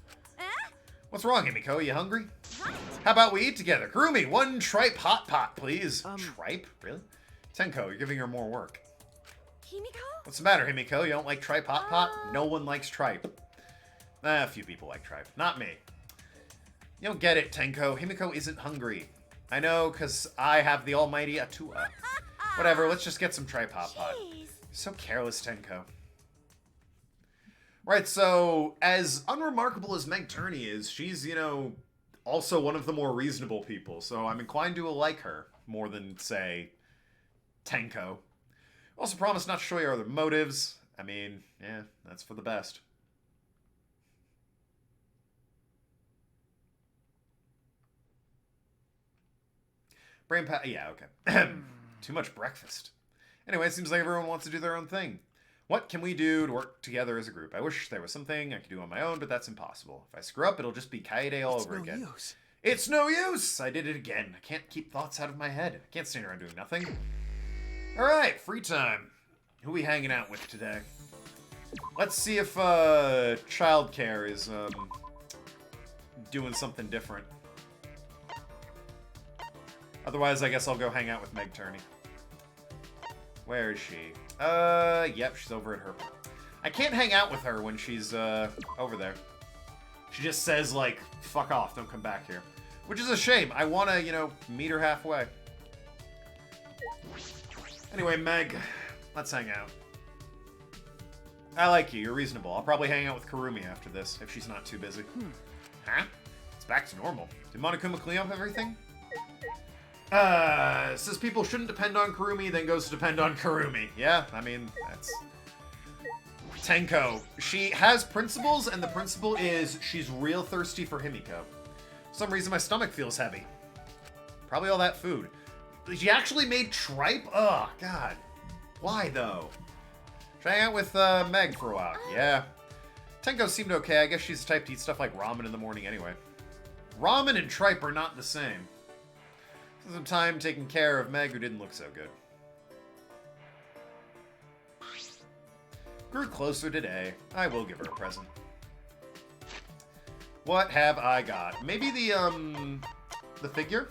What's wrong, Himiko? You hungry? Right. How about we eat together? Kurumi, 1 tripe hot pot, please. Tripe? Really? Tenko, you're giving her more work. Himiko? What's the matter, Himiko? You don't like tripe hot pot? No one likes tripe. A few people like tripe. Not me. You don't get it, Tenko. Himiko isn't hungry. I know, because I have the almighty Atua. Whatever, let's just get some tripe hot pot. Jeez. So careless, Tenko. Right, so, as unremarkable as Meg Turney is, she's, you know, also one of the more reasonable people, so I'm inclined to like her more than, say, Tenko. Also promise not to show your other motives. I mean, yeah, that's for the best. Yeah, okay. Too much breakfast. Anyway, it seems like everyone wants to do their own thing. What can we do to work together as a group? I wish there was something I could do on my own, but that's impossible. If I screw up, it'll just be Kaede all over again. Use. It's no use! I did it again. I can't keep thoughts out of my head. I can't stand around doing nothing. Alright, free time. Who we hanging out with today? Let's see if childcare is doing something different. Otherwise, I guess I'll go hang out with Meg Turney. Where is she? Yep, she's over at her. I can't hang out with her when she's, over there. She just says, like, fuck off, don't come back here. Which is a shame. I want to, you know, meet her halfway. Anyway, Meg, let's hang out. I like you. You're reasonable. I'll probably hang out with Kurumi after this, if she's not too busy. Huh? It's back to normal. Did Monokuma clean up everything? Says people shouldn't depend on Kurumi, then goes to depend on Kurumi. Yeah, I mean, that's... Tenko. She has principles, and the principle is she's real thirsty for Himiko. For some reason, my stomach feels heavy. Probably all that food. She actually made tripe? Oh, God. Why, though? Should I hang out with Meg for a while? Yeah. Tenko seemed okay. I guess she's the type to eat stuff like ramen in the morning anyway. Ramen and tripe are not the same. Some time taking care of Meg, who didn't look so good. Grew closer today. I will give her a present. What have I got? Maybe the figure?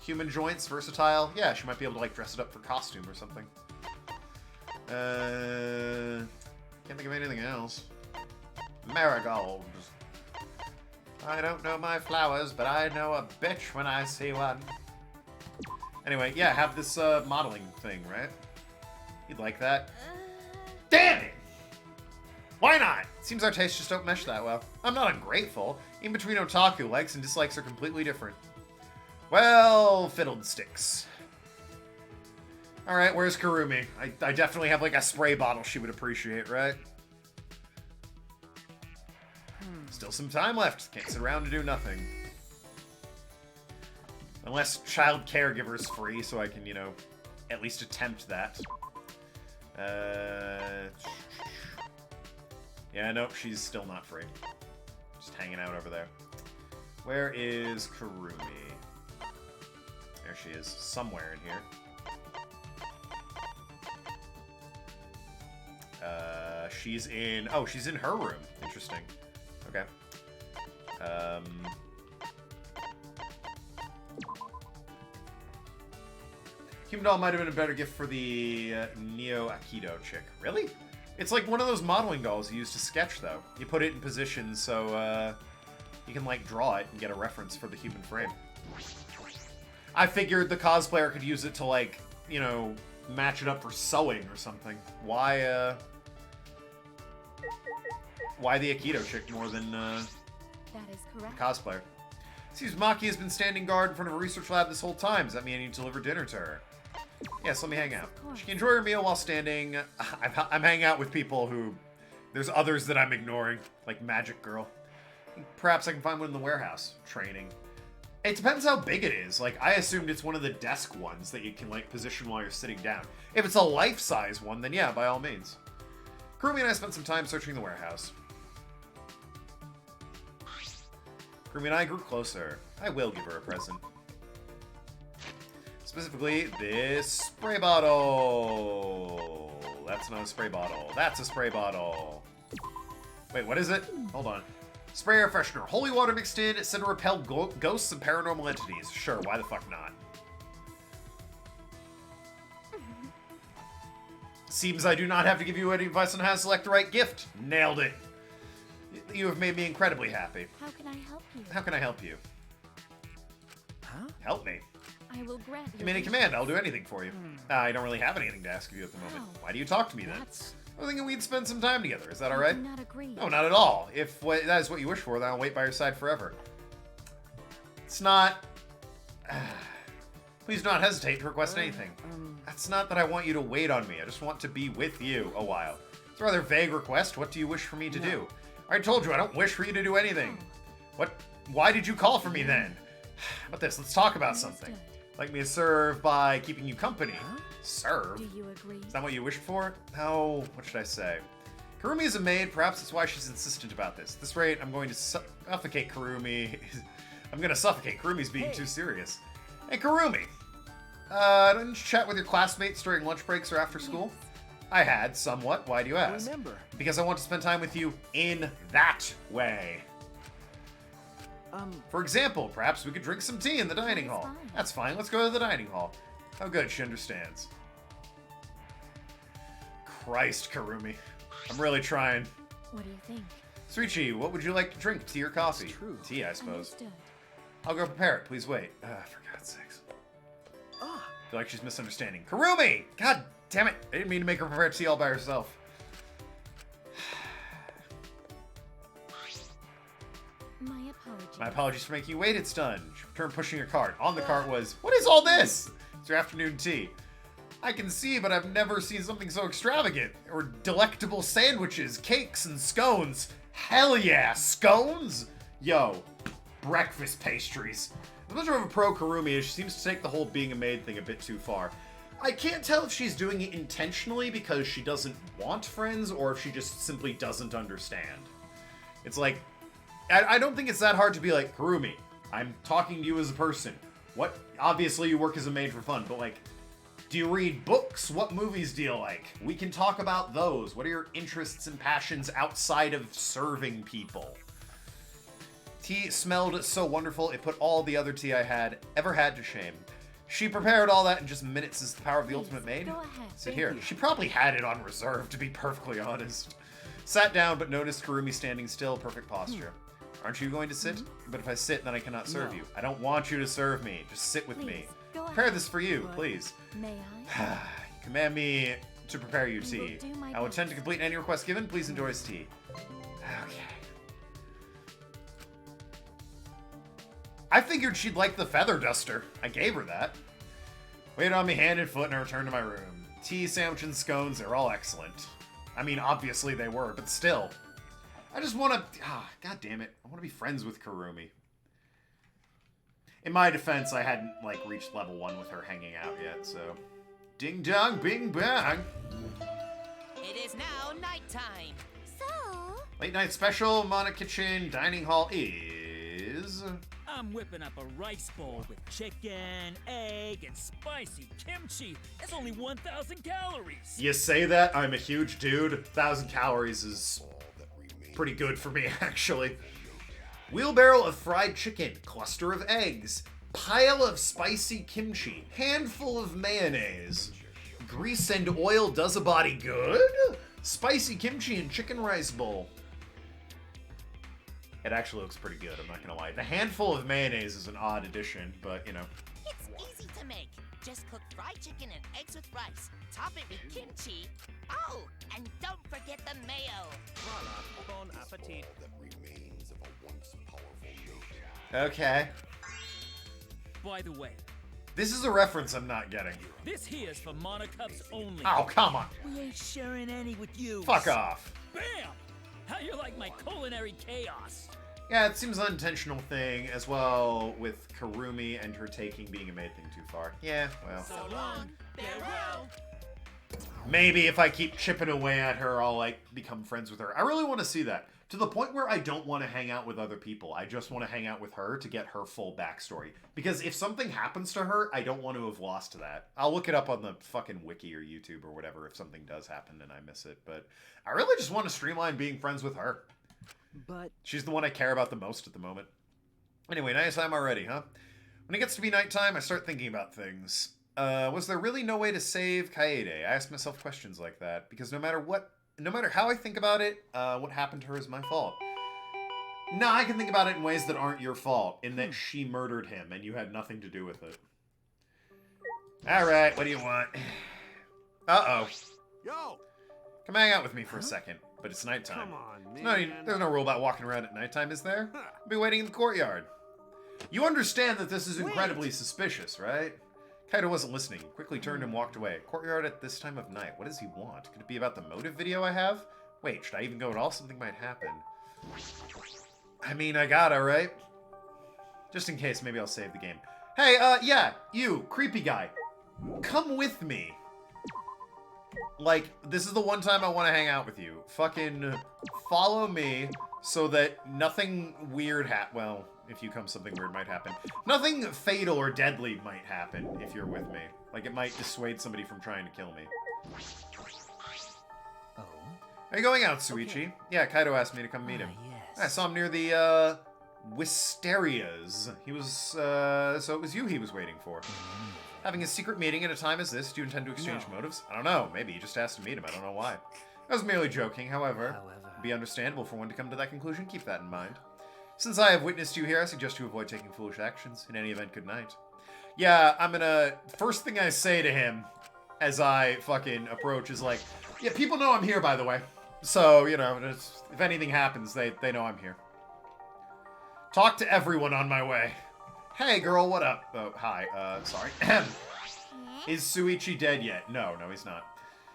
Human joints, versatile. Yeah, she might be able to, like, dress it up for costume or something. Can't think of anything else. Marigolds. I don't know my flowers, but I know a bitch when I see one. Anyway, yeah, have this modeling thing, right? You'd like that? Damn it! Why not? Seems our tastes just don't mesh that well. I'm not ungrateful. In between otaku, likes and dislikes are completely different. Well, fiddled sticks. Alright, where's Kurumi? I definitely have, like, a spray bottle she would appreciate, right? Still some time left. Can't sit around and do nothing. Unless child caregiver's free, so I can, you know, at least attempt that. Yeah, nope, she's still not free. Just hanging out over there. Where is Kurumi? There she is, somewhere in here. She's in... Oh, she's in her room. Interesting. Okay. Human doll might have been a better gift for the Neo Aikido chick. Really? It's like one of those modeling dolls you use to sketch, though. You put it in position so you can, like, draw it and get a reference for the human frame. I figured the cosplayer could use it to, like, you know, match it up for sewing or something. Why the Aikido chick more than That is correct. the cosplayer? Seems Maki has been standing guard in front of a research lab this whole time. Does that mean I need to deliver dinner to her? Yes, let me hang out. She can enjoy her meal while standing. I'm hanging out with people who... There's others that I'm ignoring, like Magic Girl. Perhaps I can find one in the warehouse. Training. It depends how big it is. Like, I assumed it's one of the desk ones that you can, like, position while you're sitting down. If it's a life-size one, then yeah, by all means. Kurumi and I spent some time searching the warehouse. Kurumi and I grew closer. I will give her a present. Specifically, this spray bottle. That's not a spray bottle. That's a spray bottle. Wait, what is it? Hold on. Spray air freshener. Holy water mixed in. It's said to repel ghosts and paranormal entities. Sure, why the fuck not? Seems I do not have to give you any advice on how to select the right gift. Nailed it. You have made me incredibly happy. How can I help you? How can I help you? Huh? Help me. I will grant you. Give me any command. I'll do anything for you. I don't really have anything to ask of you at the moment. Oh. Why do you talk to me then? That's... I was thinking we'd spend some time together. Is that I alright? do not agree. No, not at all. If that is what you wish for, then I'll wait by your side forever. It's not... Please do not hesitate to request anything. That's not that I want you to wait on me. I just want to be with you a while. It's a rather vague request. What do you wish for me to do? I already told you I don't wish for you to do anything. What? Why did you call for me then? How about this? Let's talk about something. Like me to serve by keeping you company. Serve? Do you agree? Is that what you wished for? No, what should I say? Kurumi is a maid, perhaps that's why she's insistent about this. At this rate, I'm going to suffocate Kurumi. I'm going to suffocate. Kurumi's being too serious. Hey, Kurumi! Didn't you chat with your classmates during lunch breaks or after school? Yes. I had, somewhat. Why do you ask? Remember. Because I want to spend time with you in that way. For example, perhaps we could drink some tea in the dining hall. fine. That's fine. Let's go to the dining hall. Oh, good. She understands. Christ, Karumi. I'm really trying. What do you think? Suichi, what would you like to drink? Tea or coffee? It's true. Tea, I suppose. Understood. I'll go prepare it. Please wait. For God's sakes. Ah, I feel like she's misunderstanding. Karumi! God damn it. I didn't mean to make her prepare tea all by herself. My apologies. My apologies for making you wait. It's done. She returned pushing her cart. On the cart was, what is all this? It's your afternoon tea. I can see, but I've never seen something so extravagant. Or delectable sandwiches, cakes, and scones. Hell yeah, scones? Yo, breakfast pastries. As much of a pro Karumi as she seems to take the whole being a maid thing a bit too far. I can't tell if she's doing it intentionally because she doesn't want friends or if she just simply doesn't understand. It's like, I don't think it's that hard to be like, Karumi, I'm talking to you as a person. What? Obviously you work as a maid for fun, but like, do you read books? What movies do you like? We can talk about those. What are your interests and passions outside of serving people? Tea smelled so wonderful, it put all the other tea I had ever had to shame. She prepared all that in just minutes as the power of the ultimate maid. Go ahead. Sit here. She probably had it on reserve, to be perfectly honest. Sat down, but noticed Karumi standing still, perfect posture. Aren't you going to sit? But if I sit, then I cannot serve No. you. I don't want you to serve me. Just sit with me. Please, go Prepare ahead. this for you, But please. May I? Command me to prepare you I will tea. do my I will attempt to best. complete any request given. Please enjoy his tea. Okay. I figured she'd like the feather duster. I gave her that. Waited on me hand and foot and I returned to my room. Tea, sandwich, and scones, they're all excellent. I mean, obviously they were, but still. I just want to... God damn it. I want to be friends with Karumi. In my defense, I hadn't, like, reached level 1 with her hanging out yet, so... Ding dong, bing bang! It is now nighttime. So, Late night special, Mana Kitchen Dining Hall is... I'm whipping up a rice bowl with chicken, egg, and spicy kimchi. That's only 1,000 calories. You say that? I'm a huge dude. 1,000 calories is pretty good for me, actually. Wheelbarrow of fried chicken, cluster of eggs, pile of spicy kimchi, handful of mayonnaise. Grease and oil does a body good? Spicy kimchi and chicken rice bowl. It actually looks pretty good, I'm not gonna lie. The handful of mayonnaise is an odd addition, but, you know. It's easy to make. Just cook fried chicken and eggs with rice. Top it with kimchi. Oh, and don't forget the mayo. Voila, bon appetit. Okay. By the way, This is a reference I'm not getting. this here's for Mana Cups only. Oh, come on. We ain't sharing any with you. Fuck off. Bam! How you like my culinary chaos? Yeah, it seems an unintentional thing, as well with Karumi and her taking being a maid thing too far. Yeah, well. So long, farewell. Maybe if I keep chipping away at her, I'll, like, become friends with her. I really want to see that. To the point where I don't want to hang out with other people. I just want to hang out with her to get her full backstory. Because if something happens to her, I don't want to have lost that. I'll look it up on the fucking wiki or YouTube or whatever if something does happen and I miss it. But I really just want to streamline being friends with her. but She's the one I care about the most at the moment. Anyway, nighttime already, huh? When it gets to be nighttime, I start thinking about things. Was there really no way to save Kaede? I ask myself questions like that, because no matter how I think about it, what happened to her is my fault. No, I can think about it in ways that aren't your fault, in that she murdered him and you had nothing to do with it. Alright, what do you want? Uh-oh. Yo! Come hang out with me for a second, but it's nighttime. Come on, There's no rule about walking around at nighttime, is there? I'll be waiting in the courtyard. You understand that this is incredibly suspicious, right? Kaido wasn't listening. Quickly turned and walked away. Courtyard at this time of night. What does he want? Could it be about the motive video I have? Wait, should I even go at all? Something might happen. I mean, I gotta, right? Just in case, maybe I'll save the game. Hey, yeah, you, creepy guy. Come with me. Like, this is the one time I want to hang out with you. Fucking follow me so that nothing weird well, if you come, something weird might happen. Nothing fatal or deadly might happen if you're with me. Like, it might dissuade somebody from trying to kill me. oh, Are you going out, Suichi? Yeah, Kaido asked me to come meet him. I yes. saw him near the, Wisterias. He was, so it was you he was waiting for. Having a secret meeting at a time as this, do you intend to exchange motives? I don't know. Maybe you just asked to meet him. I don't know why. I was merely joking, however. It'd be understandable for one to come to that conclusion. Keep that in mind. Since I have witnessed you here, I suggest you avoid taking foolish actions. In any event, good night. Yeah, I'm gonna... First thing I say to him as I fucking approach is like, yeah, people know I'm here, by the way. So, you know, if anything happens, they know I'm here. Talk to everyone on my way. Hey, girl, what up? Oh, hi. Sorry. Is Suichi dead yet? No, he's not.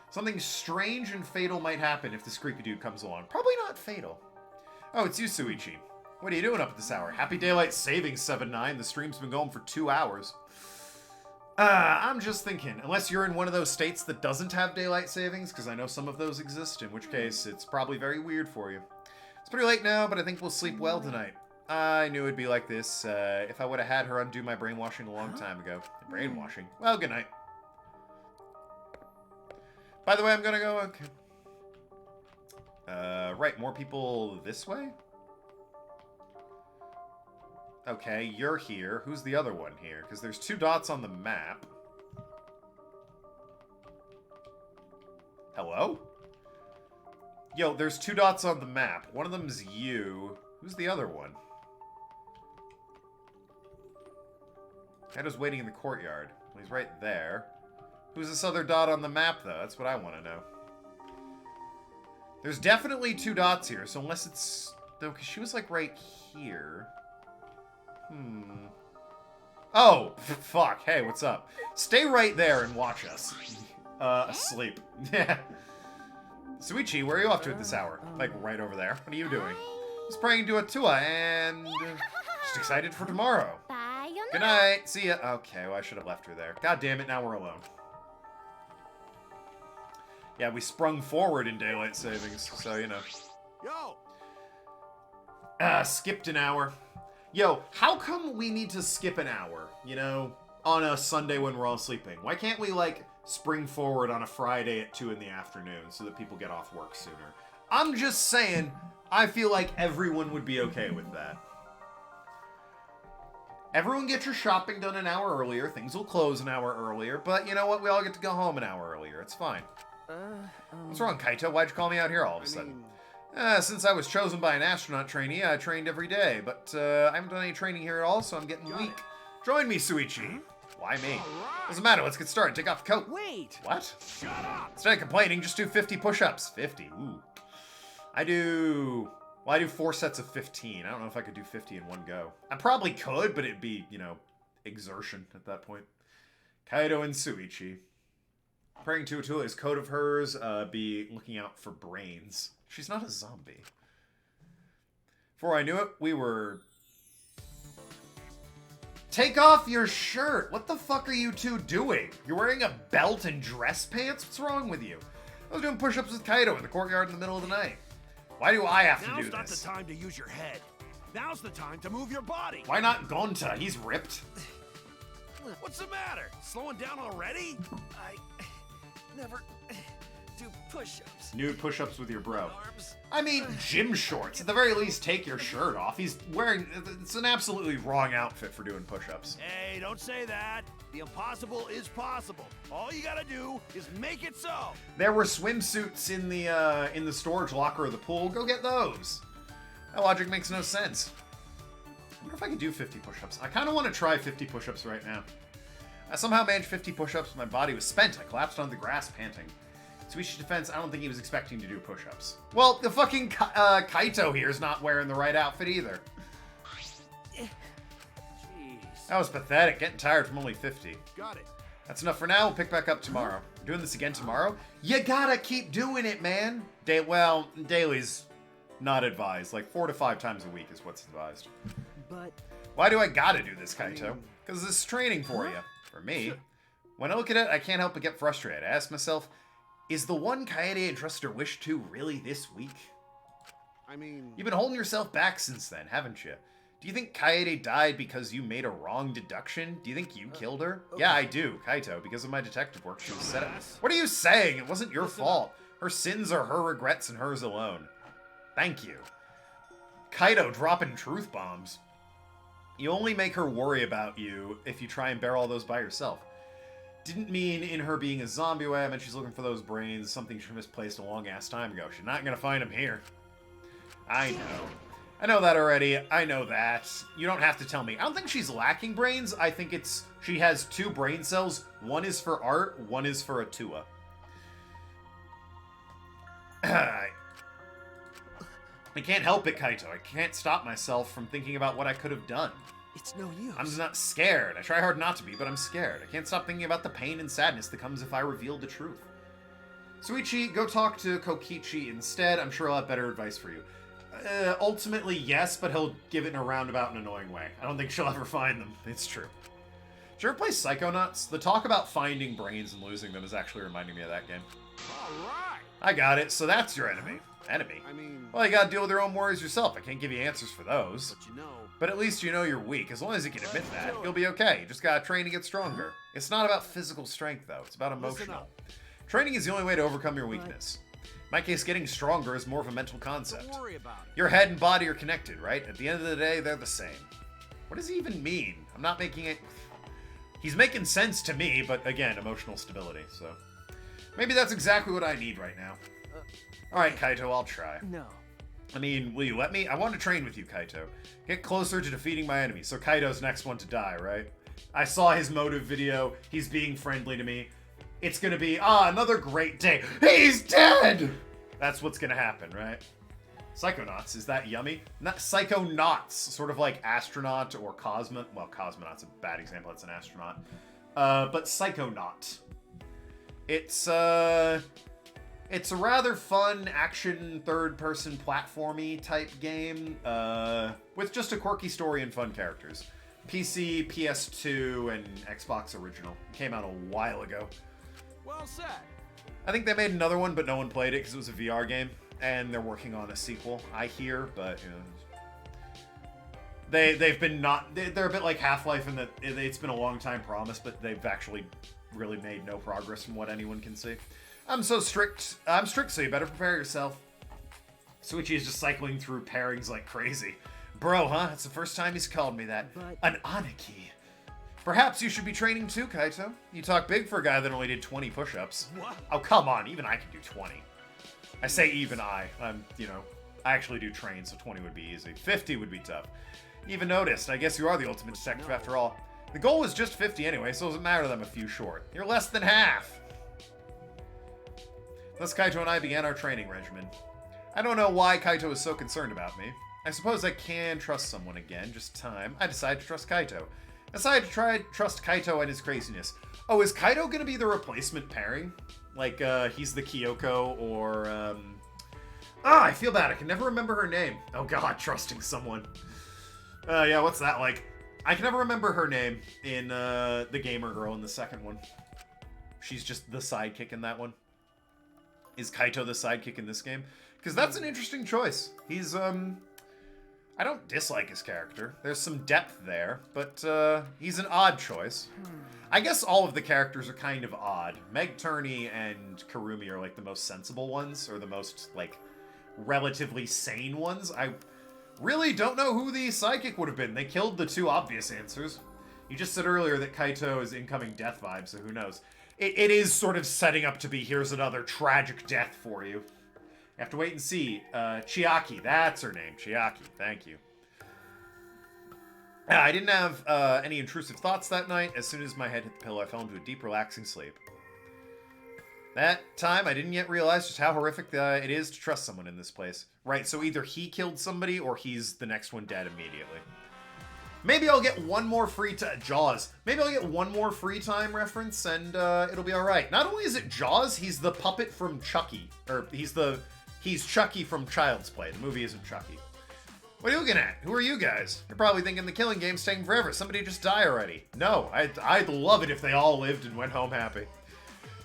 Something strange and fatal might happen if this creepy dude comes along. Probably not fatal. Oh, it's you, Suichi. What are you doing up at this hour? Happy Daylight Savings, 7-9. The stream's been going for 2 hours. I'm just thinking, unless you're in one of those states that doesn't have daylight savings, because I know some of those exist, in which case it's probably very weird for you. It's pretty late now, but I think we'll sleep well tonight. I knew it'd be like this if I would have had her undo my brainwashing a long time ago. Brainwashing? Well, good night. By the way, I'm gonna go... Okay. Right, more people this way? Okay, you're here. Who's the other one here? Because there's 2 dots on the map. Hello? Yo, there's 2 dots on the map. One of them's you. Who's the other one? Kaido's waiting in the courtyard. Well, he's right there. Who's this other dot on the map, though? That's what I want to know. There's definitely 2 dots here, so unless it's... No, because she was, like, right here. Oh, fuck. Hey, what's up? Stay right there and watch us. Asleep. Yeah. Suichi, where are you off to at this hour? Like, right over there. What are you doing? I was praying to Atua, and... just excited for tomorrow. Bye. Good night. See ya. Okay, well, I should have left her there. God damn it, now we're alone. Yeah, we sprung forward in daylight savings, so, you know. Yo! Skipped an hour. Yo, how come we need to skip an hour, you know, on a Sunday when we're all sleeping? Why can't we, like, spring forward on a Friday at 2 in the afternoon so that people get off work sooner? I'm just saying, I feel like everyone would be okay with that. Everyone get your shopping done an hour earlier. Things will close an hour earlier. But you know what? We all get to go home an hour earlier. It's fine. What's wrong, Kaito? Why'd you call me out here all of a sudden? Since I was chosen by an astronaut trainee, I trained every day. But I haven't done any training here at all, so I'm getting weak. Join me, Suichi. Why me? Doesn't matter. Let's get started. Take off the coat. Wait. What? Instead of complaining, just do 50 push-ups. 50. Ooh. I do 4 sets of 15. I don't know if I could do 50 in one go. I probably could, but it'd be, you know, exertion at that point. Kaido and Suichi. Praying to Atua's code of hers, be looking out for brains. She's not a zombie. Before I knew it, we were... Take off your shirt! What the fuck are you two doing? You're wearing a belt and dress pants? What's wrong with you? I was doing push-ups with Kaido in the courtyard in the middle of the night. Why do I have to do this? Now's not the time to use your head. Now's the time to move your body. Why not Gonta? He's ripped. What's the matter? Slowing down already? I never do push-ups. Nude push-ups with your bro. Arms. I mean, gym shorts. At the very least, take your shirt off. He's wearing... It's an absolutely wrong outfit for doing push-ups. Hey, don't say that. The impossible is possible. All you gotta do is make it so. There were swimsuits in the storage locker of the pool. Go get those. That logic makes no sense. I wonder if I could do 50 push-ups. I kind of want to try 50 push-ups right now. I somehow managed 50 push-ups. My body was spent. I collapsed on the grass, panting. Suishi's defense, I don't think he was expecting to do push-ups. Well, the fucking Kaito here is not wearing the right outfit either. Jeez. That was pathetic. Getting tired from only 50. Got it. That's enough for now. We'll pick back up tomorrow. We're doing this again tomorrow? You gotta keep doing it, man. Well, daily's not advised. Like 4 to 5 times a week is what's advised. But Why do I gotta do this, Kaito? Because this is training for you. For me. When I look at it, I can't help but get frustrated. I ask myself, is the one Kaede entrusted her wish to really this week? I mean... You've been holding yourself back since then, haven't you? Do you think Kaede died because you made a wrong deduction? Do you think you killed her? okay. Yeah, I do, Kaito. Because of my detective work, she was set up. What are you saying? It wasn't your fault. Her sins are her regrets and hers alone. Thank you. Kaito dropping truth bombs. You only make her worry about you if you try and bear all those by yourself. didn't mean in her being a zombie way. I meant she's looking for those brains, something she misplaced a long-ass time ago. She's not gonna find them here. I know. I know that already. I know that. You don't have to tell me. I don't think she's lacking brains. I think it's... She has 2 brain cells. One is for art, one is for Atua. I can't help it, Kaito. I can't stop myself from thinking about what I could have done. It's no use. I'm just not scared. I try hard not to be, but I'm scared. I can't stop thinking about the pain and sadness that comes if I reveal the truth. Suichi, go talk to Kokichi instead. I'm sure he'll have better advice for you. Ultimately, yes, but he'll give it in a roundabout and annoying way. I don't think she'll ever find them. It's true. Did you ever play Psychonauts? The talk about finding brains and losing them is actually reminding me of that game. Alright! I got it, so that's your enemy. Enemy? I mean... Well, you gotta deal with your own worries yourself. I can't give you answers for those. But you know... But at least you know you're weak. As long as you can admit that, you'll be okay. You just gotta train to get stronger. It's not about physical strength, though. It's about emotional. Training is the only way to overcome your weakness. In my case, getting stronger is more of a mental concept. Don't worry about it. Your head and body are connected, right? At the end of the day, they're the same. What does he even mean? I'm not making it... He's making sense to me, but again, emotional stability, so... Maybe that's exactly what I need right now. Alright, Kaito, I'll try. No. I mean, will you let me? I want to train with you, Kaito. Get closer to defeating my enemy. So Kaito's next one to die, right? I saw his motive video. He's being friendly to me. It's gonna be, another great day. He's dead! That's what's gonna happen, right? Psychonauts, is that yummy? Not Psychonauts, sort of like astronaut or cosmonaut. Well, cosmonaut's a bad example, it's an astronaut. But Psychonaut. It's a rather fun action third-person platformy type game with just a quirky story and fun characters. PC, PS2, and Xbox original. It came out a while ago. Well said. I think they made another one, but no one played it because it was a VR game, and they're working on a sequel. I hear, but you know, they've been not. They're a bit like Half-Life in that it's been a long time promised, but they've actually really made no progress from what anyone can see. I'm so strict. I'm strict, so you better prepare yourself. Suichi is just cycling through pairings like crazy. Bro, huh? It's the first time he's called me that. But... An Aniki. Perhaps you should be training too, Kaito. You talk big for a guy that only did 20 push-ups. What? Oh, come on. Even I can do 20. I say even I. You know, I actually do train, so 20 would be easy. 50 would be tough. Even noticed. I guess you are the ultimate detective after all. The goal was just 50 anyway, so it doesn't matter that I'm a few short. You're less than half. Thus, Kaito and I began our training regimen. I don't know why Kaito is so concerned about me. I suppose I can trust someone again, just time. I decided to trust Kaito. I decided to trust Kaito and his craziness. Oh, is Kaito gonna be the replacement pairing? Like, he's the Kyoko, or, I feel bad. I can never remember her name. Oh god, trusting someone. Yeah, what's that like? I can never remember her name in, the gamer girl in the second one. She's just the sidekick in that one. Is Kaito the sidekick in this game? Because that's an interesting choice. He's, I don't dislike his character. There's some depth there, but he's an odd choice. I guess all of the characters are kind of odd. Meg Turney and Karumi are like the most sensible ones, or the most, like, relatively sane ones. I really don't know who the sidekick would have been. They killed the 2 obvious answers. You just said earlier that Kaito is incoming death vibe, so who knows. It is sort of setting up to be, here's another tragic death for you. You have to wait and see. Chiaki, that's her name. Chiaki, thank you. I didn't have any intrusive thoughts that night. As soon as my head hit the pillow, I fell into a deep, relaxing sleep. That time, I didn't yet realize just how horrific it is to trust someone in this place. Right, so either he killed somebody, or he's the next one dead immediately. Maybe I'll get one more free time. Jaws. Maybe I'll get one more free time reference, and it'll be alright. Not only is it Jaws, he's the puppet from Chucky. Or, he's Chucky from Child's Play. The movie isn't Chucky. What are you looking at? Who are you guys? You're probably thinking the killing game's taking forever. Somebody just die already. No, I'd love it if they all lived and went home happy.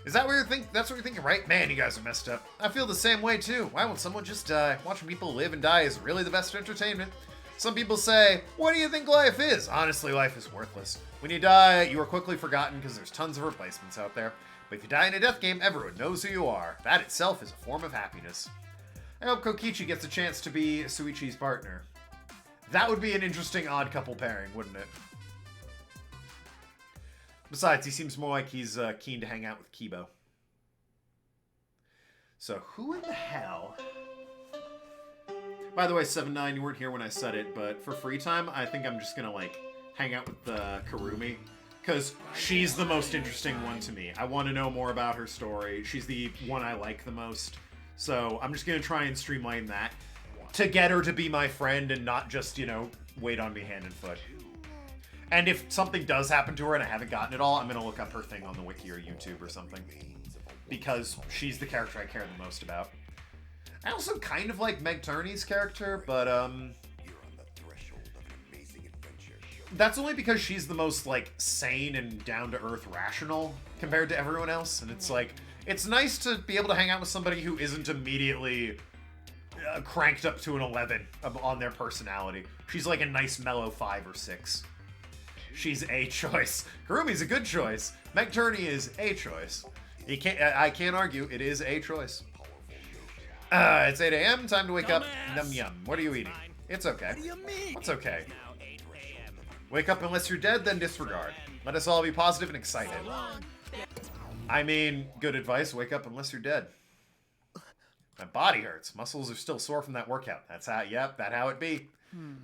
Is that what you're thinking? That's what you're thinking, right? Man, you guys are messed up. I feel the same way, too. Why won't someone just die? Watching people live and die is really the best entertainment. Some people say, what do you think life is? Honestly, life is worthless. When you die, you are quickly forgotten because there's tons of replacements out there. But if you die in a death game, everyone knows who you are. That itself is a form of happiness. I hope Kokichi gets a chance to be Suichi's partner. That would be an interesting odd couple pairing, wouldn't it? Besides, he seems more like he's keen to hang out with Kibo. So, who in the hell... By the way, 7-9, you weren't here when I said it, but for free time, I think I'm just gonna, like, hang out with Karumi. Because she's the most interesting one to me. I want to know more about her story. She's the one I like the most. So, I'm just gonna try and streamline that. To get her to be my friend and not just, you know, wait on me hand and foot. And if something does happen to her and I haven't gotten it all, I'm gonna look up her thing on the wiki or YouTube or something. Because she's the character I care the most about. I also kind of like Meg Turney's character, but, that's only because she's the most, like, sane and down-to-earth rational compared to everyone else. And it's like, it's nice to be able to hang out with somebody who isn't immediately cranked up to an 11 on their personality. She's like a nice mellow 5 or 6. She's a choice. Karumi's a good choice. Meg Turney is a choice. I can't argue. It is a choice. It's 8 a.m. Time to wake up. Yum yum. What are you eating? It's okay. What do you mean? What's okay? Wake up unless you're dead, then disregard. Let us all be positive and excited. I mean, good advice. Wake up unless you're dead. My body hurts. Muscles are still sore from that workout. That's how, yep, that how it be.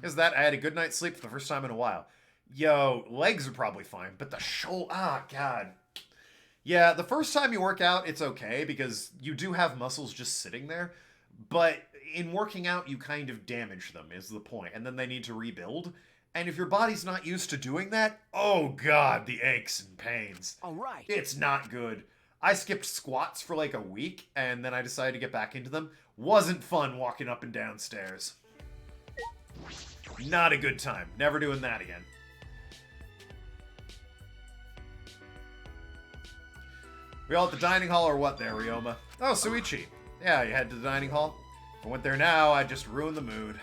Is that I had a good night's sleep for the first time in a while. Yo, legs are probably fine, but the shoulder, God. Yeah, the first time you work out, it's okay, because you do have muscles just sitting there, but in working out, you kind of damage them, is the point, and then they need to rebuild, and if your body's not used to doing that, oh God, the aches and pains. All right. It's not good. I skipped squats for like a week, and then I decided to get back into them. Wasn't fun walking up and down stairs. Not a good time. Never doing that again. We all at the dining hall or what there, Ryoma? Oh, Suichi. Yeah, you head to the dining hall? If I went there now, I'd just ruin the mood.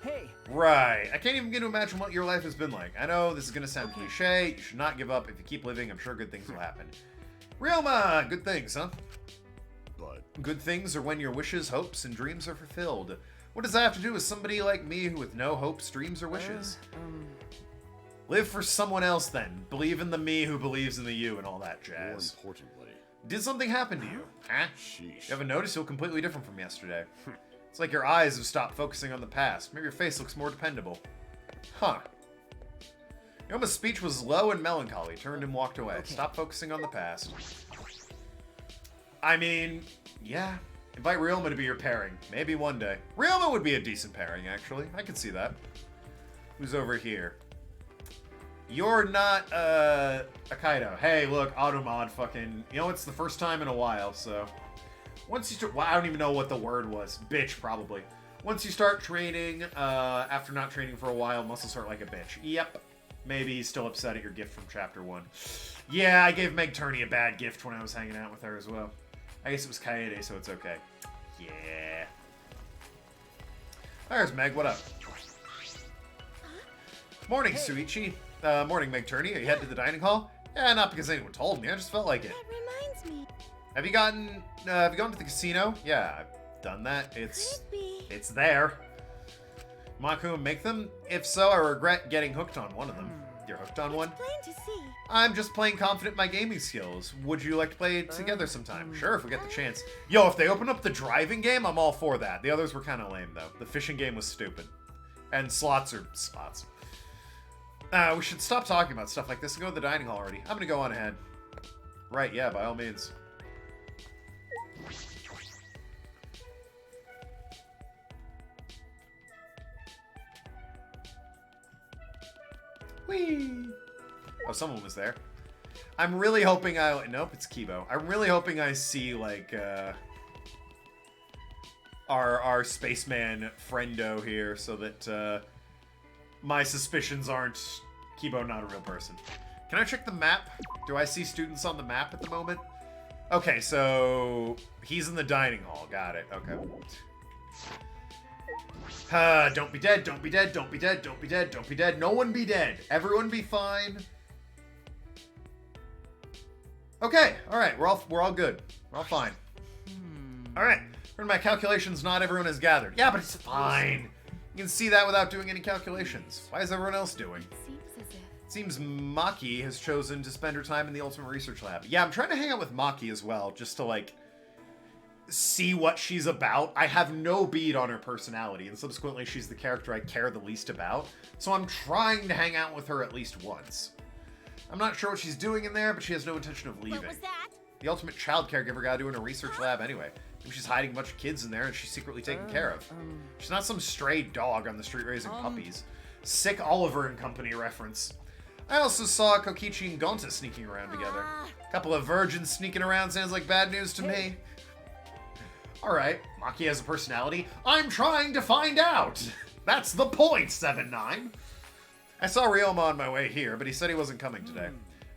Hey. Right. I can't even begin to imagine what your life has been like. I know this is going to sound cliche. You should not give up. If you keep living, I'm sure good things will happen. Ryoma! Good things, huh? But Good things are when your wishes, hopes, and dreams are fulfilled. What does that have to do with somebody like me who with no hopes, dreams, or wishes? Live for someone else then. Believe in the me who believes in the you and all that jazz. more importantly, Did something happen to you? Huh? sheesh. You haven't noticed you look completely different from yesterday. It's like your eyes have stopped focusing on the past. Maybe your face looks more dependable. Huh. Yoma's speech was low and melancholy. Turned and walked away. Stop focusing on the past. I mean, yeah. Invite Ryoma to be your pairing. Maybe one day. Ryoma would be a decent pairing, actually. I could see that. Who's over here? You're not, Akaido. Hey, look, Automod fucking... You know, it's the first time in a while, so... Once you start... Well, I don't even know what the word was. Bitch, probably. Once you start training, after not training for a while, muscles hurt like a bitch. Yep. Maybe he's still upset at your gift from Chapter 1. Yeah, I gave Meg Turney a bad gift when I was hanging out with her as well. I guess it was Kaede, so it's okay. Yeah. There's Meg, what up? Morning, Suichi. Morning, Meg Turney. Are you headed to the dining hall? Yeah, not because anyone told me. I just felt like it. That reminds me. Have you gone to the casino? Yeah, I've done that. It's there. Maku make them? If so, I regret getting hooked on one of them. You're hooked on one? Plain to see. I'm just playing confident in my gaming skills. Would you like to play together sometime? Sure, if we get the chance. Yo, if they open up the driving game, I'm all for that. The others were kind of lame, though. The fishing game was stupid. And slots are slots. We should stop talking about stuff like this and go to the dining hall already. I'm gonna go on ahead. Right, yeah, by all means. Whee! Oh, someone was there. I'm really hoping nope, it's Kibo. I'm really hoping I see, like, our spaceman friendo here so that, my suspicions aren't Kibo not a real person. Can I check the map? Do I see students on the map at the moment? Okay, so he's in the dining hall. Got it. Okay. Don't be dead, don't be dead, don't be dead, don't be dead, don't be dead. No one be dead. Everyone be fine. Okay, alright, we're all good. We're all fine. Alright. In my calculations, not everyone is gathered. Yeah, but it's fine. You can see that without doing any calculations. Why is everyone else doing? Seems as if It seems Maki has chosen to spend her time in the Ultimate Research Lab. Yeah, I'm trying to hang out with Maki as well, just to, like, see what she's about. I have no bead on her personality, and subsequently she's the character I care the least about. So I'm trying to hang out with her at least once. I'm not sure what she's doing in there, but she has no intention of leaving. What was that? The ultimate child caregiver got to do in a research lab anyway. Maybe she's hiding a bunch of kids in there and she's secretly taken care of. She's not some stray dog on the street raising puppies. Sick Oliver and Company reference. I also saw Kokichi and Gonta sneaking around together. A couple of virgins sneaking around sounds like bad news to me. Alright, Maki has a personality. I'm trying to find out! That's the point, 7-9. I saw Ryoma on my way here, but he said he wasn't coming today.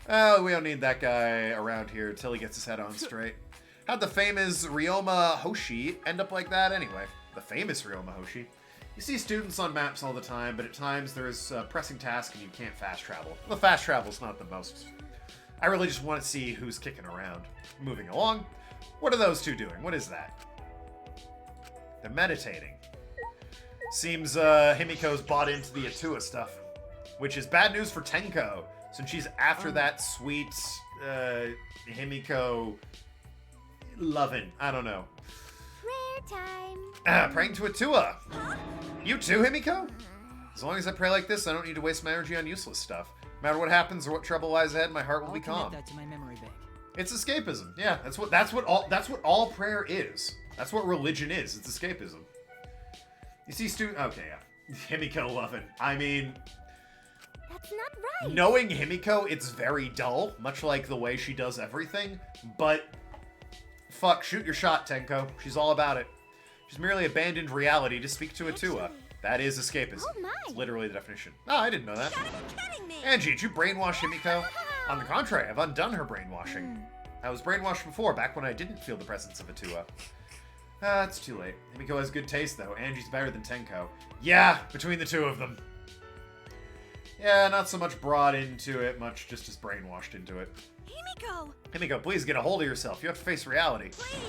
Oh, we don't need that guy around here until he gets his head on straight. How'd the famous Ryoma Hoshi end up like that anyway? The famous Ryoma Hoshi? You see students on maps all the time, but at times there's a pressing task and you can't fast travel. Well, fast travel's not the most. I really just want to see who's kicking around. Moving along. What are those two doing? What is that? They're meditating. Seems Himiko's bought into the Atua stuff. Which is bad news for Tenko, since she's after that sweet Himiko lovin'. I don't know. Prayer time. Praying to Atua. You too, Himiko? As long as I pray like this, I don't need to waste my energy on useless stuff. No matter what happens or what trouble lies ahead, my heart will be calm. That to my memory bank. It's escapism. Yeah, that's what all prayer is. That's what religion is. It's escapism. You see, okay, yeah. Himiko lovin'. I mean, That's not right. knowing Himiko, it's very dull, much like the way she does everything, but fuck, shoot your shot, Tenko. She's all about it. She's merely abandoned reality to speak to Atua. That is escapism. Oh my. It's literally the definition. Oh, I didn't know that. You gotta be kidding me. Angie, did you brainwash Himiko? On the contrary, I've undone her brainwashing. I was brainwashed before, back when I didn't feel the presence of Atua. It's too late. Himiko has good taste, though. Angie's better than Tenko. Yeah, between the two of them. Yeah, not so much brought into it, much just as brainwashed into it. Himiko. Himiko, please get a hold of yourself. You have to face reality. Please.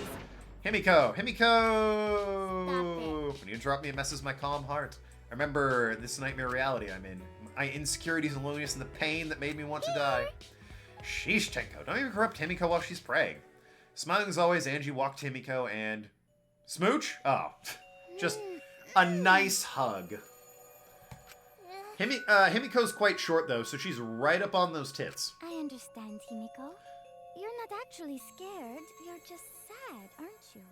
Himiko! Stop Himiko! When you interrupt me, it messes my calm heart. I remember this nightmare reality I'm in. My insecurities and loneliness and the pain that made me want to die. Sheesh, Tenko. Don't even corrupt Himiko while she's praying. Smiling as always, Angie walked to Himiko and... Smooch? Oh. Just a nice hug. Himiko's quite short, though, so she's right up on those tits. I understand, Himiko. You're not actually scared. You're just sad, aren't you?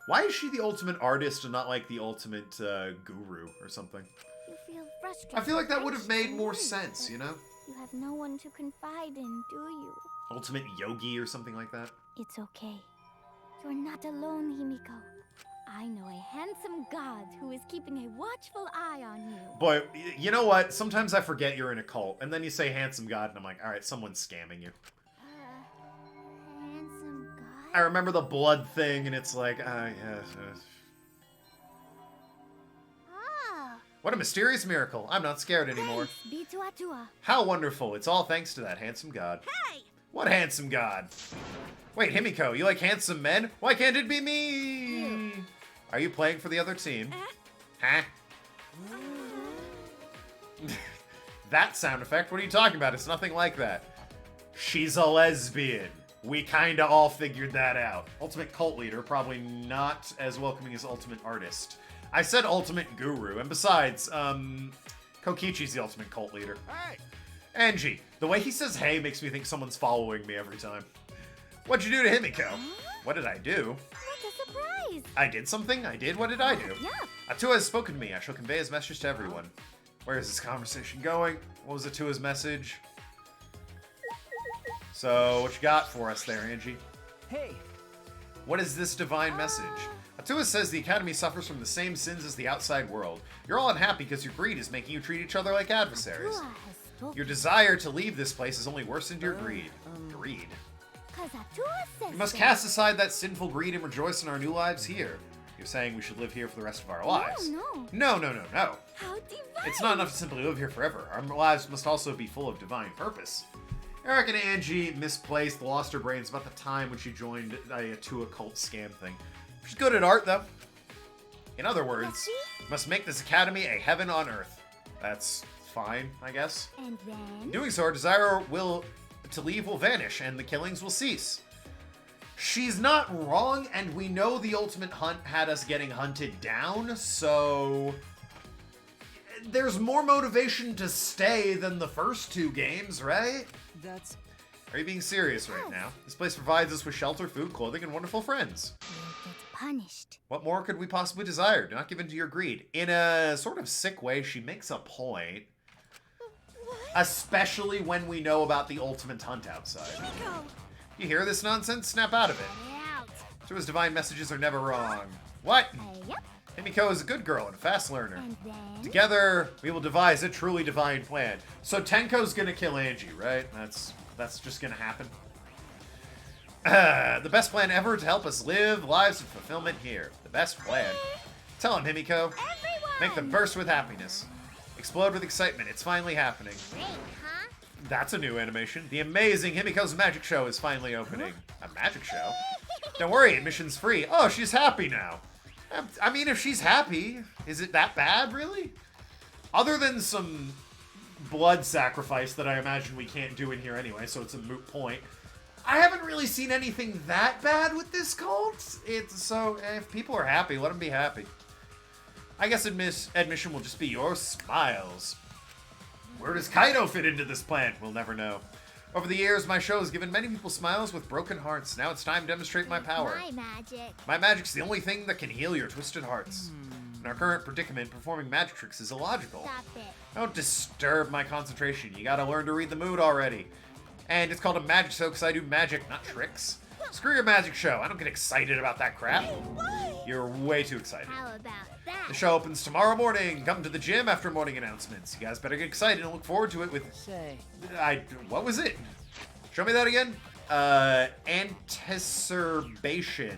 Why is she the ultimate artist and not, like, the ultimate guru or something? You feel frustrated. I feel like that would have made more Right. sense, you know? You have no one to confide in, do you? Ultimate yogi or something like that? It's okay. You're not alone, Himiko. I know a handsome god who is keeping a watchful eye on you. Boy, you know what? Sometimes I forget you're in a cult, and then you say handsome god, and I'm like, alright, someone's scamming you. Handsome god? I remember the blood thing, and it's like, yes. Ah, What a mysterious miracle. I'm not scared anymore. thanks be to Atua. How wonderful. It's all thanks to that handsome god. Hey! What handsome god? Wait, Himiko, you like handsome men? Why can't it be me? Are you playing for the other team? Huh? That sound effect? What are you talking about? It's nothing like that. She's a lesbian. We kinda all figured that out. Ultimate cult leader, probably not as welcoming as ultimate artist. I said ultimate guru, and besides, Kokichi's the ultimate cult leader. Hey! Angie, the way he says hey makes me think someone's following me every time. What'd you do to Himiko? What did I do? What a surprise! I did something? I did? What did I do? Yeah. Atua has spoken to me. I shall convey his message to everyone. Where is this conversation going? What was Atua's message? So, what you got for us there, Angie? Hey, What is this divine message? Atua says the Academy suffers from the same sins as the outside world. You're all unhappy because your greed is making you treat each other like adversaries. Atua has spoken. Your desire to leave this place has only worsened your greed. Greed. 'Cause Atua says We must so. cast aside that sinful greed and rejoice in our new lives here. You're saying we should live here for the rest of our lives. No. No, no, no, no. How divine! It's not enough to simply live here forever. Our lives must also be full of divine purpose. Eric and Angie misplaced, lost her brains about the time when she joined a Atua cult scam thing. She's good at art, though. In other words, must make this academy a heaven on earth. That's fine, I guess. And then... In doing so, our desire to leave will vanish, and the killings will cease. She's not wrong, and we know the ultimate hunt had us getting hunted down, so... There's more motivation to stay than the first 2 games, right? That's... Are you being serious right now? This place provides us with shelter, food, clothing, and wonderful friends. We'll get punished. What more could we possibly desire? Do not give in to your greed. In a sort of sick way, she makes a point. What? Especially when we know about the ultimate hunt outside. Go. You hear this nonsense? Snap out of it. Out. So his divine messages are never wrong. What? Yep. Himiko is a good girl and a fast learner. And then... Together, we will devise a truly divine plan. So Tenko's gonna kill Angie, right? That's just gonna happen. The best plan ever to help us live lives of fulfillment here. The best plan. Tell him, Himiko. Everyone! Make them burst with happiness. Explode with excitement. It's finally happening. Great, huh? That's a new animation. The amazing Himiko's Magic Show is finally opening. A magic show? Don't worry, admission's free. Oh, she's happy now. I mean, if she's happy, is it that bad, really? Other than some blood sacrifice that I imagine we can't do in here anyway, so it's a moot point. I haven't really seen anything that bad with this cult. So if people are happy, let them be happy. I guess admission will just be your smiles. Where does Kaido fit into this plan? We'll never know. Over the years, my show has given many people smiles with broken hearts. Now it's time to demonstrate my power. My magic. My magic's the only thing that can heal your twisted hearts. In our current predicament, performing magic tricks is illogical. Stop it. Don't disturb my concentration. You gotta learn to read the mood already. And it's called a magic show because I do magic, not tricks. Screw your magic show. I don't get excited about that crap. You're way too excited. How about that? The show opens tomorrow morning. Come to the gym after morning announcements. You guys better get excited and look forward to it with... Say. What was it? Show me that again. Anticipation.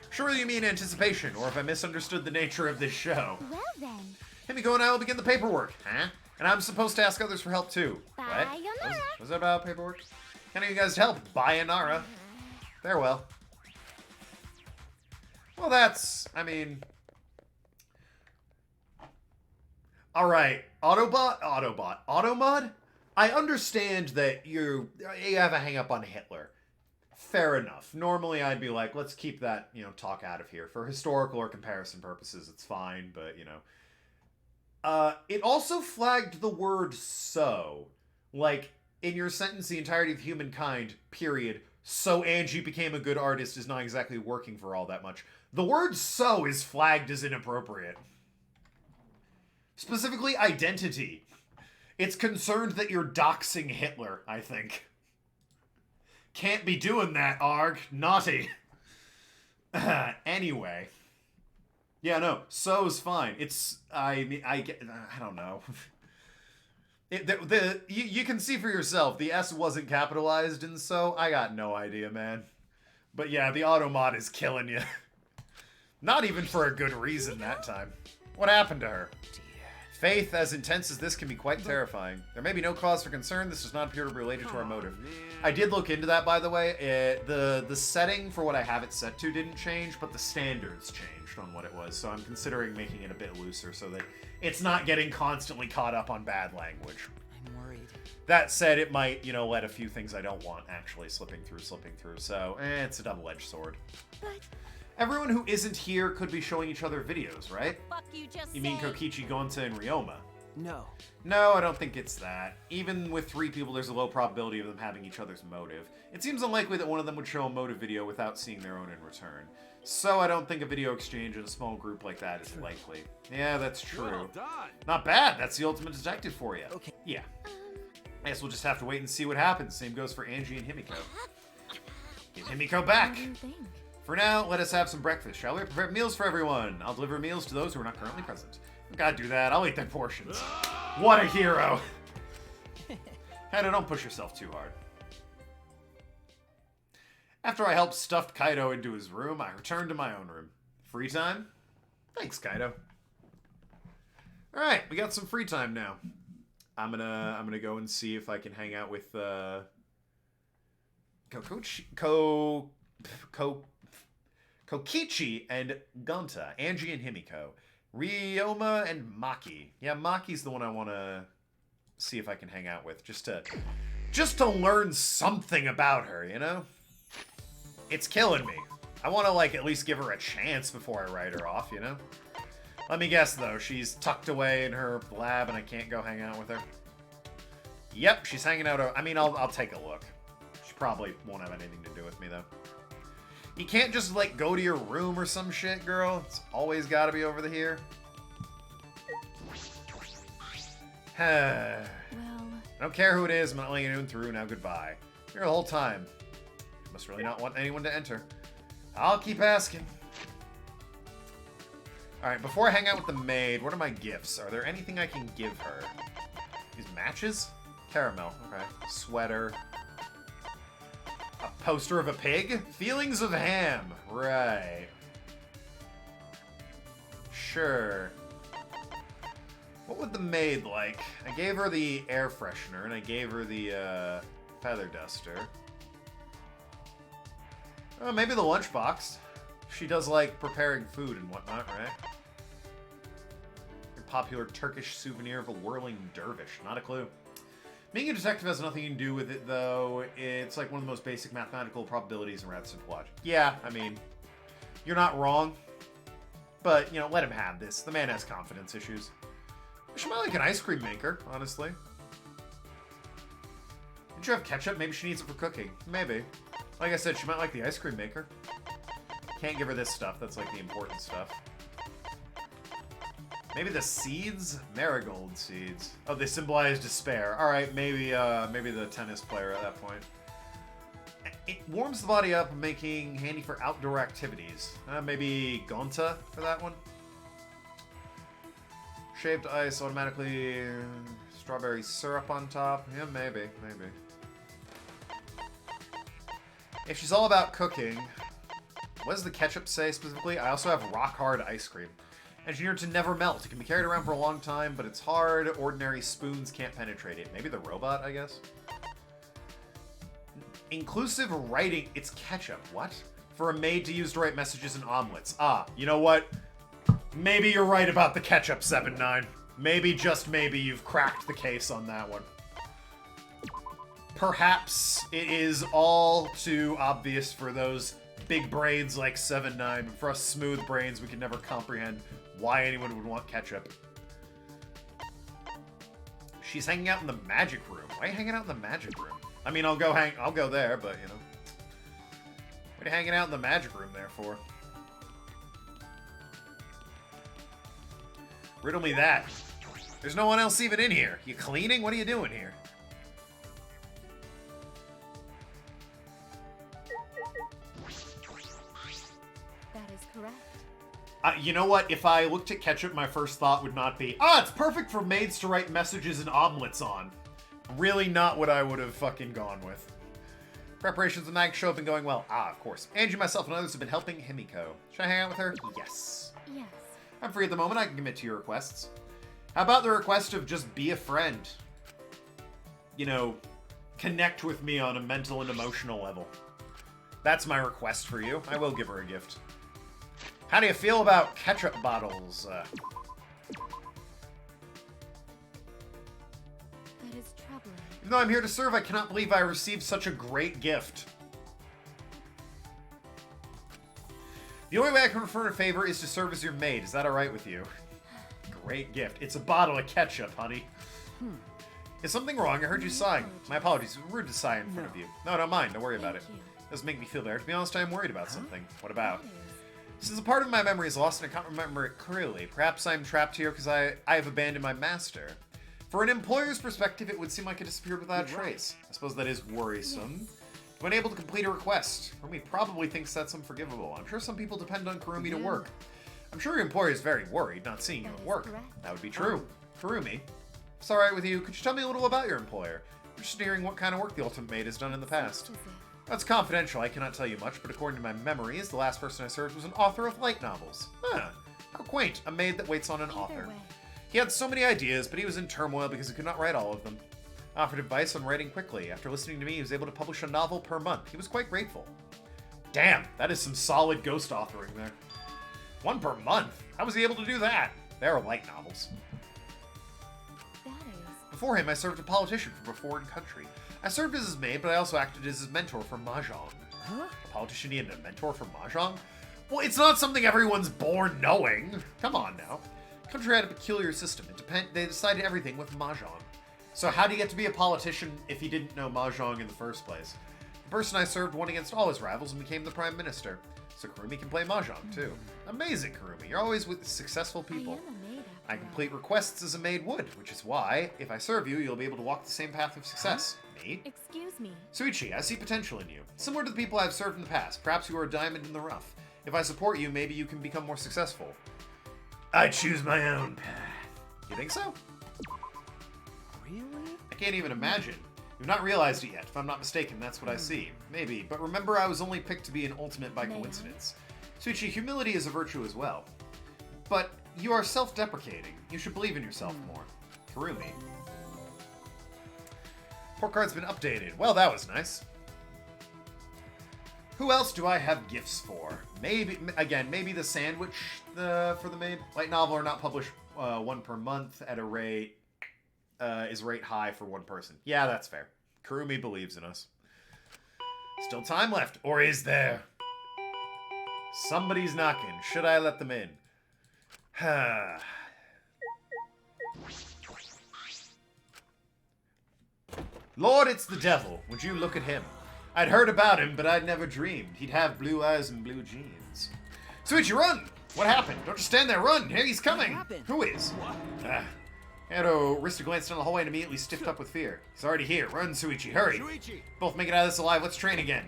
Surely you mean anticipation, or if I misunderstood the nature of this show. Well then. Himiko and I will begin the paperwork. Huh? And I'm supposed to ask others for help too. What? Sayonara. Was that about paperwork? Can I need you guys to help? Sayonara. Farewell. Well, that's... I mean... Alright. Automod? I understand that you have a hang-up on Hitler. Fair enough. Normally I'd be like, let's keep that, talk out of here. For historical or comparison purposes, it's fine, but, It also flagged the word so. Like, in your sentence, the entirety of humankind, period, so Angie became a good artist is not exactly working for all that much. The word so is flagged as inappropriate. Specifically, identity. It's concerned that you're doxing Hitler, I think. Can't be doing that, Arg. Naughty. Anyway. Yeah, no, so's fine. It's, I don't know. You can see for yourself, the S wasn't capitalized in so. I got no idea, man. But yeah, the automod is killing you. Not even for a good reason that time. What happened to her? Faith as intense as this can be quite terrifying. There may be no cause for concern. This does not appear to be related to our motive. I did look into that, by the way. The setting for what I have it set to didn't change, but the standards changed on what it was. So I'm considering making it a bit looser so that it's not getting constantly caught up on bad language. I'm worried. That said, it might, let a few things I don't want actually slipping through. So, it's a double-edged sword. But Everyone who isn't here could be showing each other videos, right? fuck you just You mean said. Kokichi, Gonta, and Ryoma? No. No, I don't think it's that. Even with 3 people, there's a low probability of them having each other's motive. It seems unlikely that one of them would show a motive video without seeing their own in return. So I don't think a video exchange in a small group like that is likely. Yeah, that's true. Well done. Not bad. That's the ultimate detective for you. Okay. Yeah. I guess we'll just have to wait and see what happens. Same goes for Angie and Himiko. Get Himiko back. What do you think? For now, let us have some breakfast, shall we? Prepare meals for everyone. I'll deliver meals to those who are not currently present. Gotta do that. I'll eat their portions. What a hero. Kaido, don't push yourself too hard. After I helped stuffed Kaido into his room, I returned to my own room. Free time? Thanks, Kaido. Alright, we got some free time now. I'm gonna go and see if I can hang out with Kokichi and Gonta, Angie and Himiko. Ryoma and Maki. Yeah, Maki's the one I want to see if I can hang out with. Just to learn something about her, you know? It's killing me. I want to, like, at least give her a chance before I write her off, you know? Let me guess, though. She's tucked away in her lab and I can't go hang out with her. Yep, she's hanging out. I mean, I'll take a look. She probably won't have anything to do with me, though. You can't just, like, go to your room or some shit, girl. It's always got to be over here. I don't care who it is. I'm not letting anyone through. Now, goodbye. Here the whole time. Must really not want anyone to enter. I'll keep asking. Alright, before I hang out with the maid, what are my gifts? Are there anything I can give her? These matches? Caramel. Okay. Sweater. A poster of a pig? Feelings of ham. Right. Sure. What would the maid like? I gave her the air freshener, and I gave her the feather duster. Oh, maybe the lunchbox. She does like preparing food and whatnot, right? Your popular Turkish souvenir of a whirling dervish. Not a clue. Being a detective has nothing to do with it, though. It's like one of the most basic mathematical probabilities and rather simple logic. Yeah, I mean, you're not wrong. But, you know, let him have this. The man has confidence issues. She might like an ice cream maker, honestly. Didn't you have ketchup? Maybe she needs it for cooking. Maybe. Like I said, she might like the ice cream maker. Can't give her this stuff. That's like the important stuff. Maybe the seeds? Marigold seeds. Oh, they symbolize despair. Alright, maybe the tennis player at that point. It warms the body up, making handy for outdoor activities. Maybe Gonta for that one. Shaved ice, automatically strawberry syrup on top. Yeah, maybe. If she's all about cooking, what does the ketchup say specifically? I also have rock hard ice cream. Engineered to never melt. It can be carried around for a long time, but it's hard. Ordinary spoons can't penetrate it. Maybe the robot, I guess? Inclusive writing. It's ketchup. What? For a maid to use to write messages in omelets. Ah, you know what? Maybe you're right about the ketchup, 7-9. Maybe, just maybe, you've cracked the case on that one. Perhaps it is all too obvious for those big brains like 7-9, but for us smooth brains, we can never comprehend why anyone would want ketchup. She's hanging out in the magic room. Why are you hanging out in the magic room? I mean, I'll go there, but, you know. What are you hanging out in the magic room there for? Riddle me that. There's no one else even in here. You cleaning? What are you doing here? That is correct. You know what? If I looked at ketchup, my first thought would not be, it's perfect for maids to write messages and omelets on. Really not what I would have fucking gone with. Preparations of the night show have been going well. Of course. Angie, myself, and others have been helping Himiko. Should I hang out with her? Yes. Yes. I'm free at the moment. I can commit to your requests. How about the request of just be a friend? You know, connect with me on a mental and emotional level. That's my request for you. I will give her a gift. How do you feel about ketchup bottles? That is troubling. Even though I'm here to serve, I cannot believe I received such a great gift. The only way I can return a favor is to serve as your maid. Is that alright with you? Great gift. It's a bottle of ketchup, honey. Is something wrong? I heard you sighing. My apologies. Rude to sigh in front of you. No, don't mind. Don't worry about it. Doesn't make me feel better. To be honest, I am worried about something. What about? Since a part of my memory is lost and I can't remember it clearly, perhaps I'm trapped here because I have abandoned my master. For an employer's perspective, it would seem like it disappeared without a trace. I suppose that is worrisome. When able to complete a request, Kurumi probably thinks that's unforgivable. I'm sure some people depend on Kurumi to work. I'm sure your employer is very worried not seeing you at work. That would be true. Kurumi, if it's alright with you, could you tell me a little about your employer? I'm interested in hearing what kind of work the Ultimate Maid has done in the past. That's confidential, I cannot tell you much, but according to my memories, the last person I served was an author of light novels. How quaint, a maid that waits on an author. He had so many ideas, but he was in turmoil because he could not write all of them. I offered advice on writing quickly. After listening to me, he was able to publish a novel per month. He was quite grateful. Damn, that is some solid ghost authoring there. 1 per month? How was he able to do that? They are light novels. That is. Before him, I served a politician from a foreign country. I served as his maid, but I also acted as his mentor for Mahjong. Huh? A politician needed a mentor for Mahjong? Well, it's not something everyone's born knowing. Come on now. The country had a peculiar system. They decided everything with Mahjong. So how do you get to be a politician if he didn't know Mahjong in the first place? The person I served won against all his rivals and became the prime minister. So Kurumi can play Mahjong, too. Amazing, Kurumi. You're always with successful people. I am a maid after I complete requests as a maid would, which is why, if I serve you, you'll be able to walk the same path of success. Me? Excuse me. Suichi, I see potential in you. Similar to the people I've served in the past, perhaps you are a diamond in the rough. If I support you, maybe you can become more successful. I choose my own path. You think so? Really? I can't even imagine. You've not realized it yet. If I'm not mistaken, that's what I see. Maybe, but remember I was only picked to be an ultimate by coincidence. Suichi, humility is a virtue as well. But you are self-deprecating. You should believe in yourself more. Kurumi. Port card's been updated. Well, that was nice. Who else do I have gifts for? Maybe, again, maybe the sandwich for the maid. Light novel are not published one per month at a rate, is rate high for one person. Yeah, that's fair. Kurumi believes in us. Still time left, or is there? Somebody's knocking. Should I let them in? Lord, it's the devil. Would you look at him? I'd heard about him, but I'd never dreamed he'd have blue eyes and blue jeans. Suichi, run! What happened? Don't just stand there, run! Here he's coming! Who is? Hero Rista glanced down the hallway and immediately stiffed up with fear. He's already here. Run, Suichi, hurry! Shuichi! Both make it out of this alive. Let's train again.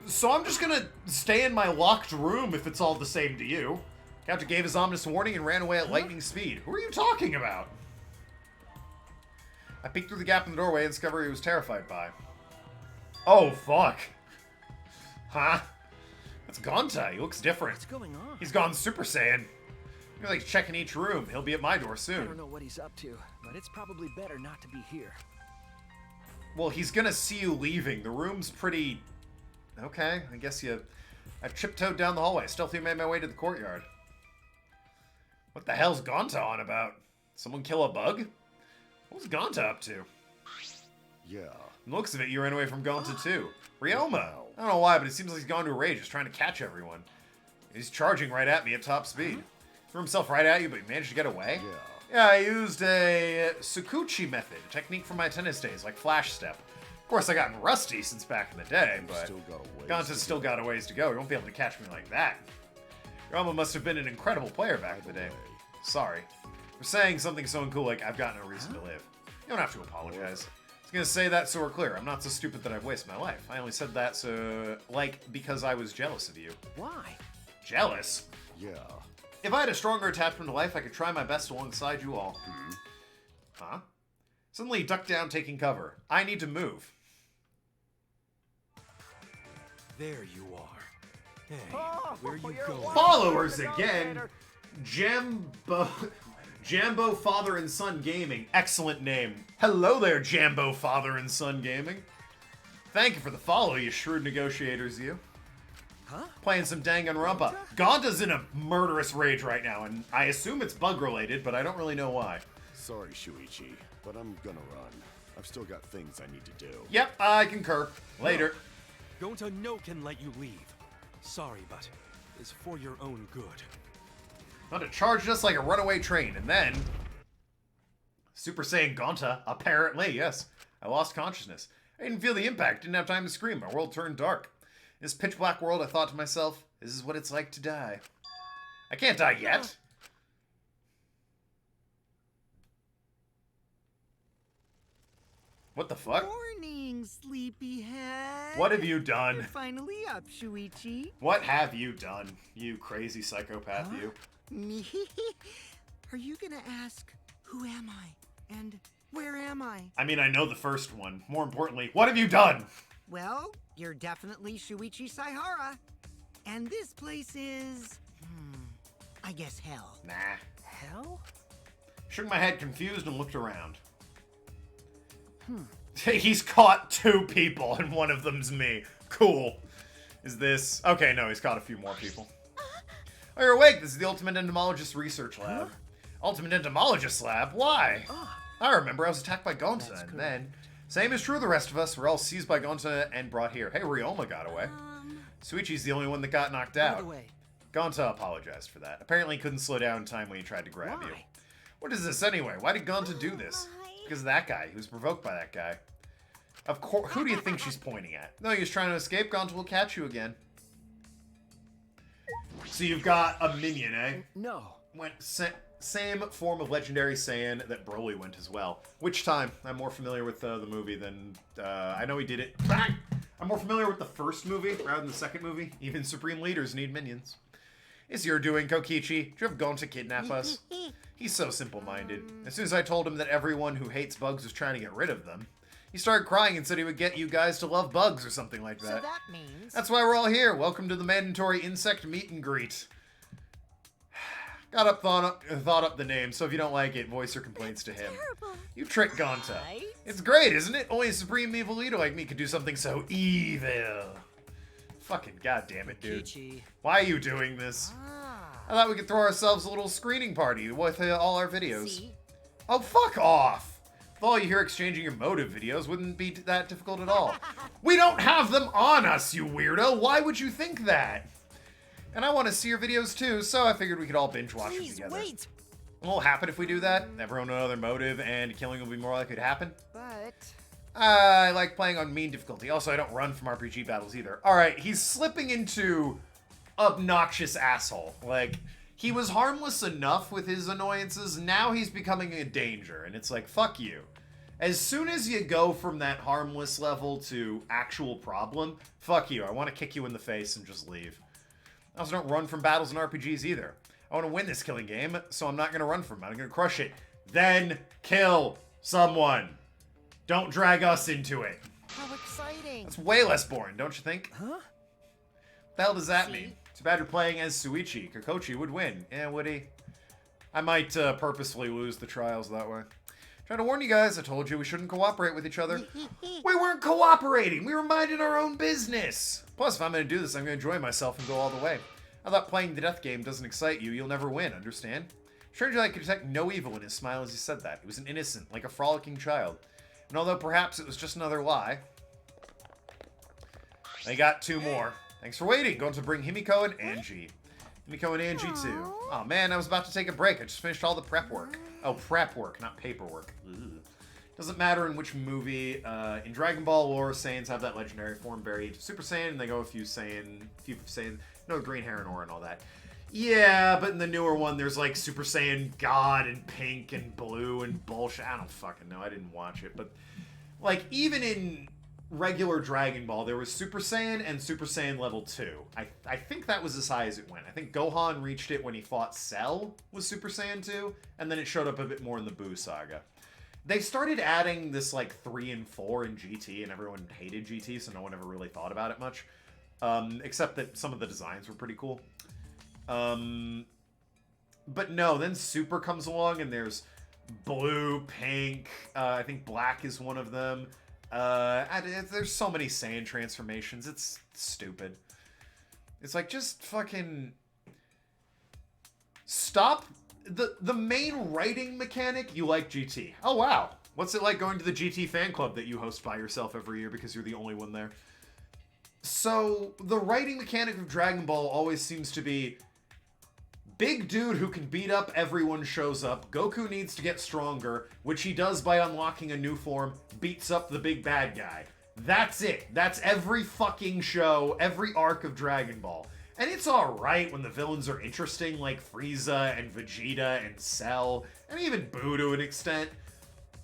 So I'm just gonna stay in my locked room if it's all the same to you. Captain gave his ominous warning and ran away at lightning speed. Who are you talking about? I peeked through the gap in the doorway and discovered he was terrified by. Oh, fuck. Huh? That's Gonta. He looks different. What's going on? He's gone Super Saiyan. You're like checking each room. He'll be at my door I soon. don't know what he's up to, but it's probably better not to be here. Well, he's gonna see you leaving. The room's pretty... Okay, I guess you... I've tiptoed down the hallway. Stealthily made my way to the courtyard. What the hell's Gonta on about? Someone kill a bug? What was Gonta up to? Yeah. From the looks of it, you ran away from Gonta too. Ryoma! I don't know why, but it seems like he's gone to a rage, just trying to catch everyone. He's charging right at me at top speed. Threw himself right at you, but he managed to get away? Yeah, I used a Tsukuchi method, a technique from my tennis days, like Flash Step. Of course, I gotten rusty since back in the day, but Gonta's still got a ways to go. He won't be able to catch me like that. Ryoma must have been an incredible player back in the day. Sorry. For saying something so uncool like, I've got no reason to live. You don't have to apologize. I was gonna say that so we're clear. I'm not so stupid that I've wasted my life. I only said that because I was jealous of you. Why? Jealous? Yeah. If I had a stronger attachment to life, I could try my best alongside you all. Huh? Suddenly, duck down, taking cover. I need to move. There you are. Hey, where you going? Followers again! Jambo Father and Son Gaming. Excellent name. Hello there, Jambo Father and Son Gaming. Thank you for the follow, you shrewd negotiators, you. Huh? Playing some Danganronpa. Gonta's in a murderous rage right now, and I assume it's bug-related, but I don't really know why. Sorry, Shuichi, but I'm gonna run. I've still got things I need to do. Yep, I concur. Later. Gonta no can let you leave. Sorry, but it's for your own good. Not to charge us like a runaway train, and then... Super Saiyan Gonta, apparently, yes. I lost consciousness. I didn't feel the impact, didn't have time to scream. My world turned dark. In this pitch black world, I thought to myself, this is what it's like to die. I can't die yet. What the fuck? Morning, sleepyhead. What have you done? You're finally up, Shuichi. What have you done, you crazy psychopath, you? Me? Are you gonna ask, who am I? And where am I? I mean, I know the first one. More importantly, what have you done? Well, you're definitely Shuichi Saihara. And this place is... I guess hell. Nah. Hell? Shook my head confused and looked around. He's caught 2 people and one of them's me. Cool. Is this... Okay, no, he's caught a few more people. Oh, you're awake. This is the Ultimate Entomologist Research Lab. Ultimate Entomologist Lab? Why? I remember I was attacked by Gonta, and then... Same is true of the rest of us. We're all seized by Gonta and brought here. Hey, Ryoma got away. Suichi's the only one that got knocked out. Gonta apologized for that. Apparently he couldn't slow down in time when he tried to grab you. What is this anyway? Why did Gonta do this? Because of that guy. He was provoked by that guy. Of course. Who do you think she's pointing at? No, he was trying to escape. Gonta will catch you again. So you've got a minion, eh? No. Went same form of legendary Saiyan that Broly went as well. Which time? I'm more familiar with the movie than... I know he did it. I'm more familiar with the first movie rather than the second movie. Even Supreme Leaders need minions. It's your doing, Kokichi. Do you have Gonta kidnap us? He's so simple-minded. As soon as I told him that everyone who hates bugs was trying to get rid of them, he started crying and said he would get you guys to love bugs or something like that. So that means... That's why we're all here. Welcome to the mandatory insect meet and greet. Thought up the name, so if you don't like it, voice your complaints to him. You tricked Gonta. Right? It's great, isn't it? Only a supreme evil leader like me could do something so evil. Fucking goddamn it, dude. Why are you doing this? I thought we could throw ourselves a little screening party with all our videos. See? Oh, fuck off! With all you hear exchanging your motive videos wouldn't be that difficult at all. We don't have them on us, you weirdo! Why would you think that? And I want to see your videos too, so I figured we could all binge watch them together. Wait. What will happen if we do that? Everyone will know their motive, and killing will be more likely to happen. But... I like playing on mean difficulty. Also, I don't run from RPG battles either. Alright, he's slipping into obnoxious asshole. Like, he was harmless enough with his annoyances, now he's becoming a danger. And it's like, fuck you. As soon as you go from that harmless level to actual problem, fuck you. I want to kick you in the face and just leave. I also don't run from battles in RPGs either. I want to win this killing game, so I'm not going to run from it. I'm going to crush it. Then kill someone. Don't drag us into it. How exciting. That's way less boring, don't you think? Huh? What the hell does that mean? Too bad you're playing as Suichi. Kokochi would win. Yeah, would he? I might purposefully lose the trials that way. Trying to warn you guys, I told you we shouldn't cooperate with each other. We weren't cooperating! We were minding our own business! Plus, if I'm going to do this, I'm going to enjoy myself and go all the way. I thought playing the death game doesn't excite you. You'll never win, understand? Strangely, I could detect no evil in his smile as he said that. He was an innocent, like a frolicking child. And although perhaps it was just another lie... I got two more. Thanks for waiting. Going to bring Himiko and Angie. Himiko and Angie, too. Oh, man, I was about to take a break. I just finished all the prep work. Oh, prep work, not paperwork. Ugh. Doesn't matter in which movie. In Dragon Ball lore, Saiyans have that legendary form buried to Super Saiyan, and they go a few Saiyan, no, green hair and aura and all that. Yeah, but in the newer one, there's like Super Saiyan God and Pink and Blue and bullshit. I don't fucking know. I didn't watch it, but like even in regular Dragon Ball, there was Super Saiyan and Super Saiyan level 2. I think that was as high as it went. I think Gohan reached it when he fought Cell with Super Saiyan 2, and then it showed up a bit more in the Buu saga. They started adding this like 3 and 4 in GT, and everyone hated GT, so no one ever really thought about it much. Except that some of the designs were pretty cool. But no, then Super comes along, and there's Blue, Pink, I think Black is one of them. There's so many Saiyan transformations. It's stupid. It's like, just fucking stop. The main writing mechanic, you like GT. Oh, wow. What's it like going to the GT fan club that you host by yourself every year because you're the only one there? So, the writing mechanic of Dragon Ball always seems to be big dude who can beat up everyone shows up. Goku needs to get stronger, which he does by unlocking a new form, beats up the big bad guy. That's it. That's every fucking show, every arc of Dragon Ball. And it's alright when the villains are interesting, like Frieza and Vegeta and Cell, and even Buu to an extent.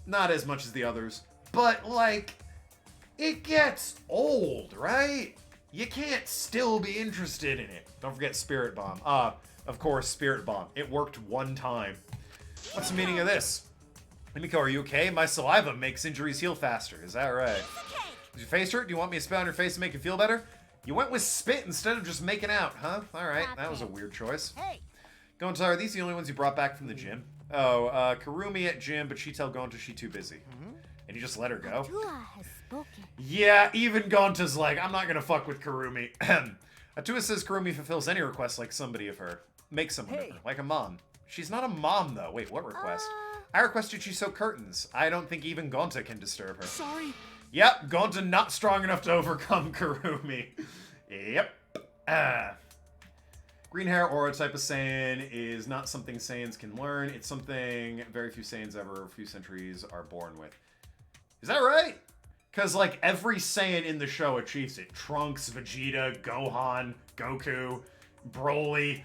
Not as much as the others. But, like, it gets old, right? You can't still be interested in it. Don't forget Spirit Bomb. Of course, Spirit Bomb. It worked one time. What's the meaning of this? Himiko, are you okay? My saliva makes injuries heal faster. Is that right? Does your face hurt? Do you want me to spit on your face to make you feel better? You went with spit instead of just making out, huh? Alright, that was a weird choice. Hey. Gonta, are these the only ones you brought back from the gym? Oh, Karumi at gym, but she tell Gonta she's too busy. And you just let her go? Atua has spoken. Yeah, even Gonta's like, I'm not gonna fuck with Karumi. Atua says Karumi fulfills any request like somebody of her. Make someone of her, like a mom. She's not a mom, though. Wait, what request? I requested she sew curtains. I don't think even Gonta can disturb her. Sorry? Yep, Gonta not strong enough to overcome Kurumi. Yep. Green hair aura type of Saiyan is not something Saiyans can learn. It's something very few Saiyans ever, few centuries are born with. Is that right? Because, like, every Saiyan in the show achieves it. Trunks, Vegeta, Gohan, Goku, Broly.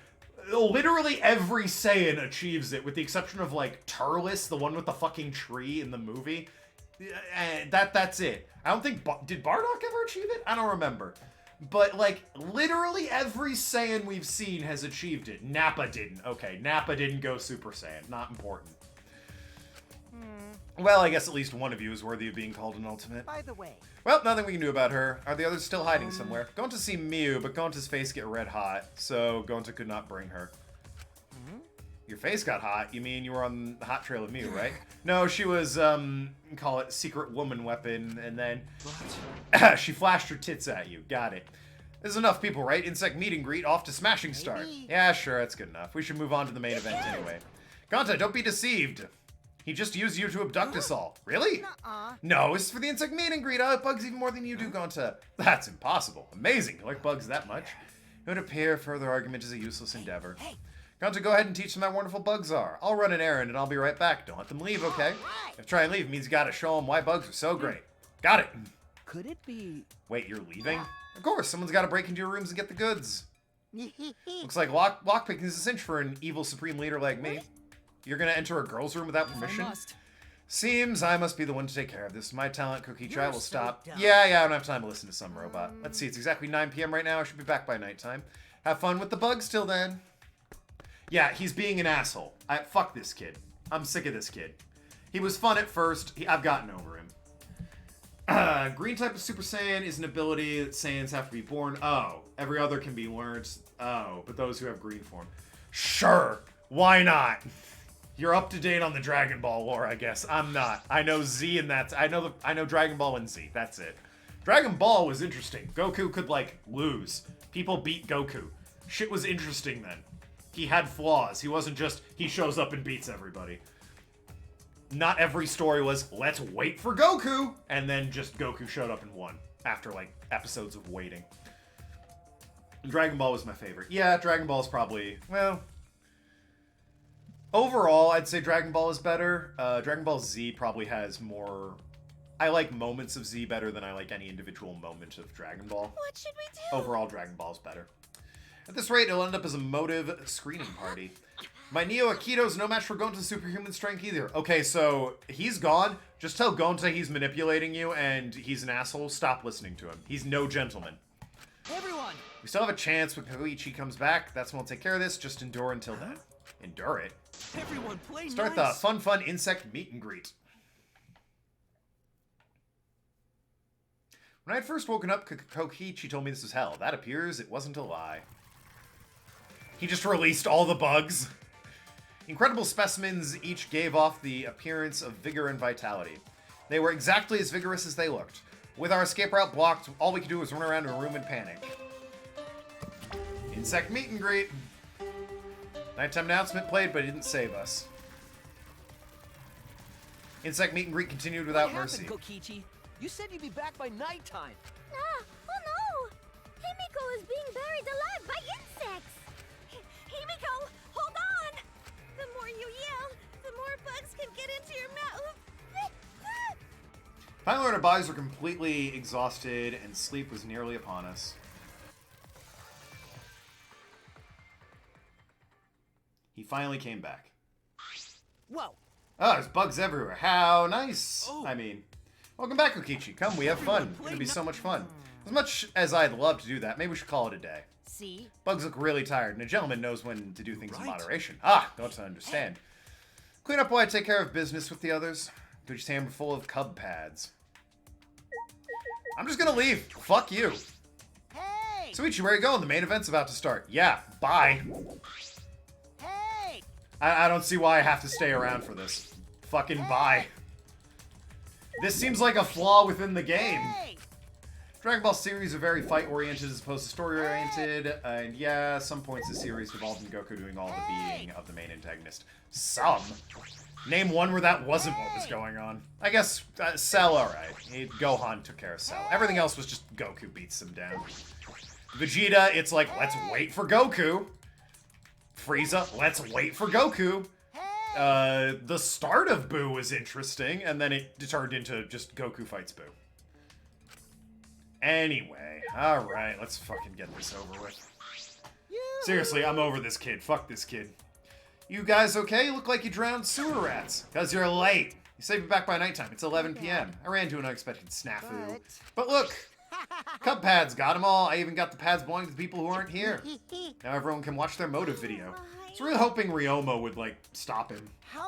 Literally every Saiyan achieves it, with the exception of, like, Turles, the one with the fucking tree in the movie. That's it. I don't think... Did Bardock ever achieve it? I don't remember. But, like, literally every Saiyan we've seen has achieved it. Nappa didn't. Okay, Nappa didn't go Super Saiyan. Not important. Well, I guess at least one of you is worthy of being called an ultimate. By the way. Well, nothing we can do about her. Are the others still hiding somewhere? Gonta see Miu, but Gonta's face get red hot, so Gonta could not bring her. Your face got hot? You mean you were on the hot trail of Miu, right? No, she was, call it secret woman weapon, and then she flashed her tits at you. Got it. There's enough people, right? Insect meet and greet, off to smashing start. Yeah, sure, that's good enough. We should move on to the main event anyway. Gonta, don't be deceived. He just used you to abduct us all. Really? No, this is for the insect meet and greet. I like bugs even more than you do, Gonta. That's impossible. Amazing. You like bugs that much? It would appear further argument is a useless endeavor. Gonta, go ahead and teach them how wonderful bugs are. I'll run an errand and I'll be right back. Don't let them leave, okay? If try and leave means you gotta show them why bugs are so great. Got it. Could it be... Wait, you're leaving? Of course, someone's gotta break into your rooms and get the goods. Looks like lockpicking is a cinch for an evil supreme leader like me. You're gonna enter a girl's room without permission? Seems I must be the one to take care of this. My talent cookie try will stop. Yeah, I don't have time to listen to some robot. Let's see, it's exactly 9 p.m. right now. I should be back by nighttime. Have fun with the bugs till then. Yeah, he's being an asshole. Fuck this kid. I'm sick of this kid. He was fun at first. I've gotten over him. Green type of Super Saiyan is an ability that Saiyans have to be born. Oh, every other can be learned. Oh, but those who have green form. Sure, why not? You're up to date on the Dragon Ball lore, I guess. I'm not. I know Z and that's... I know Dragon Ball and Z. That's it. Dragon Ball was interesting. Goku could, like, lose. People beat Goku. Shit was interesting then. He had flaws. He wasn't just, he shows up and beats everybody. Not every story was, let's wait for Goku, and then just Goku showed up and won. After, like, episodes of waiting. Dragon Ball was my favorite. Yeah, Dragon Ball is probably, well... Overall, I'd say Dragon Ball is better. Dragon Ball Z probably has more... I like moments of Z better than I like any individual moment of Dragon Ball. What should we do? Overall, Dragon Ball is better. At this rate, it'll end up as a motive screening party. My Neo Akito's no match for Gonta's superhuman strength either. Okay, so he's gone. Just tell Gonta he's manipulating you and he's an asshole. Stop listening to him. He's no gentleman. Everyone! We still have a chance when Koichi comes back. That's when we'll take care of this. Just endure until then. Endure it. Everyone play Start nice. the fun insect meet and greet. When I had first woken up, Koichi told me this was hell. That appears it wasn't a lie. He just released all the bugs. Incredible specimens each gave off the appearance of vigor and vitality. They were exactly as vigorous as they looked. With our escape route blocked, all we could do was run around in a room and panic. Insect meet and greet. Nighttime announcement played, but it didn't save us. Insect meet and greet continued without mercy. What happened, Kokichi? You said you'd be back by nighttime. Ah, oh no! Himiko is being buried alive by insects! Himiko, hold on! The more you yell, the more bugs can get into your mouth. Finally, our bodies were completely exhausted, and sleep was nearly upon us. He finally came back. Whoa! Oh, there's bugs everywhere. How nice! Oh. I mean, welcome back, Kokichi. Come, we have fun. It's gonna be so much fun. As much as I'd love to do that, maybe we should call it a day. See? Bugs look really tired, and a gentleman knows when to do things in moderation. Ah, don't understand. Clean up while I take care of business with the others. Koichi's hand full of cub pads. I'm just gonna leave. Fuck you. Hey! Suichi, where are you going? The main event's about to start. Yeah, bye. Hey! I don't see why I have to stay around for this. Fucking bye. This seems like a flaw within the game. Hey! Dragon Ball series are very fight-oriented as opposed to story-oriented, and yeah, some points the series devolved in Goku doing all the beating of the main antagonist. Some? Name one where that wasn't what was going on. I guess Cell, alright. Gohan took care of Cell. Everything else was just Goku beats him down. Vegeta, it's like, let's wait for Goku. Frieza, let's wait for Goku. The start of Boo was interesting, and then it turned into just Goku fights Boo. Anyway, alright, let's fucking get this over with. Seriously, I'm over this kid. Fuck this kid. You guys okay? You look like you drowned sewer rats. Because you're late. You saved me back by nighttime. It's 11 p.m. I ran into an unexpected snafu. But look! Cub pads, got them all. I even got the pads belonging to the people who aren't here. Now everyone can watch their motive video. I was really hoping Ryomo would, like, stop him.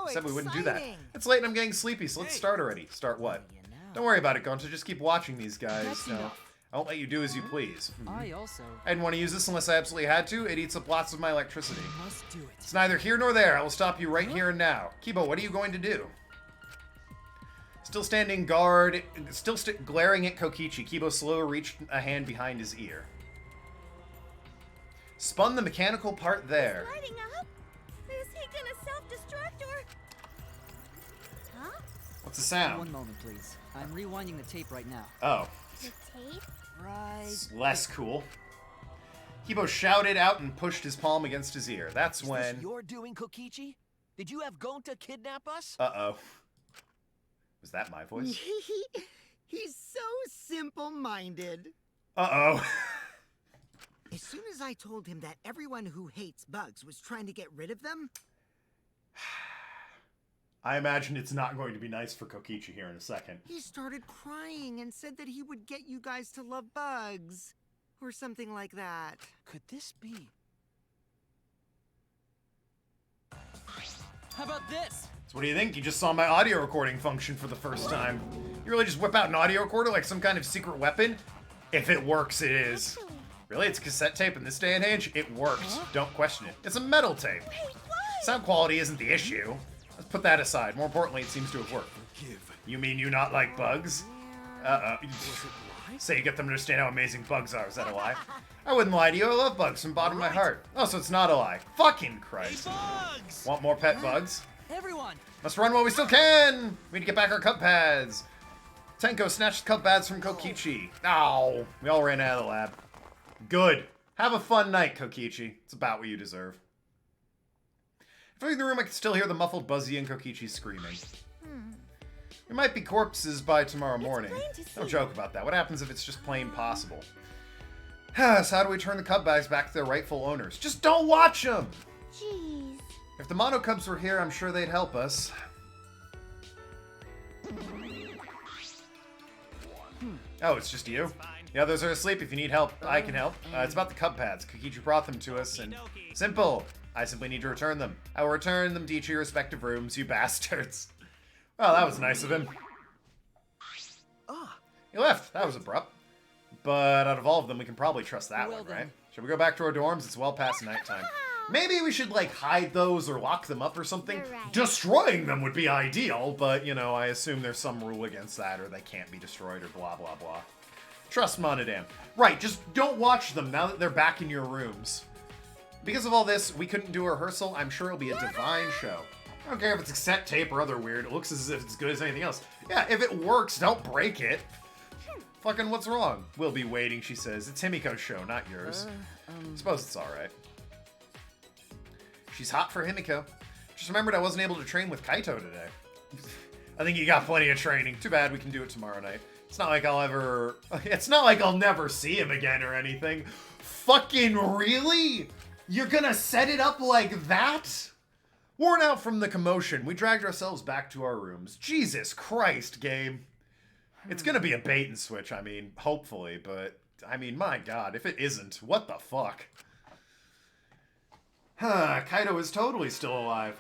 Said we wouldn't do that. It's late and I'm getting sleepy, so let's start already. Start what? Don't worry about it, Gonta. Just keep watching these guys. No, I won't let you do as you please. I didn't want to use this unless I absolutely had to. It eats up lots of my electricity. It's neither here nor there. I will stop you right here and now. Kibo, what are you going to do? Still standing guard, glaring at Kokichi, Kibo slowly reached a hand behind his ear. Spun the mechanical part there. Lighting up? Is he gonna self-destruct or... Huh? What's the sound? One moment, please. I'm rewinding the tape right now. Oh. The tape? Right. It's less cool. Kibo shouted out and pushed his palm against his ear. That's when... Is this your doing, Kokichi? Did you have Gonta kidnap us? Uh-oh. Was that my voice? He's so simple-minded. Uh-oh. As soon as I told him that everyone who hates bugs was trying to get rid of them... I imagine it's not going to be nice for Kokichi here in a second. He started crying and said that he would get you guys to love bugs. Or something like that. Could this be? How about this? So what do you think? You just saw my audio recording function for the first time. You really just whip out an audio recorder like some kind of secret weapon? If it works, it is. Really? It's cassette tape in this day and age? It works. Don't question it. It's a metal tape. Sound quality isn't the issue. Let's put that aside. More importantly, it seems to have worked. You mean you not like bugs? Say you get them to understand how amazing bugs are. Is that a lie? I wouldn't lie to you. I love bugs from the bottom of my heart. Oh, so it's not a lie. Fucking Christ. Bugs! Want more pet bugs? Everyone! Must run while we still can! We need to get back our cup pads. Tenko snatched cup pads from Kokichi. Ow! We all ran out of the lab. Good. Have a fun night, Kokichi. It's about what you deserve. If I was in the room, I could still hear the muffled Buzzy and Kokichi screaming. There might be corpses by tomorrow morning. Don't joke about that. What happens if it's just plain possible? So how do we turn the cub bags back to their rightful owners? Just don't watch them! Jeez. If the Mono Cubs were here, I'm sure they'd help us. Oh, it's just you? The others are asleep. If you need help, I can help. It's about the cub pads. Kokichi brought them to us, and... Simple! I simply need to return them. I will return them to each of your respective rooms, you bastards. Well, that was nice of him. He left. That was abrupt. But out of all of them, we can probably trust that one, right? Should we go back to our dorms? It's well past nighttime. Maybe we should, like, hide those or lock them up or something. Destroying them would be ideal, but, you know, I assume there's some rule against that, or they can't be destroyed, or blah, blah, blah. Trust Monodam. Right, just don't watch them now that they're back in your rooms. Because of all this, we couldn't do a rehearsal. I'm sure it'll be a divine show. I don't care if it's cassette tape or other weird. It looks as if it's as good as anything else. Yeah, if it works, don't break it. Fucking what's wrong? We'll be waiting, she says. It's Himiko's show, not yours. Suppose it's alright. She's hot for Himiko. Just remembered I wasn't able to train with Kaito today. I think you got plenty of training. Too bad we can do it tomorrow night. It's not like it's not like I'll never see him again or anything. Fucking really? You're gonna set it up like that? Worn out from the commotion, we dragged ourselves back to our rooms. Jesus Christ, game. It's gonna be a bait and switch, I mean, hopefully, but, I mean, my god, if it isn't, what the fuck? Huh, Kaito is totally still alive.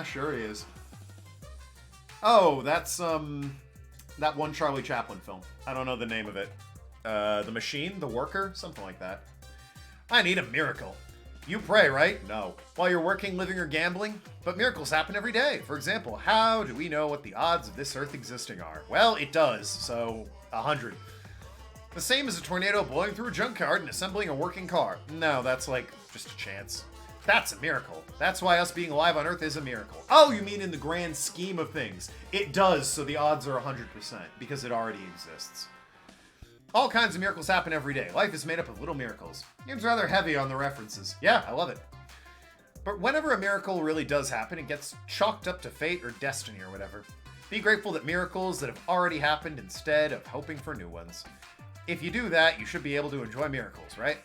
Sure he is. Oh, that's, that one Charlie Chaplin film. I don't know the name of it. The Machine? The Worker? Something like that. I need a miracle. You pray, right? No. While you're working, living, or gambling? But miracles happen every day. For example, how do we know what the odds of this Earth existing are? Well, it does, so 100. The same as a tornado blowing through a junkyard and assembling a working car. No, that's like just a chance. That's a miracle. That's why us being alive on Earth is a miracle. Oh, you mean in the grand scheme of things? It does, so the odds are 100%, because it already exists. All kinds of miracles happen every day. Life is made up of little miracles. Game's rather heavy on the references. Yeah, I love it. But whenever a miracle really does happen, it gets chalked up to fate or destiny or whatever. Be grateful that miracles that have already happened instead of hoping for new ones. If you do that, you should be able to enjoy miracles, right?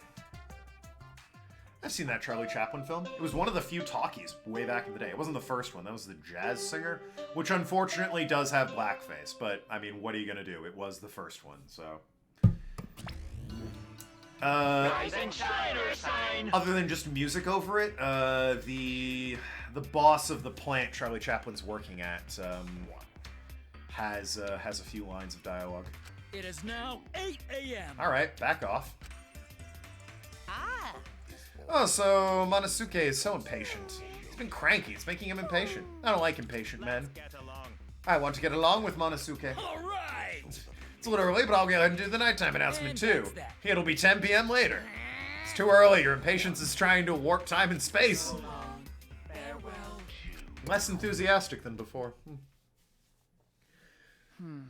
I've seen that Charlie Chaplin film. It was one of the few talkies way back in the day. It wasn't the first one. That was the jazz singer, which unfortunately does have blackface. But, I mean, what are you going to do? It was the first one, so... Rise and shine or sign. Other than just music over it, the boss of the plant Charlie Chaplin's working at has a few lines of dialogue. It is now 8 a.m. All right, back off. Ah. Oh, so Monosuke is so impatient. He's been cranky. It's making him impatient. I don't like impatient men. I want to get along with Monosuke. All right. It's a little early, but I'll go ahead and do the nighttime announcement too. It'll be 10 p.m. later. It's too early. Your impatience is trying to warp time and space. Less enthusiastic than before.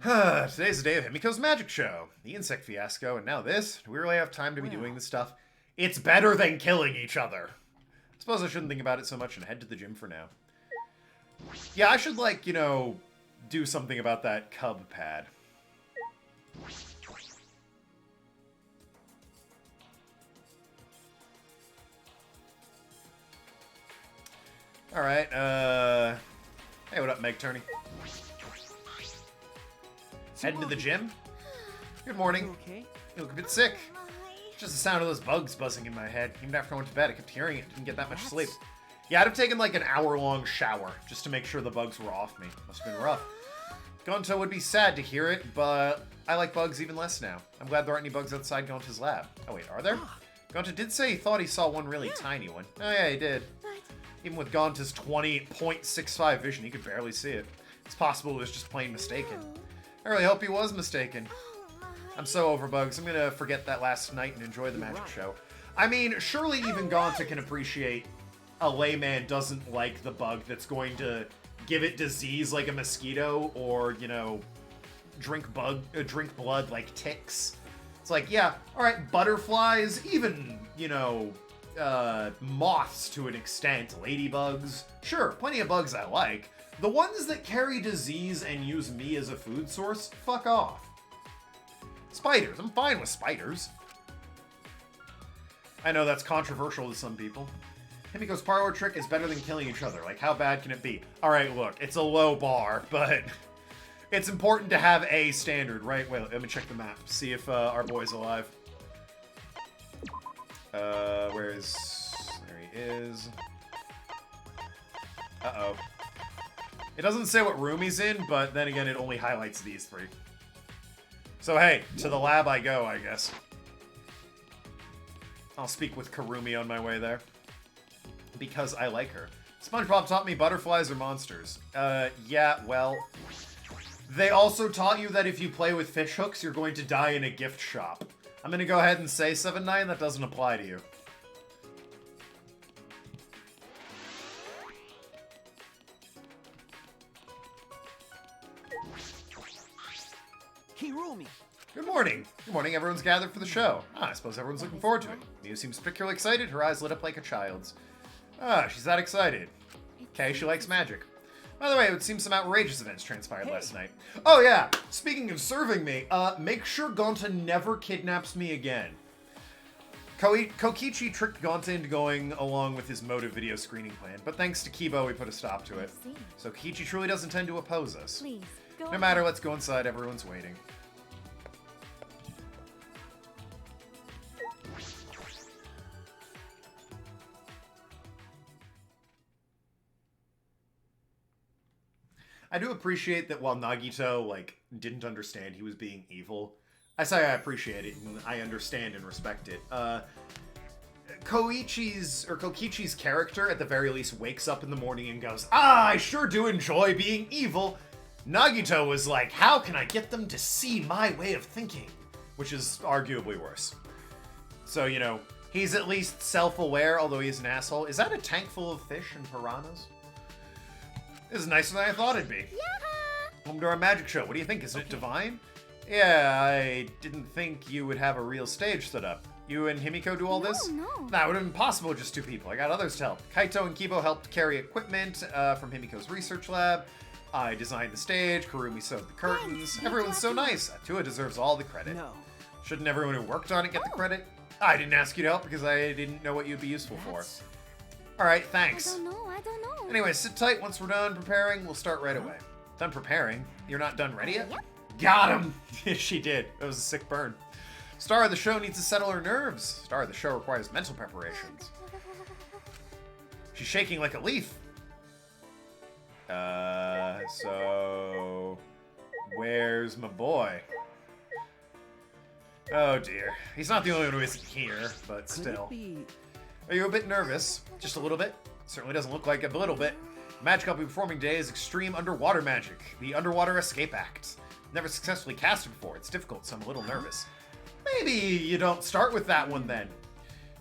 Today's the day of Himiko's magic show. The insect fiasco, and now this. Do we really have time to be doing this stuff? It's better than killing each other. I suppose I shouldn't think about it so much and head to the gym for now. Yeah, I should, like, you know, do something about that cub pad. Alright, hey, what up, Meg Turney? Heading to the gym? Good morning. Okay. You look a bit sick. Just the sound of those bugs buzzing in my head. Even after I went to bed, I kept hearing it. Didn't get that much sleep. Yeah, I'd have taken like an hour-long shower just to make sure the bugs were off me. Must have been rough. Gonto would be sad to hear it, but I like bugs even less now. I'm glad there aren't any bugs outside Gonto's lab. Oh wait, are there? Gonto did say he thought he saw one really tiny one. Oh yeah, he did. Even with Gonto's 20.65 vision, he could barely see it. It's possible it was just plain mistaken. I really hope he was mistaken. I'm so over bugs. I'm gonna forget that last night and enjoy the magic show. I mean, surely even Gonta can appreciate a layman doesn't like the bug that's going to give it disease like a mosquito or, you know, drink blood like ticks. It's like, yeah, alright, butterflies, even, you know, moths to an extent, ladybugs. Sure, plenty of bugs I like. The ones that carry disease and use me as a food source, fuck off. Spiders, I'm fine with spiders. I know that's controversial to some people. Himiko's parlor trick is better than killing each other. Like, how bad can it be? Alright, look, it's a low bar, but it's important to have a standard, right? Wait, let me check the map, see if our boy's alive. Where is... There he is. Uh-oh. It doesn't say what room he's in, but then again, it only highlights these three. So hey, to the lab I go, I guess. I'll speak with Karumi on my way there. Because I like her. SpongeBob taught me butterflies are monsters. Yeah, well... They also taught you that if you play with fish hooks, you're going to die in a gift shop. I'm gonna go ahead and say, 7-9, that doesn't apply to you. Hirumi. Good morning. Good morning, everyone's gathered for the show. I suppose everyone's looking forward to it. Miu seems particularly excited, her eyes lit up like a child's. She's that excited. Okay, she likes magic. By the way, it seems some outrageous events transpired last night. Oh yeah, speaking of serving me, make sure Gonta never kidnaps me again. Kokichi tricked Gonta into going along with his motive video screening plan, but thanks to Kibo, we put a stop to it. So Kokichi truly does intend to oppose us. Please, go No matter, let's go inside, everyone's waiting. I do appreciate that while Nagito, like, didn't understand he was being evil, I say I appreciate it, and I understand and respect it. Kokichi's character, at the very least, wakes up in the morning and goes, I sure do enjoy being evil. Nagito was like, how can I get them to see my way of thinking? which is arguably worse. So, you know, he's at least self-aware, although he's an asshole. Is that a tank full of fish and piranhas? This is nicer than I thought it'd be. Home to our magic show. What do you think? Isn't it divine? Yeah, I didn't think you would have a real stage set up. You and Himiko do all this? No. That would have been possible with just 2 people. I got others to help. Kaito and Kibo helped carry equipment from Himiko's research lab. I designed the stage. Karumi sewed the curtains. Everyone's so nice. Atua deserves all the credit. No. Shouldn't everyone who worked on it get the credit? I didn't ask you to help because I didn't know what you'd be useful for. Alright, thanks. I don't know. Anyway, sit tight. Once we're done preparing, we'll start right away. Done preparing? You're not done ready yet? Yep. Got him! She did. It was a sick burn. Star of the show needs to settle her nerves. Star of the show requires mental preparations. She's shaking like a leaf. So... Where's my boy? Oh dear. He's not the only one who isn't here, but still. Are you a bit nervous? Just a little bit? Certainly doesn't look like a little bit. The magic I'll be performing today is extreme underwater magic. The Underwater Escape Act. Never successfully cast it before. It's difficult, so I'm a little nervous. Maybe you don't start with that one then.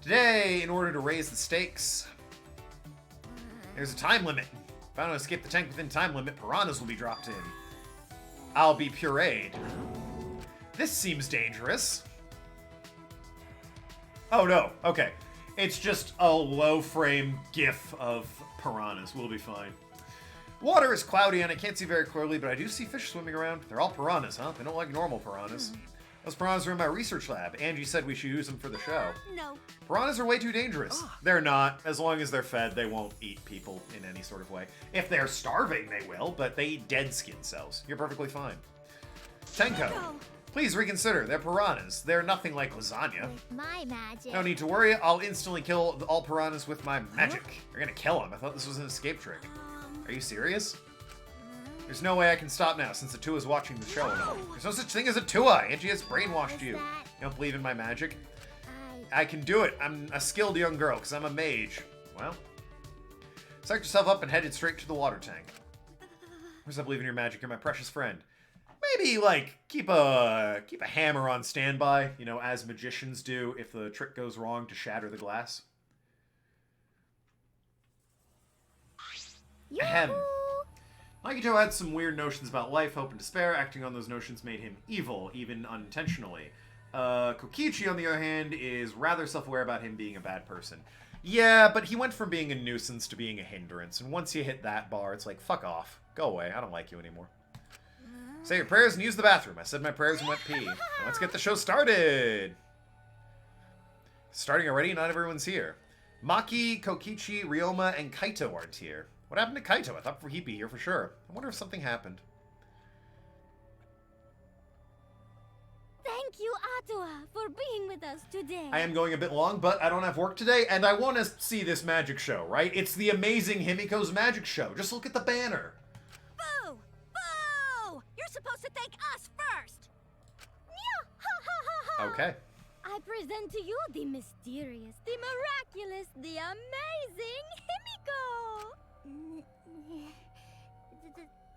Today, in order to raise the stakes, there's a time limit. If I don't escape the tank within time limit, piranhas will be dropped in. I'll be pureed. This seems dangerous. Oh no, okay. It's just a low frame gif of piranhas. We'll be fine. Water is cloudy and I can't see very clearly, but I do see fish swimming around. They're all piranhas, huh? They don't like normal piranhas. Those piranhas are in my research lab. Angie said we should use them for the show. No. Piranhas are way too dangerous. They're not. As long as they're fed, they won't eat people in any sort of way. If they're starving, they will, but they eat dead skin cells. You're perfectly fine. Tenko, please reconsider. They're piranhas. They're nothing like lasagna. With my magic. No need to worry. I'll instantly kill all piranhas with my magic. You're gonna kill them. I thought this was an escape trick. Are you serious? There's no way I can stop now since Atua's watching the show. No. There's no such thing as Atua. Angie has brainwashed you. You don't believe in my magic? I can do it. I'm a skilled young girl because I'm a mage. Well, psych yourself up and headed straight to the water tank. Because I believe in your magic. You're my precious friend. Maybe, like, keep a hammer on standby, you know, as magicians do if the trick goes wrong to shatter the glass. Ahem. Makito had some weird notions about life, hope, and despair. Acting on those notions made him evil, even unintentionally. Kokichi, on the other hand, is rather self-aware about him being a bad person. Yeah, but he went from being a nuisance to being a hindrance, and once you hit that bar, it's like, fuck off. Go away. I don't like you anymore. Say your prayers and use the bathroom. I said my prayers and went pee. Now let's get the show started! Starting already? Not everyone's here. Maki, Kokichi, Ryoma, and Kaito aren't here. What happened to Kaito? I thought he'd be here for sure. I wonder if something happened. Thank you, Atua, for being with us today. I am going a bit long, but I don't have work today, and I want to see this magic show, right? It's the amazing Himiko's magic show. Just look at the banner. Boo! Boo! You're supposed to thank us first! Okay. I present to you the mysterious, the miraculous, the amazing Himiko!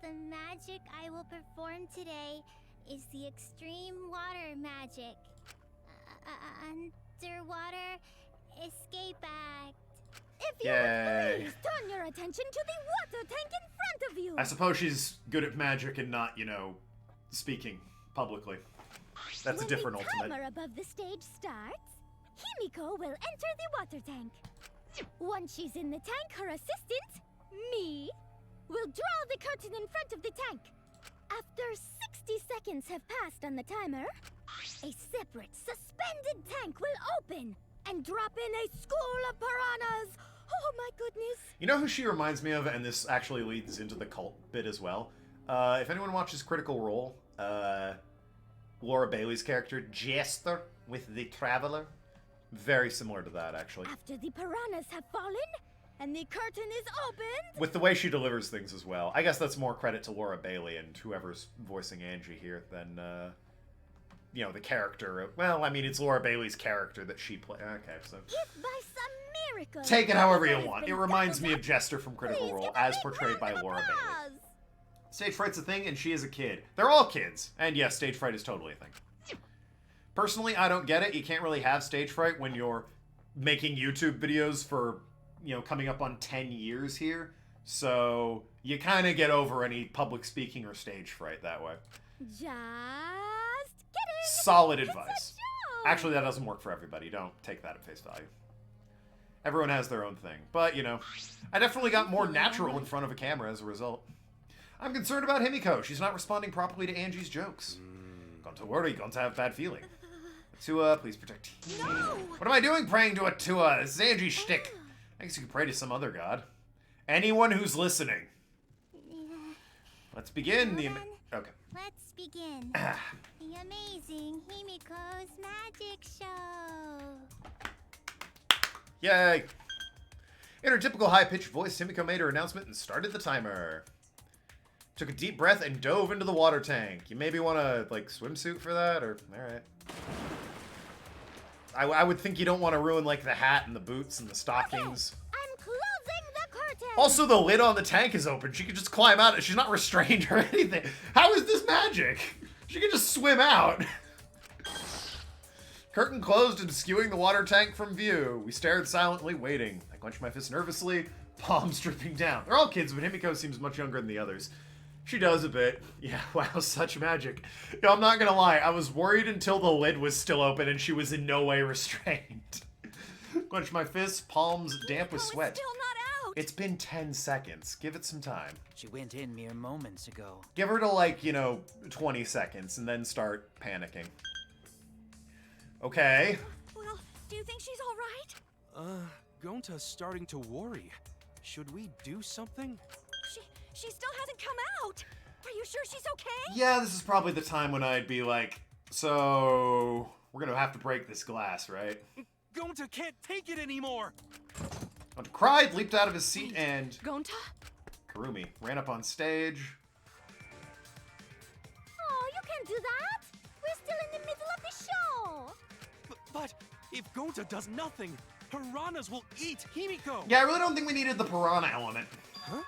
The magic I will perform today is the extreme water magic. Underwater escape act. If you would please turn your attention to the water tank in front of you. I suppose she's good at magic and not, you know, speaking publicly. That's a different ultimate. When the timer above the stage starts, Himiko will enter the water tank. Once she's in the tank, her assistant, me, will draw the curtain in front of the tank. After 60 seconds have passed on the timer, a separate, suspended tank will open and drop in a school of piranhas. Oh my goodness. You know who she reminds me of, and this actually leads into the cult bit as well? If anyone watches Critical Role, Laura Bailey's character, Jester, with the Traveler. Very similar to that, actually. After the piranhas have fallen, and the curtain is opened... With the way she delivers things as well. I guess that's more credit to Laura Bailey and whoever's voicing Angie here than, you know, the character. Well, I mean, it's Laura Bailey's character that she plays. Okay, so... If by some miracle... Take it however you want. It reminds me of Jester from Critical Role, as portrayed by Laura Bailey. Stage fright's a thing, and she is a kid. They're all kids. And yes, stage fright is totally a thing. Personally, I don't get it. You can't really have stage fright when you're making YouTube videos for, you know, coming up on 10 years here. So you kind of get over any public speaking or stage fright that way. Just kidding. Solid It's a advice. joke. Actually, that doesn't work for everybody. Don't take that at face value. Everyone has their own thing. But, you know, I definitely got more natural in front of a camera as a result. I'm concerned about Himiko. She's not responding properly to Angie's jokes. Going to worry, going to have bad feeling. Tua, please protect. No! What am I doing praying to a Tua? This is Angie's shtick. I guess you could pray to some other god. Anyone who's listening. Let's begin the... Okay. Let's begin. The amazing Himiko's magic show. Yay! In her typical high-pitched voice, Himiko made her announcement and started the timer. Took a deep breath and dove into the water tank. You maybe want to, like, swimsuit for that, or... Alright. I would think you don't want to ruin, like, the hat and the boots and the stockings. I'm closing the curtain. Also, the lid on the tank is open. She could just climb out. She's not restrained or anything. How is this magic? She could just swim out. Curtain closed and skewing the water tank from view. We stared silently, waiting. I clenched my fist nervously, palms dripping down. They're all kids, but Himiko seems much younger than the others. She does a bit. Yeah, wow, such magic. Yo, I'm not gonna lie, I was worried until the lid was still open and she was in no way restrained. Clench my fists, palms damp with sweat. Still not out. It's been 10 seconds. Give it some time. She went in mere moments ago. Give her to, like, you know, 20 seconds and then start panicking. Okay. Well, do you think she's all right? Gonta's starting to worry. Should we do something? She still hasn't come out. Are you sure she's okay? Yeah, this is probably the time when I'd be like, so we're gonna have to break this glass, right? Gonta can't take it anymore. Gonta cried, leaped out of his seat, and Gonta? Karumi ran up on stage. Oh, you can't do that. We're still in the middle of the show. But if Gonta does nothing, piranhas will eat Himiko. Yeah, I really don't think we needed the piranha element. Huh?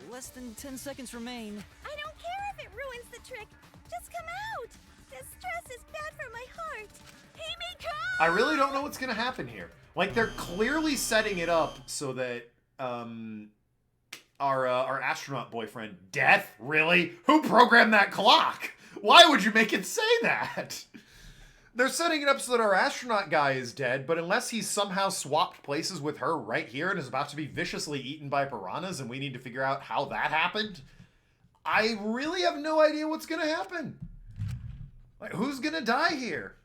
Less than 10 seconds remain. I don't care if it ruins the trick. Just come out. This stress is bad for my heart. Himiko! I really don't know what's gonna happen here. Like, they're clearly setting it up so that, our astronaut boyfriend, Death? Really? Who programmed that clock? Why would you make it say that? They're setting it up so that our astronaut guy is dead, but unless he's somehow swapped places with her right here and is about to be viciously eaten by piranhas and we need to figure out how that happened, I really have no idea what's gonna happen. Like, who's gonna die here?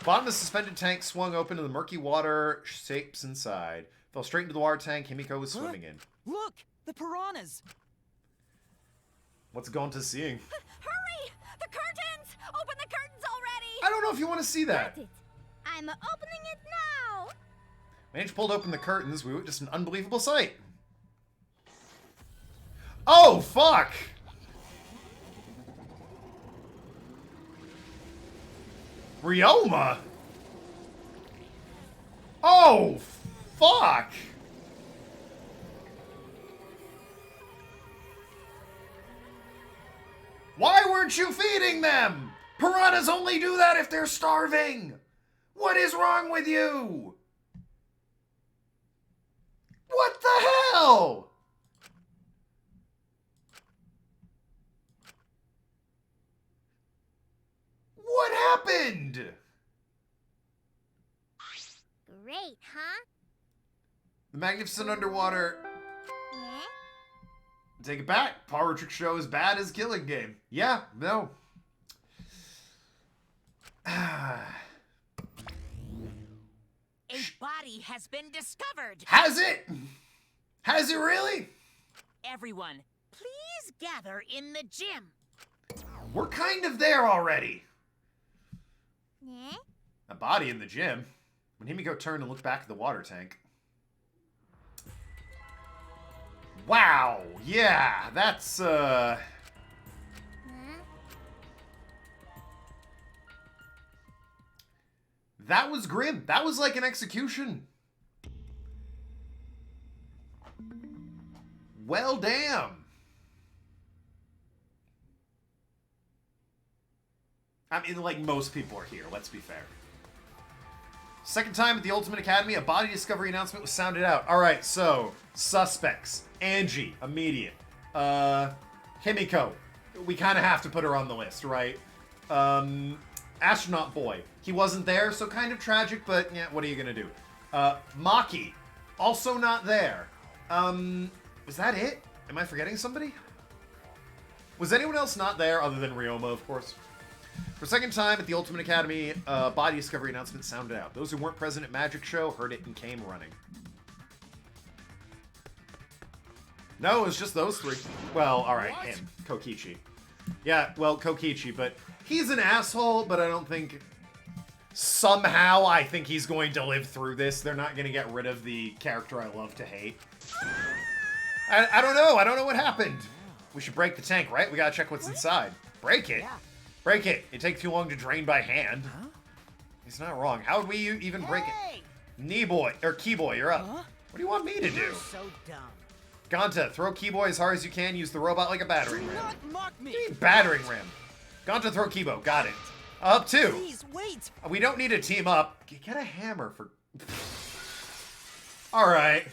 Bottom of the suspended tank swung open and the murky water shapes inside. Fell straight into the water tank Himiko was swimming in. Look! The piranhas! What's Gonta seeing? Hurry! The curtains! Open the curtains already! I don't know if you want to see that. Got it. I'm opening it now. Mange pulled open the curtains. We witnessed an unbelievable sight. Oh, fuck! Ryoma! Oh, fuck! Why weren't you feeding them? Piranhas only do that if they're starving! What is wrong with you? What the hell? What happened? Great, huh? The magnificent underwater... Yeah? Take it back. Power Trick Show is bad as Killing Game. Yeah, no. A body has been discovered. Has it? Has it really? Everyone, please gather in the gym. We're kind of there already. Yeah? A body in the gym. When Himiko turned and looked back at the water tank. Wow. Yeah, that's, Huh? That was grim. That was like an execution. Well, damn. I mean, like, most people are here, let's be fair. Second time at the Ultimate Academy, a body discovery announcement was sounded out. Alright, so, suspects. Angie, immediate. Himiko, we kind of have to put her on the list, right? Astronaut Boy, he wasn't there, so kind of tragic, but yeah, what are you gonna do? Maki, also not there. Was that it? Am I forgetting somebody? Was anyone else not there other than Ryoma, of course? For a second time at the Ultimate Academy, body discovery announcement sounded out. Those who weren't present at Magic Show heard it and came running. No, it was just those three. Well, alright, him. Kokichi. Yeah, well, Kokichi, but he's an asshole, but I don't think... Somehow, I think he's going to live through this. They're not going to get rid of the character I love to hate. I don't know. I don't know what happened. We should break the tank, right? We gotta check what's inside. Break it? Yeah. Break it. It takes too long to drain by hand. Huh? He's not wrong. How would we even break it? Knee-boy, or Key-boy, you're up. Huh? What do you want me to do? You're so dumb. Gonta, throw Key-boy as hard as you can. Use the robot like a battering ram. Not mock me. What do you mean battering ram? Gonta, throw Key-boy. Got it. Up two. Please, wait. We don't need to team up. Get a hammer for... Alright.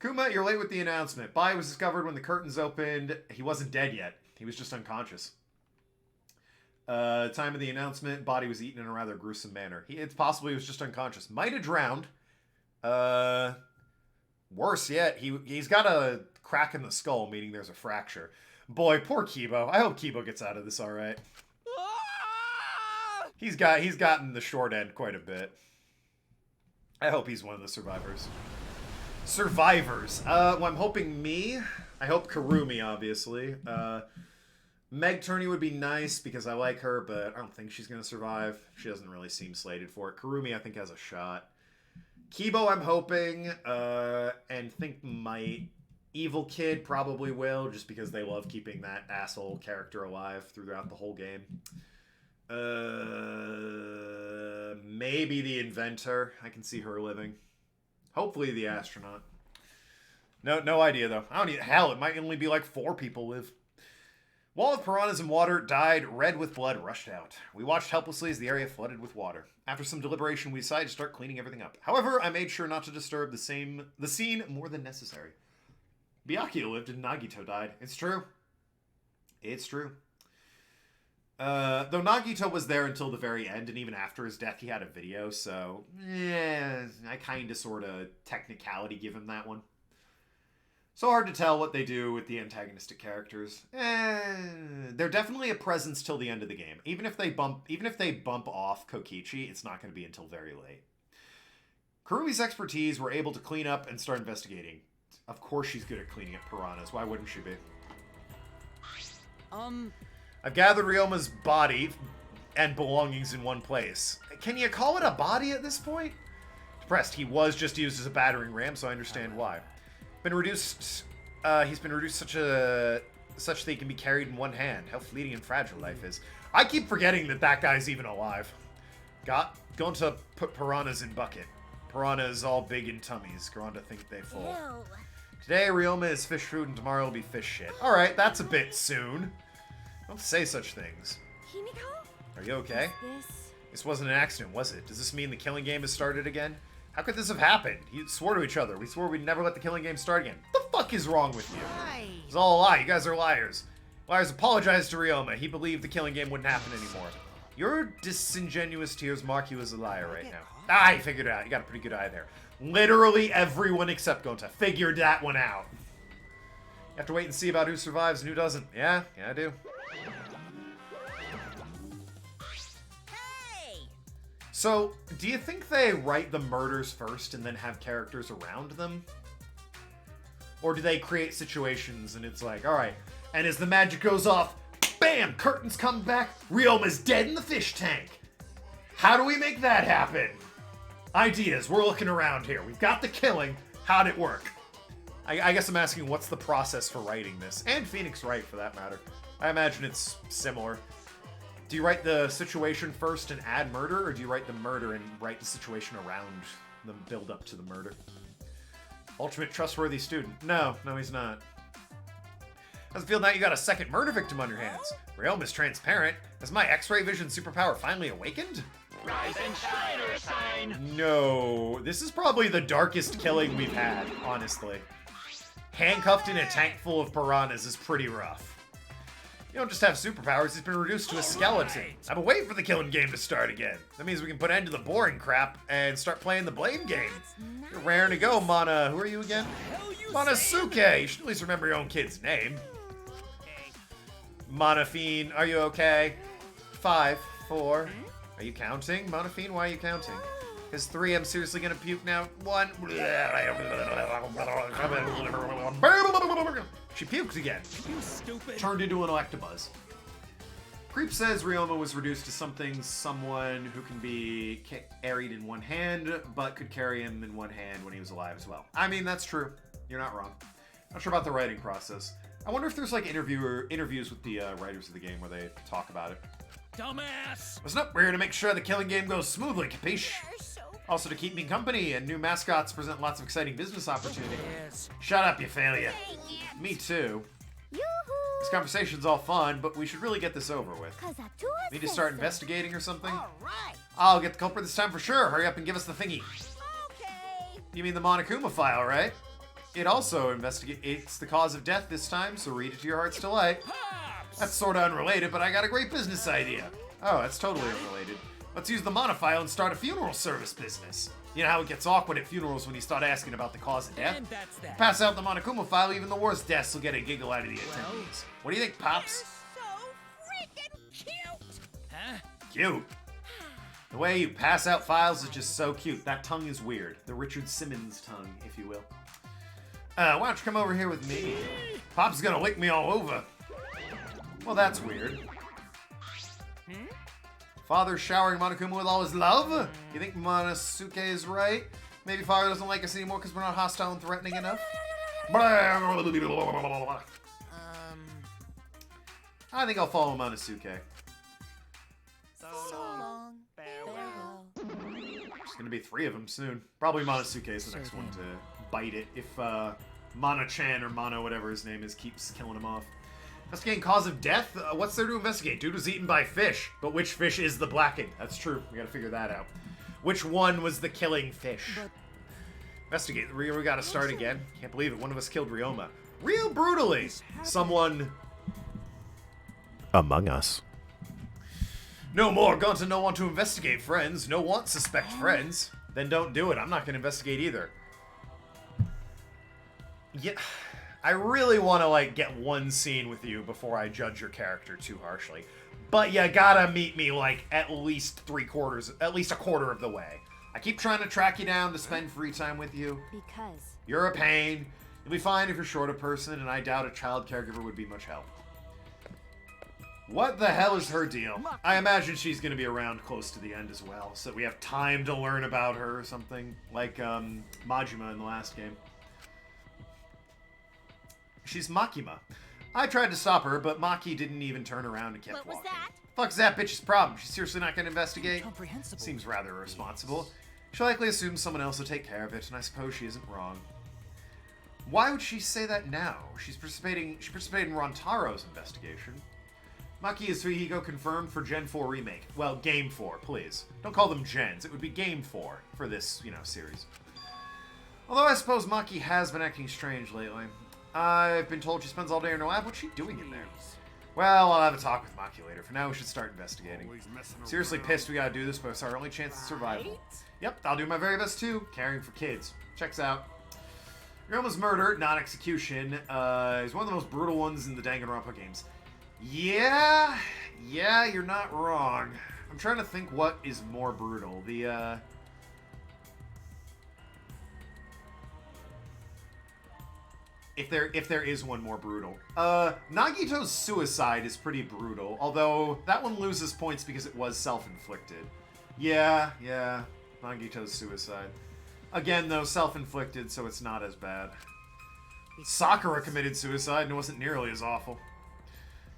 Kuma, you're late with the announcement. Bai was discovered when the curtains opened. He wasn't dead yet. He was just unconscious. Time of the announcement, body was eaten in a rather gruesome manner. It's possible he was just unconscious. Might have drowned. Worse yet, he's got a crack in the skull, meaning there's a fracture. Boy, poor Kibo. I hope Kibo gets out of this alright. He's gotten the short end quite a bit. I hope he's one of the survivors. Survivors. Well, I'm hoping me. I hope Karumi, obviously. Meg Turney would be nice because I like her, but I don't think she's going to survive. She doesn't really seem slated for it. Karumi, I think, has a shot. Kibo, I'm hoping, and think might. Evil Kid probably will, just because they love keeping that asshole character alive throughout the whole game. Maybe the Inventor. I can see her living. Hopefully the Astronaut. No idea, though. I don't need... Hell, it might only be like 4 people live. Wall of piranhas and water died, red with blood rushed out. We watched helplessly as the area flooded with water. After some deliberation, we decided to start cleaning everything up. However, I made sure not to disturb the scene more than necessary. Byakuya lived and Nagito died. It's true. It's true. Though Nagito was there until the very end, and even after his death, he had a video, so... yeah, I kinda sorta technicality give him that one. So hard to tell what they do with the antagonistic characters. They're definitely a presence till the end of the game. Even if they bump off Kokichi, it's not going to be until very late. Kurumi's expertise were able to clean up and start investigating. Of course she's good at cleaning up piranhas. Why wouldn't she be? I've gathered Ryoma's body and belongings in one place. Can you call it a body at this point? Depressed. He was just used as a battering ram, so I understand why. Been reduced. He's been reduced such that he can be carried in one hand. How fleeting and fragile life is. I keep forgetting that guy's even alive. Going to put piranhas in bucket. Piranhas all big in tummies. Going to think they full. Ew. Today Ryoma is fish food and tomorrow will be fish shit. All right, that's a bit soon. Don't say such things. Himiko? Are you okay? This... This wasn't an accident, was it? Does this mean the killing game has started again? How could this have happened? You swore to each other. We swore we'd never let the killing game start again. What the fuck is wrong with you? It's all a lie. You guys are liars. Liars apologized to Ryoma. He believed the killing game wouldn't happen anymore. Your disingenuous tears mark you as a liar right now. I figured it out. You got a pretty good eye there. Literally everyone except Gonta figured that one out. You have to wait and see about who survives and who doesn't. Yeah, I do. So, do you think they write the murders first and then have characters around them? Or do they create situations and it's like, alright, and as the magic goes off, bam, curtains come back, Ryoma's dead in the fish tank. How do we make that happen? Ideas, we're looking around here. We've got the killing, how'd it work? I guess I'm asking what's the process for writing this? And Phoenix Wright, for that matter. I imagine it's similar. Do you write the situation first and add murder, or do you write the murder and write the situation around the build-up to the murder? Ultimate trustworthy student. No, he's not. How's it feel now you got a second murder victim on your hands? Realm is transparent. Has my X-ray vision superpower finally awakened? Rise and shine, Ursine! No, this is probably the darkest killing we've had, honestly. Handcuffed in a tank full of piranhas is pretty rough. You don't just have superpowers, he's been reduced to a skeleton. I've been waiting for the killing game to start again. That means we can put an end to the boring crap and start playing the blame game. You're raring to go, Mana. Who are you again? Monosuke! You should at least remember your own kid's name. Monafine, are you okay? 5, 4. Are you counting? Monafine, why are you counting? Is 3, I'm seriously gonna puke now. 1. She puked again. You stupid. Turned into an Electabuzz. Creep says Ryoma was reduced to someone who can be carried in one hand, but could carry him in one hand when he was alive as well. I mean, that's true. You're not wrong. Not sure about the writing process. I wonder if there's like interviews with the writers of the game where they talk about it. Dumbass! Listen up, we're here to make sure the killing game goes smoothly, capiche? Also to keep me company, and new mascots present lots of exciting business opportunities. Shut up, you failure. Me too. This conversation's all fun, but we should really get this over with. Need to start investigating or something? I'll get the culprit this time for sure. Hurry up and give us the thingy. Okay. You mean the Monokuma file, right? It also investigates the cause of death this time, so read it to your heart's delight. That's sorta unrelated, but I got a great business idea. Oh, that's totally unrelated. Let's use the monofile and start a funeral service business. You know how it gets awkward at funerals when you start asking about the cause of death? And that's that. Pass out the Monokuma file, even the worst deaths will get a giggle out of the attendees. What do you think, Pops? So freaking cute! Huh? Cute. The way you pass out files is just so cute. That tongue is weird. The Richard Simmons tongue, if you will. Why don't you come over here with me? Pop's gonna lick me all over. Well, that's weird. Father showering Monokuma with all his love? You think Monosuke is right? Maybe Father doesn't like us anymore because we're not hostile and threatening enough? I think I'll follow Monosuke. So long. Farewell. There's gonna be 3 of them soon. Probably Monosuke is the next one to bite it if Mana-chan or Mana, whatever his name is, keeps killing him off. Investigating cause of death? What's there to investigate? Dude was eaten by fish. But which fish is the blackened? That's true. We gotta figure that out. Which one was the killing fish? Investigate. We gotta start again. Can't believe it. One of us killed Ryoma. Real brutally. Someone among us. No more. Gone to no want to investigate, friends. No want suspect friends. Then don't do it. I'm not gonna investigate either. Yeah. I really want to, like, get one scene with you before I judge your character too harshly. But you gotta meet me, like, at least a quarter of the way. I keep trying to track you down to spend free time with you. Because You're a pain. You'll be fine if you're short a person, and I doubt a child caregiver would be much help. What the hell is her deal? I imagine she's gonna be around close to the end as well, so we have time to learn about her or something, like, Majima in the last game. She's Makima. I tried to stop her, but Maki didn't even turn around and kept What was walking. that? Fuck's that bitch's problem? She's seriously not going to investigate? Incomprehensible. Seems rather irresponsible. She likely assumes someone else will take care of it, and I suppose she isn't wrong. Why would she say that now? She participated in Rontaro's investigation. Maki is Suihiko confirmed for Gen 4 Remake. Well, Game 4, please. Don't call them Gens. It would be Game 4 for this, series. Although I suppose Maki has been acting strange lately. I've been told she spends all day in her lab. What's she doing in there? Well, I'll have a talk with Maki later. For now, we should start investigating. Seriously pissed we gotta do this, but it's our only chance of survival. Yep, I'll do my very best too. Caring for kids. Checks out. Ryoma's murder, not execution, is one of the most brutal ones in the Danganronpa games. Yeah, you're not wrong. I'm trying to think what is more brutal. If there is one more brutal. Nagito's suicide is pretty brutal, although that one loses points because it was self-inflicted. Yeah, Nagito's suicide. Again, though, self-inflicted, so it's not as bad. Sakura committed suicide and it wasn't nearly as awful.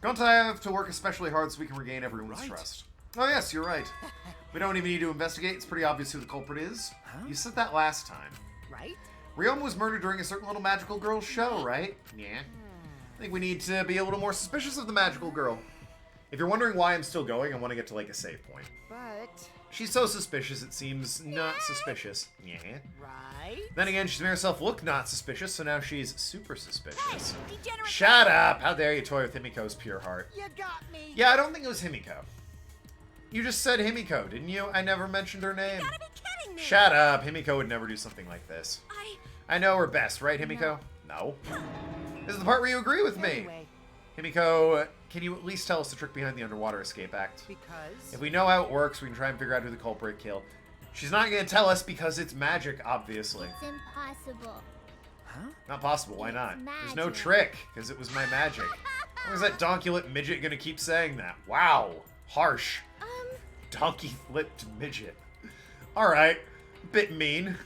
Don't I have to work especially hard so we can regain everyone's trust? Oh yes, you're right. We don't even need to investigate, it's pretty obvious who the culprit is. Huh? You said that last time. Right? Ryoma was murdered during a certain little magical girl's show, right? Yeah. think we need to be a little more suspicious of the magical girl. If you're wondering why I'm still going, I want to get to, like, a save point. But... She's so suspicious, it seems not suspicious. Yeah. Right? Then again, she's made herself look not suspicious, so now she's super suspicious. Hey, degenerate! Shut up! How dare you toy with Himiko's pure heart. You got me! Yeah, I don't think it was Himiko. You just said Himiko, didn't you? I never mentioned her name. You gotta be kidding me! Shut up! Himiko would never do something like this. I know her best, right, Himiko? No. This is the part where you agree with me. Anyway. Himiko, can you at least tell us the trick behind the Underwater Escape Act? Because... If we know how it works, we can try and figure out who the culprit killed. She's not going to tell us because it's magic, obviously. It's impossible. Huh? Not possible, why not? It's There's no magic. trick, because it was my magic. How is that donkey-lipped midget going to keep saying that? Wow. Harsh. Donkey-lipped midget. Alright. Bit mean.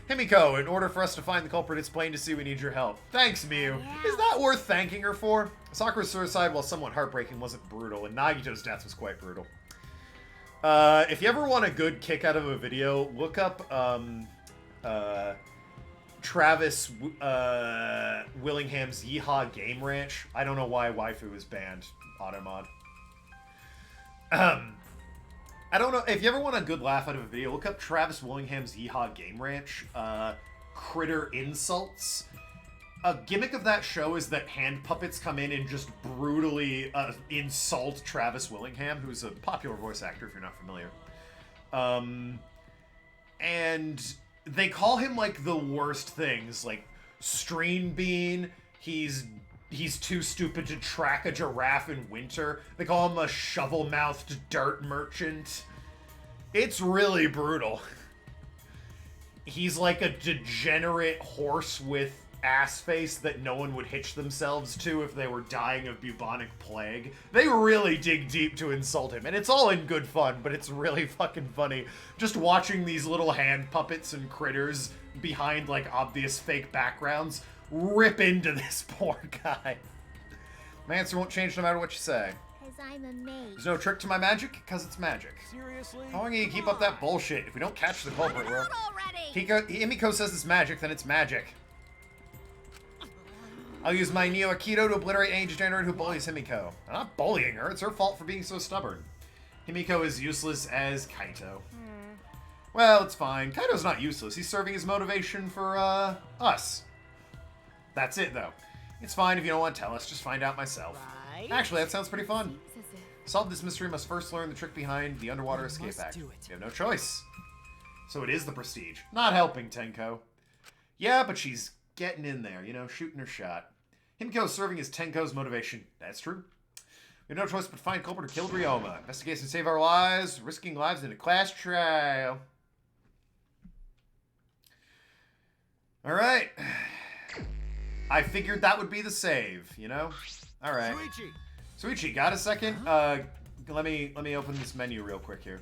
Himiko, in order for us to find the culprit, it's plain to see we need your help. Thanks, Miu. Is that worth thanking her for? Sakura's suicide, while somewhat heartbreaking, wasn't brutal, and Nagito's death was quite brutal. If you ever want a good kick out of a video, look up, Travis Willingham's Yeehaw Game Ranch. I don't know why Waifu is banned. Automod. I don't know. If you ever want a good laugh out of a video, look up Travis Willingham's Yeehaw Game Ranch. Critter Insults. A gimmick of that show is that hand puppets come in and just brutally insult Travis Willingham, who's a popular voice actor if you're not familiar. And they call him, like, the worst things. Like, Stream Bean, he's too stupid to track a giraffe in winter. They call him a shovel-mouthed dirt merchant. It's really brutal. He's like a degenerate horse with ass face that no one would hitch themselves to if they were dying of bubonic plague. They really dig deep to insult him, and it's all in good fun, but it's really fucking funny just watching these little hand puppets and critters behind, like, obvious fake backgrounds rip into this poor guy. My answer won't change no matter what you say. Because I'm a mage. There's no trick to my magic, because it's magic. Seriously? How long can you keep up that bullshit? If we don't catch the culprit, well... Himiko says it's magic, then it's magic. I'll use my Neo Aikido to obliterate any degenerate who bullies Himiko. I'm not bullying her, it's her fault for being so stubborn. Himiko is useless as Kaito. Well, it's fine. Kaito's not useless. He's serving his motivation for, us. That's it, though. It's fine if you don't want to tell us. Just find out myself. Right? Actually, that sounds pretty fun. Solve this mystery must first learn the trick behind the Underwater Escape Act. You have no choice. So it is the Prestige. Not helping, Tenko. Yeah, but she's getting in there, you know, shooting her shot. Himiko is serving as Tenko's motivation. That's true. We have no choice but to find culprit who killed Ryoma. Investigate and save our lives, risking lives in a class trial. Alright. I figured that would be the save, you know? Alright. Suichi, got a second? Let me open this menu real quick here.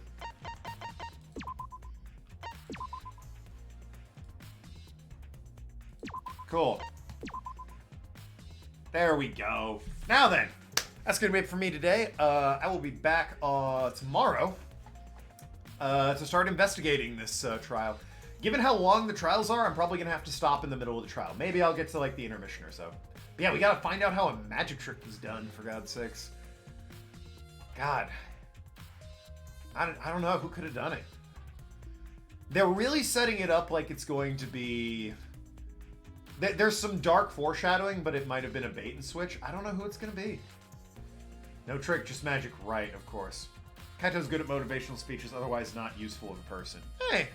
Cool. There we go. Now then, that's gonna be it for me today. I will be back tomorrow to start investigating this trial. Given how long the trials are, I'm probably gonna have to stop in the middle of the trial. Maybe I'll get to, like, the intermission or so. But yeah, we gotta find out how a magic trick was done, for God's sakes. God. I don't know who could have done it. They're really setting it up like it's going to be... There's some dark foreshadowing, but it might have been a bait and switch. I don't know who it's gonna be. No trick, just magic, right, of course. Kaito's good at motivational speeches, otherwise not useful of a person. Hey,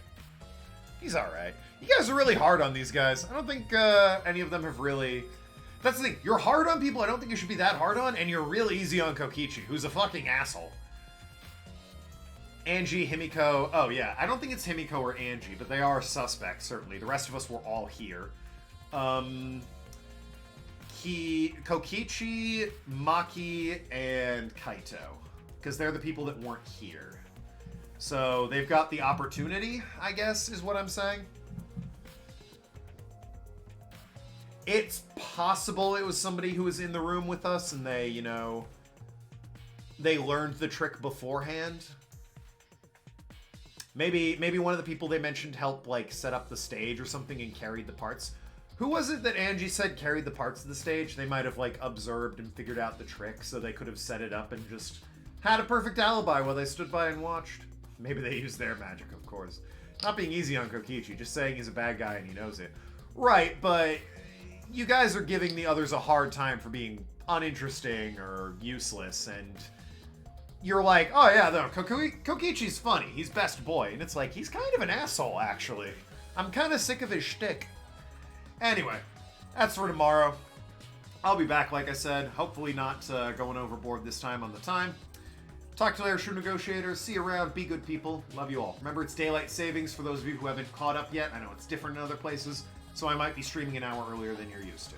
he's alright. You guys are really hard on these guys. I don't think any of them have really... That's the thing. You're hard on people I don't think you should be that hard on, and you're real easy on Kokichi, who's a fucking asshole. Angie, Himiko... Oh, yeah. I don't think it's Himiko or Angie, but they are suspects, certainly. The rest of us were all here. Kokichi, Maki, and Kaito. Because they're the people that weren't here. So they've got the opportunity, I guess, is what I'm saying. It's possible it was somebody who was in the room with us and they, you know, they learned the trick beforehand. Maybe one of the people they mentioned helped, like, set up the stage or something and carried the parts. Who was it that Angie said carried the parts of the stage? They might have, like, observed and figured out the trick, so they could have set it up and just had a perfect alibi while they stood by and watched. Maybe they used their magic, of course. Not being easy on Kokichi, just saying he's a bad guy and he knows it. Right, but you guys are giving the others a hard time for being uninteresting or useless, and you're like, oh yeah, no, Kokichi's funny, he's best boy, and it's like, he's kind of an asshole, actually. I'm kind of sick of his shtick. Anyway, that's for tomorrow. I'll be back, like I said, hopefully not going overboard this time on the time. Talk to later, True Negotiators. See you around. Be good people. Love you all. Remember, it's daylight savings for those of you who haven't caught up yet. I know it's different in other places, so I might be streaming an hour earlier than you're used to.